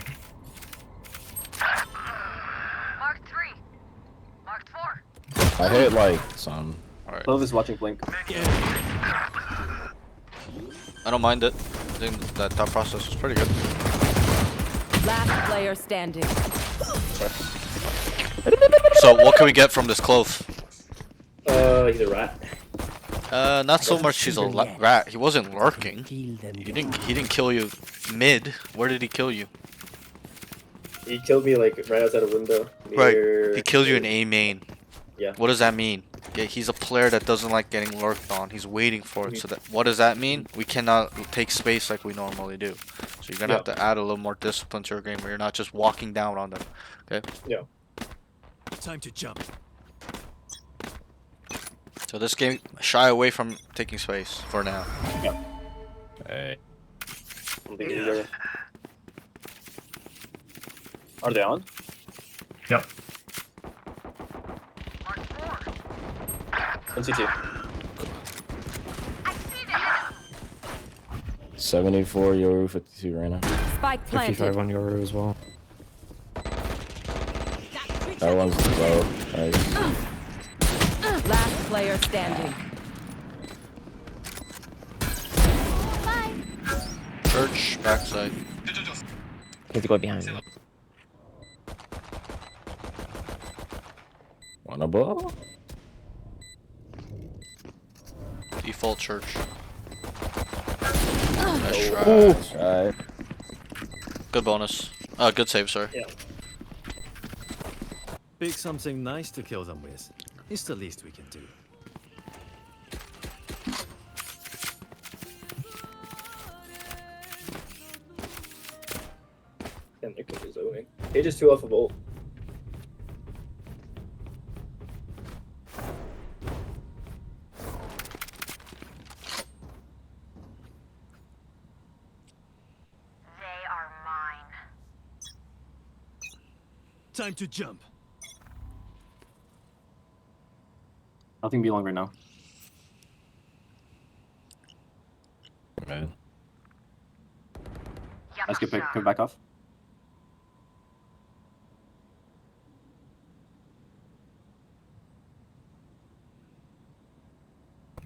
I hit like some. Alright. Clove is watching blink. I don't mind it. I think that thought process was pretty good. Last player standing. So what can we get from this clove? He's a rat. Not so much he's a rat. He wasn't lurking. Kill them. He didn't kill you mid. Where did he kill you? He killed me like right outside a window. Right. near- He killed you in A main. Yeah. What does that mean? Yeah, he's a player that doesn't like getting lurked on. He's waiting for it. So that what does that mean? We cannot take space like we normally do. So you're gonna have to add a little more discipline to your game where you're not just walking down on them. Okay. Time to jump. So this game, shy away from taking space for now. Hey. I'm thinking either. Are they on? Yep. On CT. 74 Yoru 52 right now. Spike 55 planted. on Yoru as well. That one's low. Nice. Last player standing. Church backside. He's going behind me. One above. Default church. Ooh. Nice try. That's right. Good bonus. Good save, sorry. Yeah. Pick something nice to kill them with. It's the least we can do. And they're kind of zoning. Page is 2 off of ult. Time to jump. Nothing be long right now. Man. Let's get back off.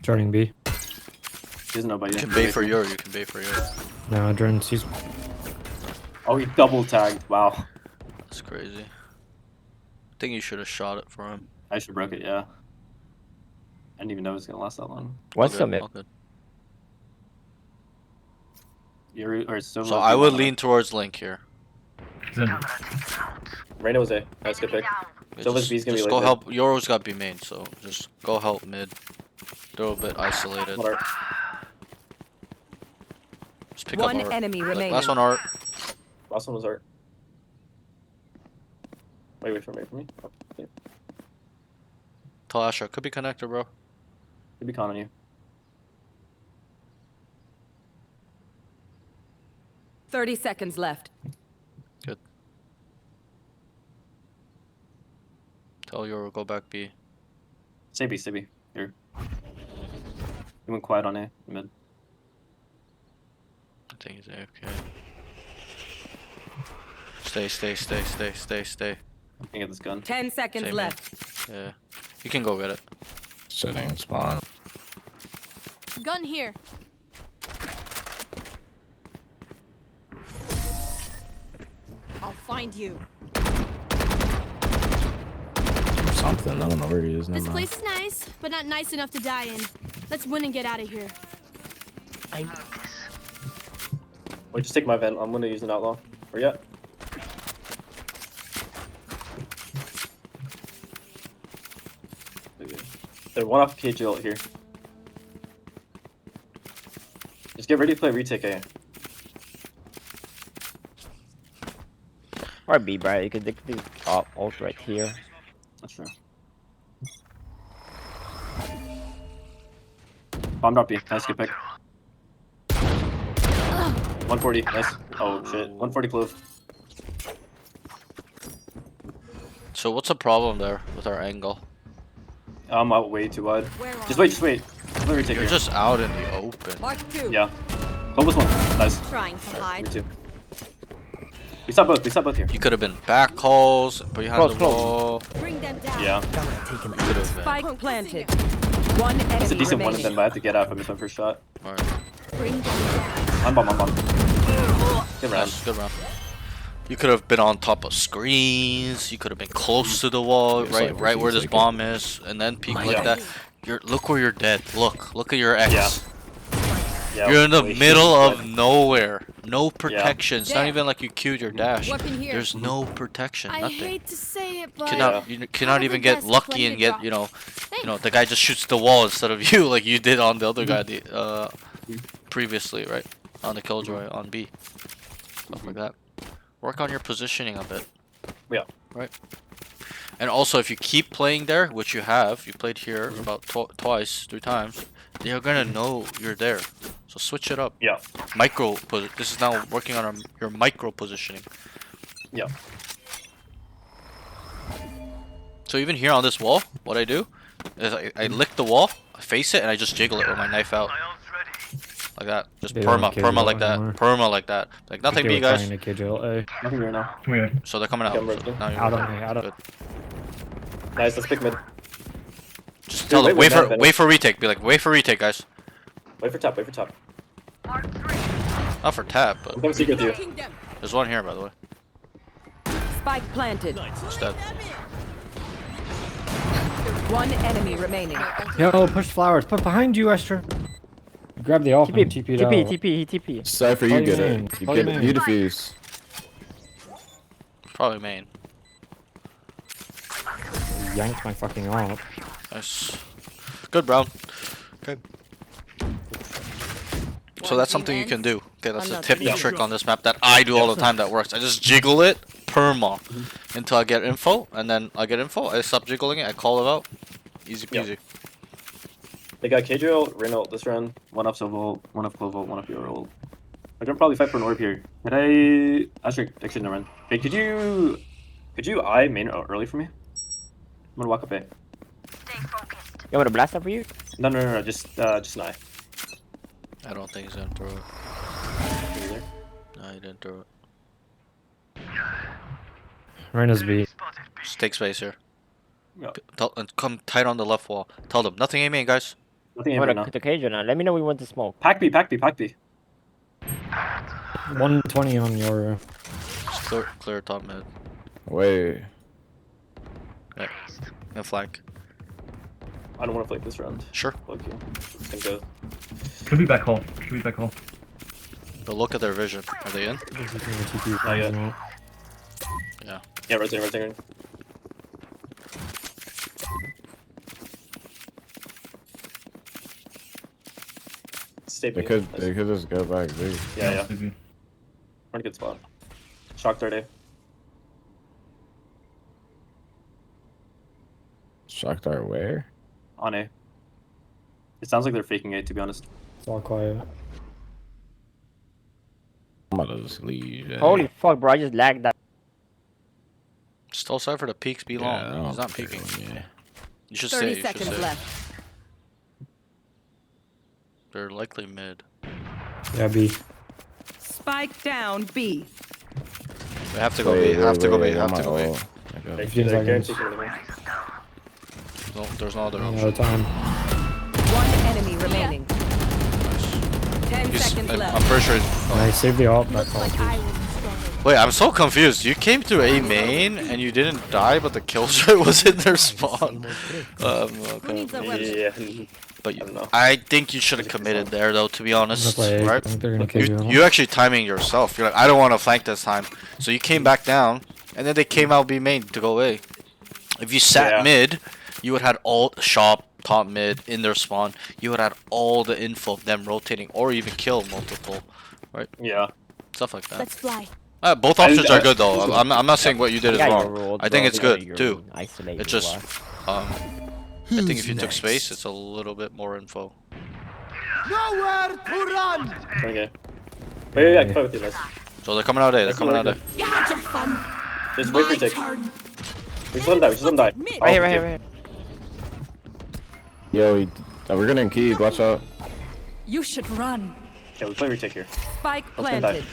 Starting B. He doesn't know about You you. can bait for your. You can bait for your. No, Drins, he's Oh, he double tagged. Wow. That's crazy. I think you should have shot it for him. I should have broke it, yeah. I didn't even know it was gonna last that long. What's All the good, mid? all good. Yuri or Silva. So I would lean towards Link here. Reyna was A. Nice, good pick. Yeah, Silva's B's gonna be just late go mid. help. Yoro's got B main, so just go help mid. They're a bit isolated. One art. Just pick One up art. enemy Like, remaining. last one art. Last one was art. Wait for me. Oh, yeah. Tell Asher, could be connector, bro. Could be con on you. 30 seconds left. Good. Tell Yoro go back B. Stay B. Here. He went quiet on A, mid. I think he's AFK. Stay. I can get this gun. 10 seconds Same left. Yeah. You can go get it. Sitting spawn. Gun here. I'll find you. Something. I don't know where he is. This Never mind. place is nice, but not nice enough to die in. Let's win and get out of here. Wait, just take my vent. I'm gonna use an outlaw. Where you at? They're one off KG ult here. Just get ready to play retake A. Or B, bro. You could do ult right here. That's true. Bomb drop B. Nice, good pick. 140. Nice. Oh shit. 140 clove. So what's the problem there with our angle? I'm out way too wide. Where are Just wait. Let me retake You're here. just out in the open. Mark 2. Yeah. Close one. Nice. trying to Me hide? too. We saw both here. You could have been back calls, behind Close, the close. wall. Bring them down. Yeah. Could have been. Spike planted. One It's a enemy decent one of remaining. them, but I have to get out if I miss my first shot. Alright. Bring them down. I'm bomb. Good round. Nice, good round. You could have been on top of screens. You could have been close to the wall, It's like, right where this like bomb is, and then peek like Yeah. that. Look where you're dead. Look at your X. Yeah. You're in the way middle too of dead. nowhere. No protection. It's not There. even like you queued your dash. Weapon here. There's no protection. I Nothing. hate to say it, but You cannot Probably even get best lucky plenty and to get drop. the guy just shoots the wall instead of you like you did on the other guy previously, right? On the killjoy on B. Stuff like that. Work on your positioning a bit. Yeah. Right. And also, if you keep playing there, which you have, you played here about twice, 3 times, they're gonna know you're there. So switch it up. Yeah. This is now working on your micro positioning. Yeah. So even here on this wall, what I do is I lick the wall, I face it, and I just jiggle it with my knife out. Like that. Just They don't care perma like about that. anymore. Perma like that. Like nothing B, guys. Trying to KJ ult. Nothing right now. So they're coming out. Come So right now you're Out of me. Out of. good. Nice, let's pick mid. Just tell them, wait wait for retake. Be like, wait for retake, guys. Wait for top. Not for tap, but I'm coming secret with you. King them. there's one here, by the way. Spike planted. It's dead. One enemy remaining. Yo, push flowers. Put behind you, Esther. Grab the off and TP'd out. TP. Cypher, you Call get your it. main. You Call get your it. main. You defuse. Probably main. Yanked my fucking off. Nice. Good, Brown. Okay. So that's something you can do. Okay, that's a Another. tip and trick on this map that I do all the time that works. I just jiggle it perma until I get info, and then I get info, I stop jiggling it, I call it out. Easy Yeah. peasy. They got KJ ult, Reyna ult this round. One up Silva ult, one up Clove ult, one up Yoro ult. I can probably fight for an orb here. Could I? Actually, never mind. Hey, could you eye main early for me? I'm gonna walk up A. You want to blast up for you? No, just an eye. I don't think he's gonna throw it. Over there. No, he didn't throw it. Reyna's B. Just take space here. Yeah. And come tight on the left wall. Tell them, nothing aim in, guys. Nothing I'm in right gonna now. put the cage now. Let me know we want to smoke. Pack B. 120 on your. Just clear top mid. Wait. Yeah. And flank. I don't want to flank this round. Sure. Fuck you. Can go. Could be back hole. But look at their vision. Are they in? Not yet. Yeah. Yeah, rotating. Stay They B. could just go back, dude. Yeah. We're in a good spot. Shock third A. Shock dart where? On A. It sounds like they're faking A, to be honest. It's all quiet. I'm about to just leave. Yeah. Holy fuck, bro! I just lagged that. Still sorry for the peaks be long. Yeah, I don't He's not think peeking. so, yeah. You should 30 say. You should seconds say. left. They're likely mid. Yeah, B. Spike down B. They have to go B. Have to go B. Have I'm to go out. B. I got it. 15 seconds. No, there's no other No option. time. One enemy remaining. 10 seconds I'm left. pretty sure. I saved the ult. That's all. Wait, I'm so confused. You came through A main and you didn't die, but the killjoy was in their spawn. Okay. Yeah. But I don't know. I think you should have committed there, though. To be honest, Play A. I right? think they're gonna kill you. You actually timing yourself. You're like, I don't want to flank this time, so you came back down, and then they came out B main to go A. If you sat mid, you would have had all shop, top mid in their spawn. You would have had all the info of them rotating or even kill multiple, right? Yeah. Stuff like that. Let's fly. Both options are good though. I'm not saying what you did is Yeah, wrong. rolled, I think bro. it's They got good your too. isolate It's your just left. I think if you took space, it's a little bit more info. Nowhere to run! Okay. Wait, yeah, play with you, nice. So they're coming out A. They're coming out A. You had your fun. Just wait for your take. Turn. We just let him die, Right here, right here, right here. Yo, we're gonna key. Watch out. You should run. Okay, we play retake here. Spike Let's go die. planted.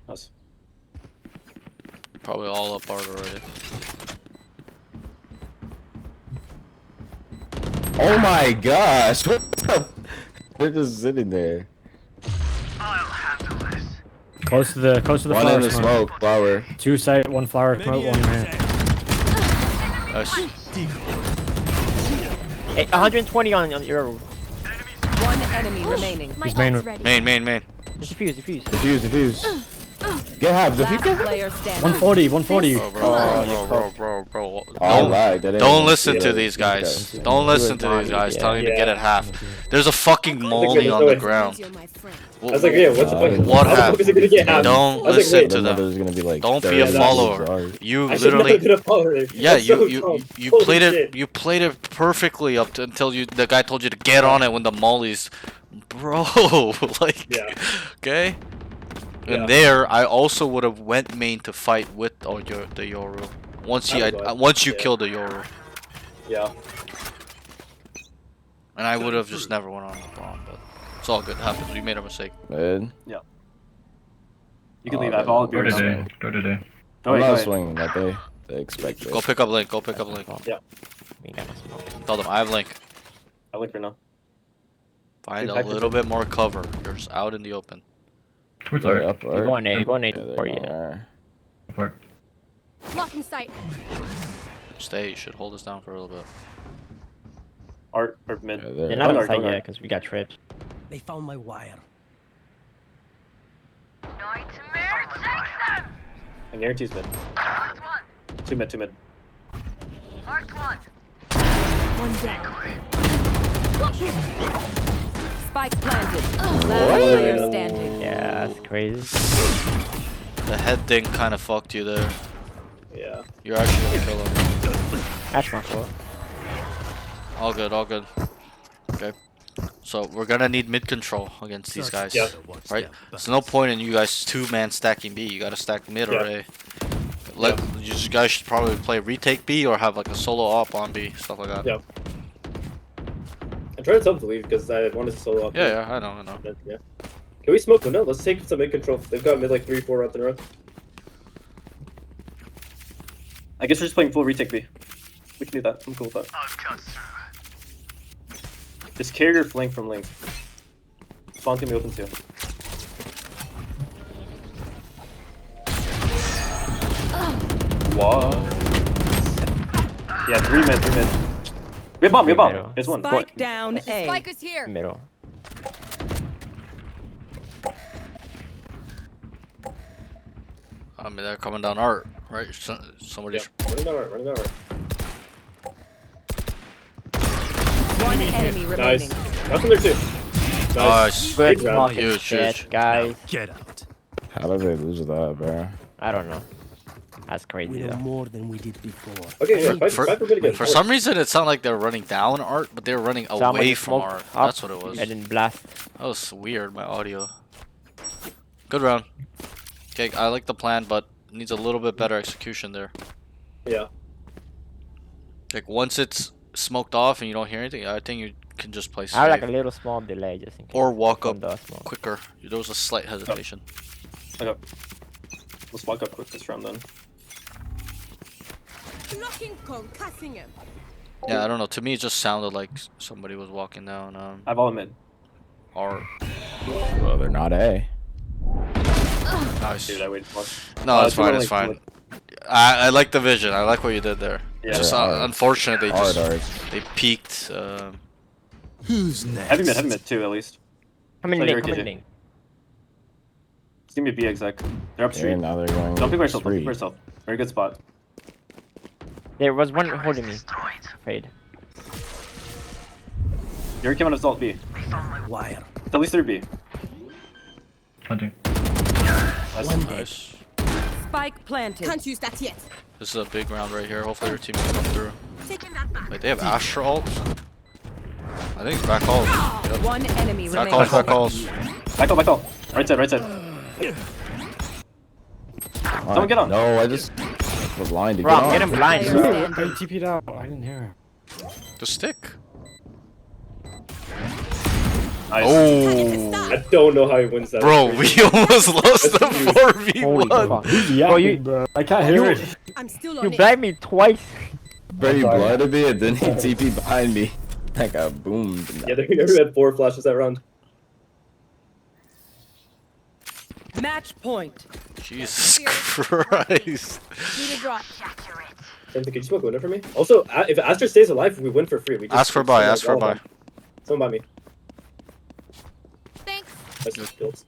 Nice. Probably all up hard already. Oh my gosh! What the? They're just sitting there. Close to the One flower in the smoke. smoke, flower. 2 site, 1 flower smoke, 1 man. Nice. Hey, 120 on your. One enemy remaining. My He's main- ult's ready. Main. Just defuse. Defuse. Get half. Last Defuse. player standing. 140, 140. Bro. Oh, right. Don't listen to these guys. Don't listen to these guys telling you to get it half. There's a fucking molly on the ground. You're my friend. I was like, yeah, what's the fuck? What How the fuck is it gonna get half? Don't I was like, listen wait, to them. There's gonna be like Don't be a 30 follower. bars. You I should not literally, have been a follower. yeah, That's so you dumb. Holy played it. shit. You played it perfectly up to until the guy told you to get on it when the mollies, bro. Like, Yeah. okay. And Yeah. there, I also would have went main to fight with the Yoru. Once you Yeah. killed the Yoru, Yeah. and I would have just never went on the bomb. But it's all good. It happens. We made a mistake. Man. You can leave. I have all of yours. Go Oh, I'm wait, not go ahead. swinging that they expect it. Go pick up Link. Go pick up Link. We got a smoke. Tell them I have Link. I link right now. Find Dude, a I can little do- bit more cover. You're just out in the open. They're up, You're going A, for you. Lock in sight. Stay. You should hold us down for a little bit. Art or mid. They're Go not on, on site go on. yet because we got trips. They found my wire. I guarantee it's mid. Two mid. One down. Spike planted. Last player standing. Yeah, that's crazy. The head thing kind of fucked you there. Yeah. You're actually gonna kill him. That's my fault. All good. Okay. So we're gonna need mid control against these guys, Yeah. right? There's no point in you guys two-man stacking B. You gotta stack mid or A. You guys should probably play retake B or have like a solo op on B, stuff like that. Yeah. I tried to tell them to leave because I wanted to solo up. Yeah, I know. But, yeah. Can we smoke window? Let's take some mid control. They've got mid like 3-4 rounds in a row. I guess we're just playing full retake B. We can do that. I'm cool with that. Just carry your flank from Link. Spawn can be open too. What? Yeah, 3 mid. We have bomb. There's one. Spike down A. Spike is here. Middle. I mean, they're coming down art, right? Somebody. Yeah, running down art, running down art. One enemy Nice. remaining. Nothing there too. Nice. Good Big round. fucking Huge, shit, huge. guys. Get out. How did they lose that, bro? I don't know. That's We crazy know though. more than we did before. Okay, yeah, For- fight for mid again. For some reason, it sounded like they're running down art, but they're running Somebody away from smoked art. up That's what it was. and then blast. That was weird, my audio. Good round. Okay, I like the plan, but it needs a little bit better execution there. Yeah. Like, once it's smoked off and you don't hear anything, I think you can just play I have like safe. a little small delay just in case. Or walk from up the smoke. quicker. There was a slight hesitation. Okay. Let's walk up quick this round then. Yeah, I don't know. To me, it just sounded like somebody was walking down I have all in mid. art. Well, they're not A. Nice. Dude, I waited too much. No, it's too fine. early, It's too fine. late. I like the vision. I like what you did there. Yeah. It's just Art. unfortunate they Art, just art. they peaked. Who's next? Heavy mid too, at least. Come in So link, you're come in KJ. link. Just give me a B exec. They're up Yeah, street. now they're going. Don't pick yourself, don't pick street. yourself. Very good spot. There was one holding me. Fade. Yuri came out of Salt B. Wire. At least 3B. Hunting. Nice. One dead. Nice. Spike planted. Can't use that yet. This is a big round right here. Hopefully your team can come through. Wait, they have Astra ult? I think it's back ult. Yep. One enemy Back remaining. ult, back ult. Back up. Right side, right side. Someone get on. No, I just was blind to get Wrong, on. get him blind. Player bro. standing. I TP'd out. I didn't hear The stick. Nice. Oh. I don't know how he wins that. Bro, we almost lost the Holy 4v1. fuck. Who's Bro, yapping, you- bro? I can't hear it. I'm still You on it. blind me twice. Bro, you blinded me and then he TP behind me. I got boomed. Yeah, they had 4 flashes that round. Match point. Jesus Christ. Need a drop. Can you smoke winner for me? Also, if Astra stays alive, we win for free. We just Ask for buy, ask for buy. Someone buy me. Thanks. That's just kills.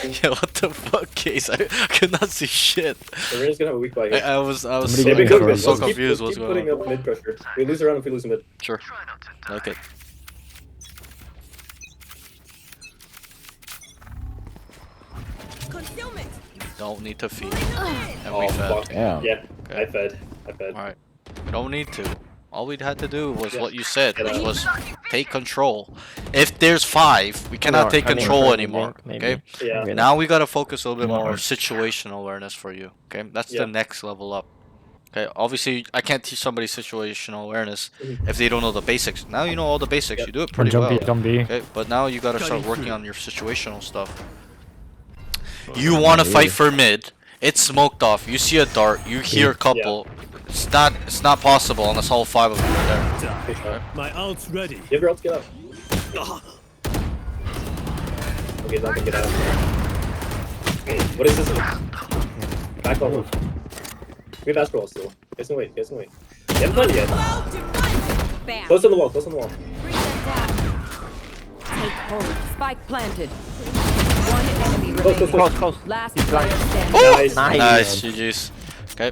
Yeah, what the fuck, Case? I could not see shit. Serena's gonna have a weak buy here. I was Somebody so, get we me could for win. it. so Let's keep- confused let's what's keep going putting on. up mid pressure. We lose around if we lose mid. Sure. Like it. Concealment. Don't need to feed. Ugh. And we fed. fuck. Damn. Yeah, Okay. I fed. Alright. We don't need to. All we had to do was Yeah. what you said, Get which out. was take control. If there's 5, we cannot take I mean, control for anymore. maybe. Okay? Yeah. Maybe. Now we gotta focus a little bit more on More. situational awareness for you. Okay? That's Yeah. the next level up. Okay, obviously I can't teach somebody situational awareness Mhm. if they don't know the basics. Now you know all the basics. Yep. You do it One pretty jump well. B, jump B. Okay, but now you gotta start Cutting working through. on your situational stuff. You want to fight for mid. It's smoked off. You see a dart. You hear a couple. It's not possible unless all 5 of them are there. Okay, My ult's ready. you have your ult, get out. Okay, not gonna get out. Okay, what is this? Back level. We have Astral still. Guys can wait, guys can wait. You haven't done it yet. Bam. Close on the wall, close on the wall. Bring them down. Take hold. Spike planted. One enemy Close, close, remaining. Close, close. Last He's player blind. standing. Nice. Nice. Nice, GG's. Okay,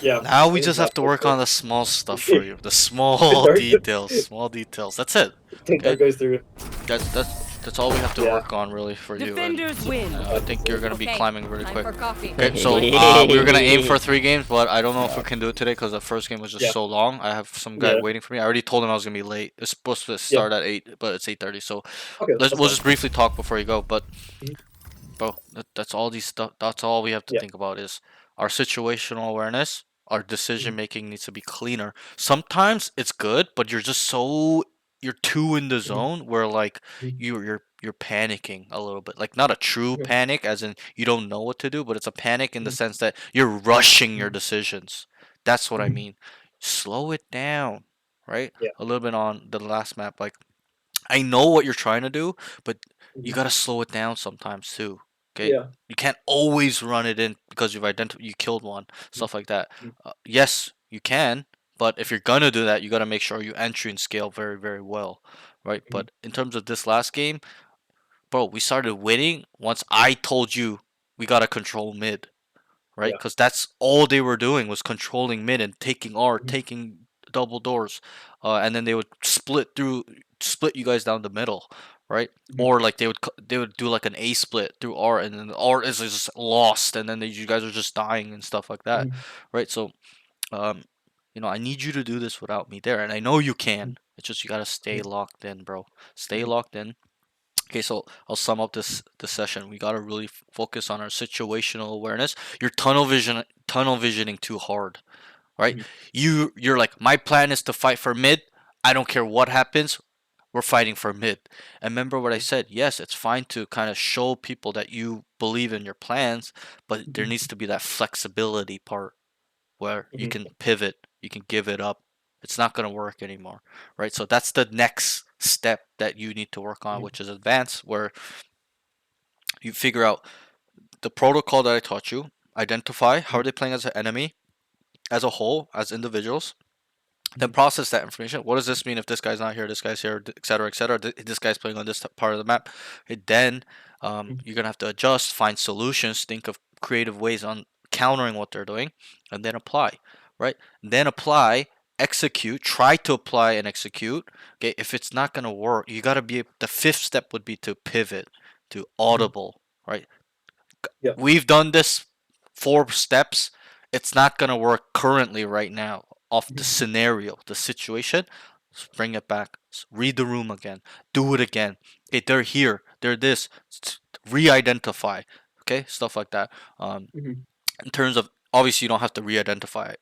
Yeah. now we just have to work on the small stuff for you. The small Dart- details. Small details. That's it. Think that goes through. That's all we have to Yeah. work on really for you. and, Defenders win. I think you're gonna be Okay, climbing really time quick. for coffee. Okay, so we were gonna aim for 3 games, but I don't know if we can do it today because the first game was just Yeah. so long. I have some guy Yeah. waiting for me. I already told him I was gonna be late. It's supposed to start at 8, but it's 8:30. So Okay, we'll just briefly talk before you go. But Mhm. bro, that's all these stuff. That's all we have to Yeah. think about is our situational awareness. Our decision making needs to be cleaner. Sometimes it's good, but you're too in the zone where like Mhm. you're panicking a little bit. Like not a true Yeah. panic as in you don't know what to do, but it's a panic in the sense that you're rushing your decisions. That's what I Mhm. mean. Slow it down, right? Yeah. A little bit on the last map. Like I know what you're trying to do, but you Mhm. gotta slow it down sometimes too. Okay? Yeah. You can't always run it in because you killed one, stuff like that. Mhm. Yes, you can, but if you're gonna do that, you gotta make sure you entry and scale very, very well, right? But in terms of this last game, bro, we started winning once I told you we gotta control mid, right? Yeah. Because that's all they were doing was controlling mid and taking R, Mhm. taking double doors, and then they would split you guys down the middle, right? Mhm. Or like they would do like an A split through R, and then the R is just lost, and then you guys are just dying and stuff like that, Mhm. right? So, um, I need you to do this without me there, and I know you Mhm. can. It's just you gotta stay Mhm. locked in, bro. Stay Mhm. locked in. Okay, so I'll sum up this session. We gotta really focus on our situational awareness. You're tunnel visioning too hard, right? Mhm. You're like, my plan is to fight for mid. I don't care what happens. We're fighting for mid. And remember what I said. Yes, it's fine to kind of show people that you believe in your plans, but there Mhm. needs to be that flexibility part where you Mhm. can pivot, you can give it up. It's not going to work anymore, right? So that's the next step that you need to work on, Mhm. which is advanced, where you figure out the protocol that I taught you, identify how are Mhm. they playing as an enemy, as a whole, as individuals, then Mhm. process that information. What does this mean if this guy's not here, this guy's here, etc., etc.? This guy's playing on this part of the map. Okay, then Mhm. you're gonna have to adjust, find solutions, think of creative ways on countering what they're doing, and then apply. Right? Then apply, execute, try to apply and execute. Okay, if it's not gonna work, you gotta be. The fifth step would be to pivot, to Mhm. audible. Right? Yeah. We've done this 4 steps. It's not gonna work currently right now off the Mhm. scenario, the situation. Let's bring it back. Read the room again. Do it again. Okay, they're here. They're this. Re-identify. Okay, stuff like that. Mhm. In terms of, obviously you don't have to re-identify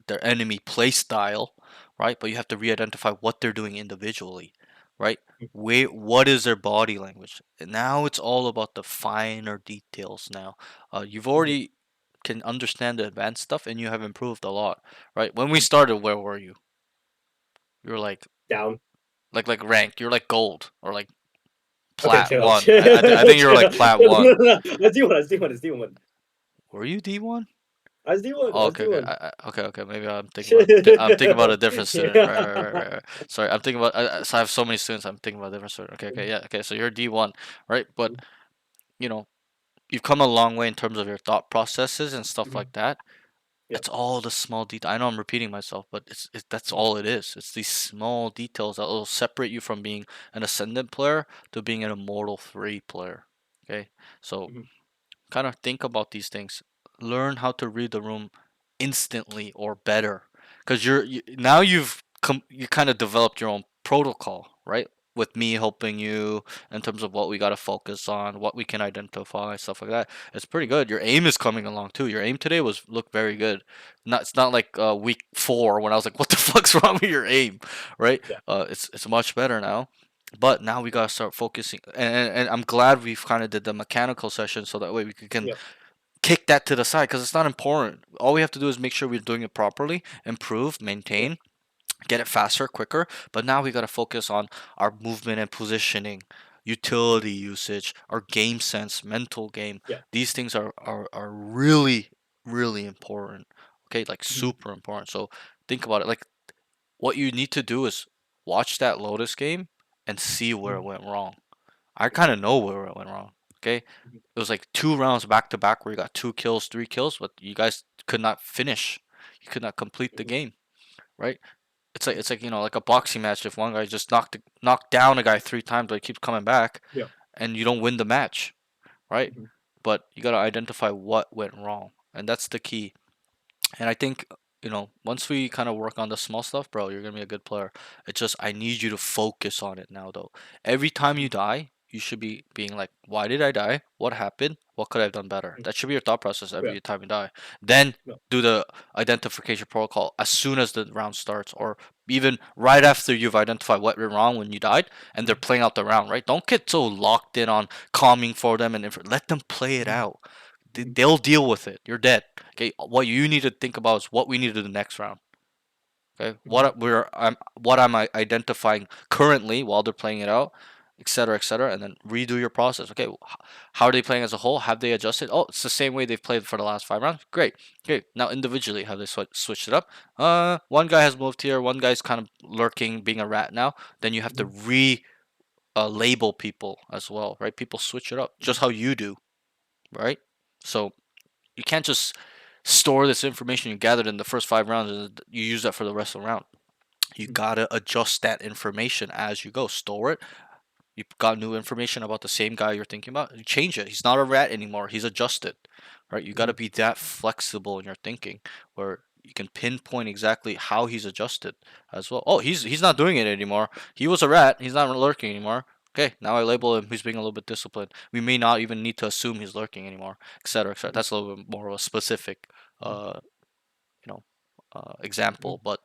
their enemy play style, right? But you have to re-identify what they're doing individually, right? What is their body language? And now it's all about the finer details. Now, you've Mhm. already can understand the advanced stuff, and you have improved a lot, right? When we started, where were you? You were like Down. rank. You're like gold or like Okay, plat chill. one. Chill. I think you were like plat No, one. no, no. Let's do one. Let's do one. Let's do one. Were you D1? Let's do one. Oh, Let's okay, do okay, one. okay, okay. Maybe I'm thinking about a different student. Right, right, right, Yeah. right, right. Sorry, I'm thinking about. So I have so many students. I'm thinking about a different student. Okay, okay, yeah, okay. So you're D1, right? But you know, you've come a long way in terms of your thought processes and stuff Mhm. like that. Yeah. It's all the small detail. I know I'm repeating myself, but that's Mhm. all it is. It's these small details that will separate you from being an Ascendant player to being an Immortal 3 player. Okay, so Mhm. kind of think about these things. Learn how to read the room instantly or better, because now you kind of developed your own protocol, right? With me helping you in terms of what we got to focus on, what we can identify, stuff like that. It's pretty good. Your aim is coming along too. Your aim today was looked very good. It's not like week 4 when I was like, what the fuck's wrong with your aim, right? Yeah. It's much better now. But now we gotta start focusing, and I'm glad we've kind of did the mechanical session so that way we can Yeah. kick that to the side because it's not important. All we have to do is make sure we're doing it properly, improve, Yeah. maintain, get it faster, quicker. But now we gotta focus on our movement and positioning, utility usage, our game sense, mental game. Yeah. These things are really really important. Okay, like Mhm. super important. So think about it. Like what you need to do is watch that Lotus game and see where it Mhm. went wrong. I kind of know where it went wrong. Okay, Mhm. it was like 2 rounds back to back where you got 2 kills, 3 kills, but you guys could not finish. You could not complete the Mhm. game, right? It's like like a boxing match. If one guy just knocked down a guy 3 times, but he keeps coming back, Yeah. and you don't win the match, right? Mhm. But you gotta identify what went wrong, and that's the key. And I think, once we kind of work on the small stuff, bro, you're gonna be a good player. It's just I need you to focus on it now, though. Every time you Mhm. die, you should be being like, why did I die? What happened? What could I have done better? Mhm. That should be your thought process Yeah. every time you die. Then Yeah. do the identification protocol as soon as the round starts, or even right Mhm. after you've identified what went wrong when you died, and they're Mhm. playing out the round, right? Don't get so locked in on calming for them and let them play it Mhm. out. Mhm. They'll deal with it. You're dead. Okay, what you need to think about is what we need to do the next round. Okay, Mhm. what I'm identifying currently while they're playing it out, etc., and then redo your process. Okay, how are they playing as a whole? Have they adjusted? Oh, it's the same way they've played for the last 5 rounds. Great. Okay, now individually, have they switched it up? One guy has moved here. One guy's kind of lurking, being a rat now. Then you have to Mhm. label people as well, right? People switch it up, just how you do, right? So you can't just store this information you gathered in the first 5 rounds and you use that for the rest of the round. You gotta adjust that information as you go. Store it. You've got new information about the same guy you're thinking about. You change it. He's not a rat anymore. He's adjusted, right? You got to be that flexible in your thinking, where you can pinpoint exactly how he's adjusted as well. Oh, he's not doing it anymore. He was a rat. He's not lurking anymore. Okay, now I label him. He's being a little bit disciplined. We may not even need to assume he's lurking anymore, etc., etc. That's a little bit more of a specific, you know, example, but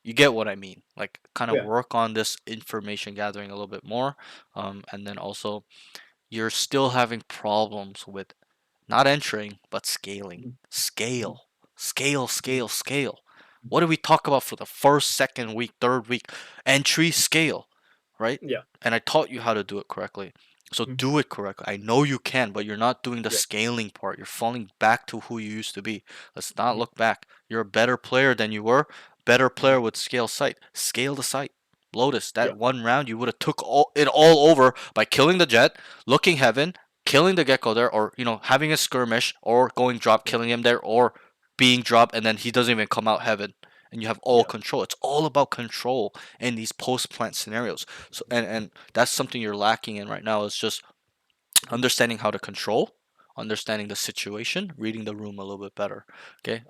you get what I mean. Like, kind of work on this information gathering a little bit more, and then also you're still having problems with not entering but scaling. Scale. What do we talk about for the first, second week, third week? Entry, scale, right? Yeah. And I taught you how to do it correctly. So do it correctly. I know you can, but you're not doing the scaling part. You're falling back to who you used to be. Let's not look back. You're a better player than you were. Better player would scale site. Scale the site. Lotus, that 1 round you would have took it all over by killing the jet, looking heaven, killing the gecko there, or having a skirmish, or going drop, killing him there, or being dropped and then he doesn't even come out heaven, and you have all control. It's all about control in these post plant scenarios. So and that's something you're lacking in right now, is just understanding how to control, understanding the situation, reading the room a little bit better. Okay,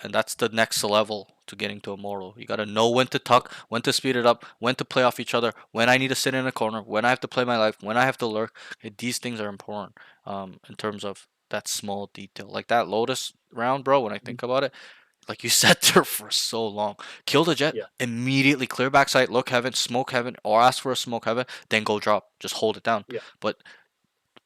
and that's the next level to getting to immortal. You gotta know when to tuck, when to speed it up, when to play off each other, when I need to sit in a corner, when I have to play my life, when I have to lurk. Okay, these things are important in terms of that small detail. Like that Lotus round, bro, when I think about it, like you sat there for so long. Kill the jet, immediately clear backside, look heaven, smoke heaven, or ask for a smoke heaven, then go drop. Just hold it down. But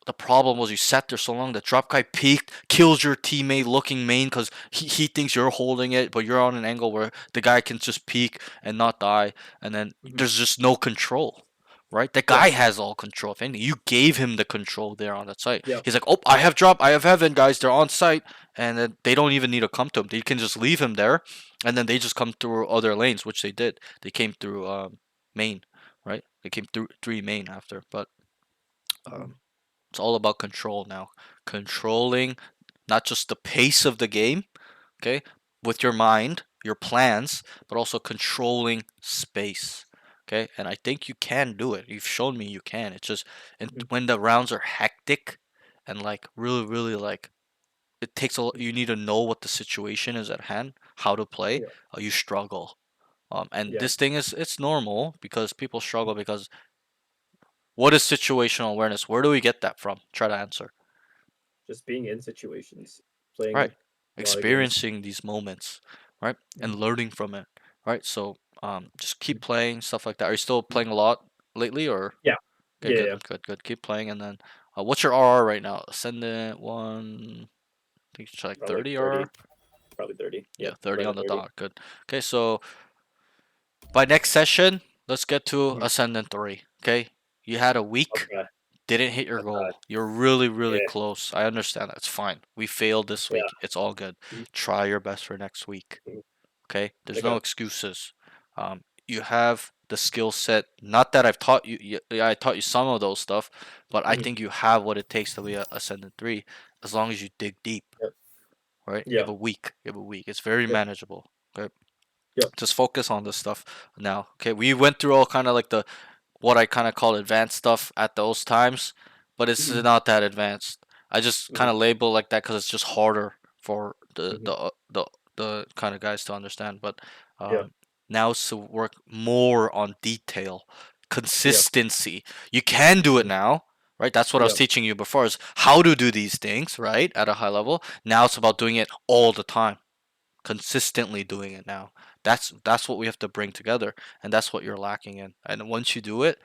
the problem was you sat there so long, the drop guy peeked, kills your teammate looking main because he thinks you're holding it, but you're on an angle where the guy can just peek and not die, and then there's just no control, right? The guy has all control. If anything, you gave him the control there on that site. He's like, oh, I have drop, I have heaven, guys, they're on site, and then they don't even need to come to him. They can just leave him there, and then they just come through other lanes, which they did. They came through main, right? They came through 3 main after, but it's all about control now. Controlling not just the pace of the game, okay, with your mind, your plans, but also controlling space. Okay, and I think you can do it. You've shown me you can. It's just, and when the rounds are hectic and like really, really like, it takes a. You need to know what the situation is at hand, how to play. You struggle. And this thing is, it's normal because people struggle because what is situational awareness? Where do we get that from? Try to answer. Just being in situations, playing Right. a lot of games. Experiencing these moments, right? And learning from it, right? So just keep playing stuff like that. Are you still playing a lot lately, or? Yeah. Okay, Yeah. good. Keep playing, and then what's your RR right now? Ascendant one. I think it's like Probably 30 30. RR. Probably 30. Yeah, 30 on around the 30. dot. Good. Okay, so by next session, let's get to Ascendant 3. Okay, you had a week. Okay. Didn't hit your That's goal. bad. You're really, really Yeah. close. I understand that. It's fine. We failed this Yeah. week. It's all good. Try your best for next week. Okay? There's no Okay. excuses. You have the skill set. Not that I've taught you. Yeah, I taught you some of those stuff, but I think you have what it takes to be a Ascendant 3, as long as you dig deep. Yep. Right? You Yeah. have a week. You have a week. It's very manageable. Okay? Yep. Just focus on this stuff now. Okay? We went through all kind of like the what I kind of call advanced stuff at those times, but it's not that advanced. I just kind of label like that because it's just harder for the kind of guys to understand. But now it's to work more on detail, consistency. You can do it now, right? That's what I was teaching you before, is how to do these things, right, at a high level. Now it's about doing it all the time, consistently doing it now. That's what we have to bring together, and that's what you're lacking in. And once you do it,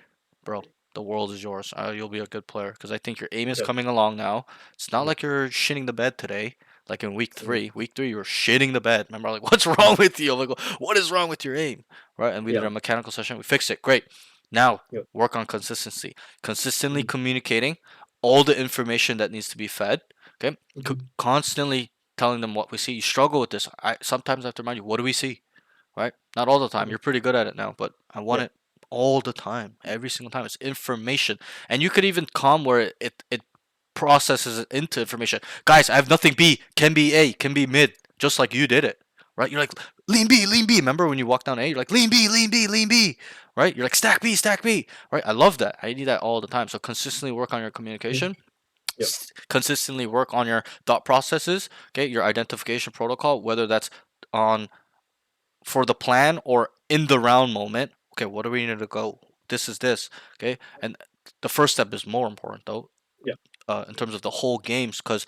bro, the world is yours. You'll be a good player because I think your aim is coming along now. It's not like you're shitting the bed today. Like in week 3, you were shitting the bed. Remember, like, what's wrong with you? I'm like, what is wrong with your aim? Right? And we did a mechanical session. We fixed it. Great. Now work on consistency. Consistently communicating all the information that needs to be fed. Okay. Constantly telling them what we see. You struggle with this. I sometimes have to remind you, what do we see? Right? Not all the time. You're pretty good at it now, but I want it all the time, every single time. It's information, and you could even calm where it processes it into information. Guys, I have nothing B. Can be A. Can be mid. Just like you did it, right? You're like lean B, lean B. Remember when you walk down A? You're like lean B, lean B, lean B, right? You're like stack B, stack B, right? I love that. I need that all the time. So consistently work on your communication. Yep. Consistently work on your thought processes. Okay, your identification protocol, whether that's on for the plan or in the round moment. Okay, what do we need to go? This is this. Okay, and the first step is more important though. Yeah. In terms of the whole games, because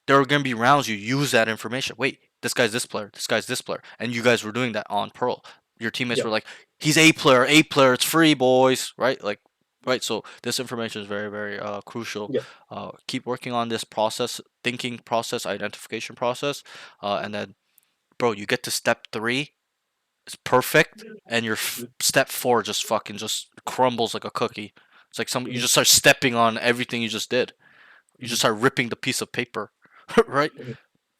there are going to be rounds you use that information. Wait, this guy's this player, this guy's this player, and you guys were doing that on Pearl. Your teammates Yeah. were like, "He's A player, A player. It's free, boys." Right? Like, right. So this information is very, very crucial. Yeah. Keep working on this process, thinking process, identification process, and then, bro, you get to step 3. It's perfect, and your step 4 just fucking just crumbles like a cookie. It's like you just start stepping on everything you just did. You just start ripping the piece of paper, right?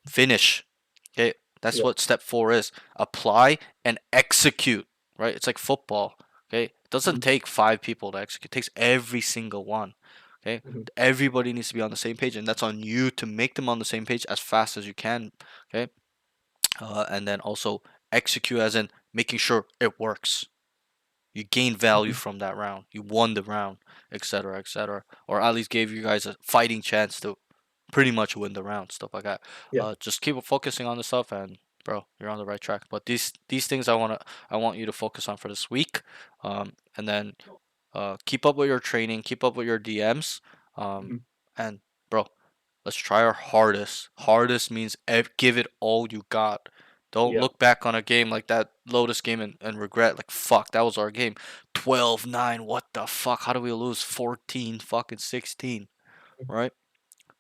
Finish. Okay, that's Yeah. what step 4 is. Apply and execute, right? It's like football. Okay, it doesn't take 5 people to execute. It takes every single one. Okay, everybody needs to be on the same page, and that's on you to make them on the same page as fast as you can. Okay, and then also execute as in making sure it works. You gain value from that round. You won the round, etc., etc., or at least gave you guys a fighting chance to pretty much win the round, stuff like that. Yeah. Just keep focusing on this stuff, and bro, you're on the right track. But these things I want you to focus on for this week, and then keep up with your training, keep up with your DMs, and bro, let's try our hardest. Hardest means give it all you got. Don't Yeah. look back on a game like that Lotus game and regret like fuck, that was our game. 12-9, what the fuck? How do we lose 14 fucking 16? Right?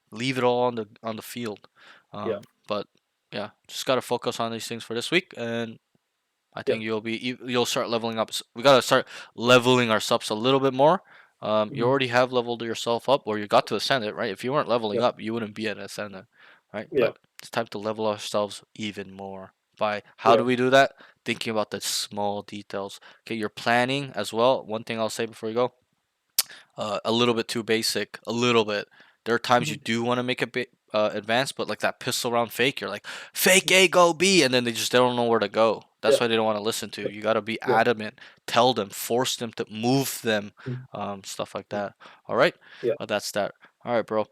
Leave it all on the field. Yeah. But yeah, just gotta focus on these things for this week, and I think you'll start leveling up. We gotta start leveling our subs a little bit more. You already have leveled yourself up, or you got to Ascendant, right? If you weren't leveling Yeah. up, you wouldn't be at Ascendant, right? Yeah. But it's time to level ourselves even more. By how do we do that? Thinking about the small details. Okay, you're planning as well. One thing I'll say before you go, a little bit too basic, a little bit. There are times you do want to make a bit advanced, but like that pistol round fake, you're like fake A go B, and then they don't know where to go. That's why they don't want to listen to you. You gotta be adamant, tell them, force them to move them, stuff like that. All right, Yeah. that's that. All right, bro.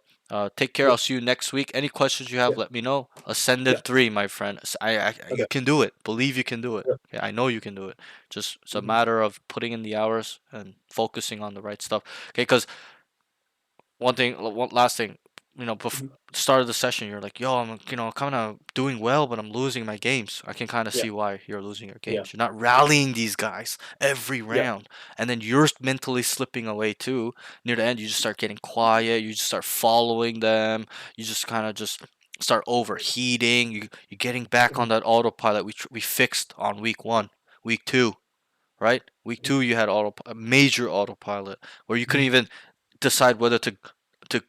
Take care. I'll see you next week. Any questions you have, let me know. Ascendant 3, my friend. You can do it. Believe you can do it. Okay, I know you can do it. Just it's a matter of putting in the hours and focusing on the right stuff. Okay, because one last thing, before start of the session, you're like, yo, I'm kind of doing well, but I'm losing my games. I can kind of see why you're losing your games. You're not rallying these guys every round, and then you're mentally slipping away too. Near the end, you just start getting quiet. You just start following them. You just kind of just start overheating. You're getting back on that autopilot we fixed on week 1, week 2, right? Week 2, you had a major autopilot where you couldn't even decide whether to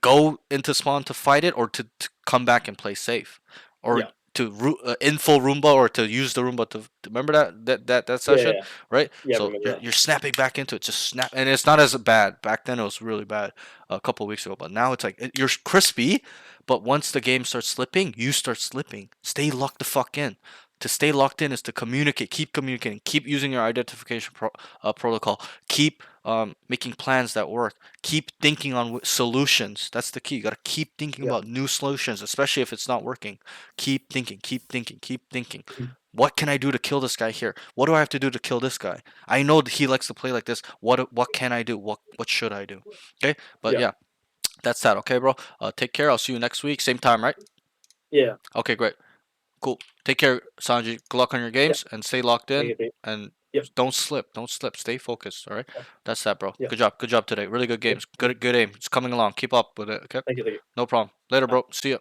go into spawn to fight it, or to come back and play safe, or to info Roomba, or to use the Roomba to remember that session, right? So you're snapping back into it, just snap, and it's not as bad back then. It was really bad a couple weeks ago, but now it's like you're crispy, but once the game starts slipping, you start slipping. Stay locked the fuck in. To stay locked in is to communicate, keep communicating, keep using your identification protocol, keep making plans that work, keep thinking on solutions. That's the key. You got to keep thinking about new solutions, especially if it's not working. Keep thinking, keep thinking, keep thinking. What can I do to kill this guy here? What do I have to do to kill this guy? I know that he likes to play like this. What can I do? What should I do? Okay, but yeah, that's that. Okay, bro. Take care. I'll see you next week, same time, right? Yeah. Okay, great. Cool. Take care, Sanji. Good luck on your games and stay locked in. And don't slip. Don't slip. Stay focused. All right. That's that, bro. Good job. Good job today. Really good games. Good aim. It's coming along. Keep up with it. Okay. Thank you. No problem. Later, bro. See ya.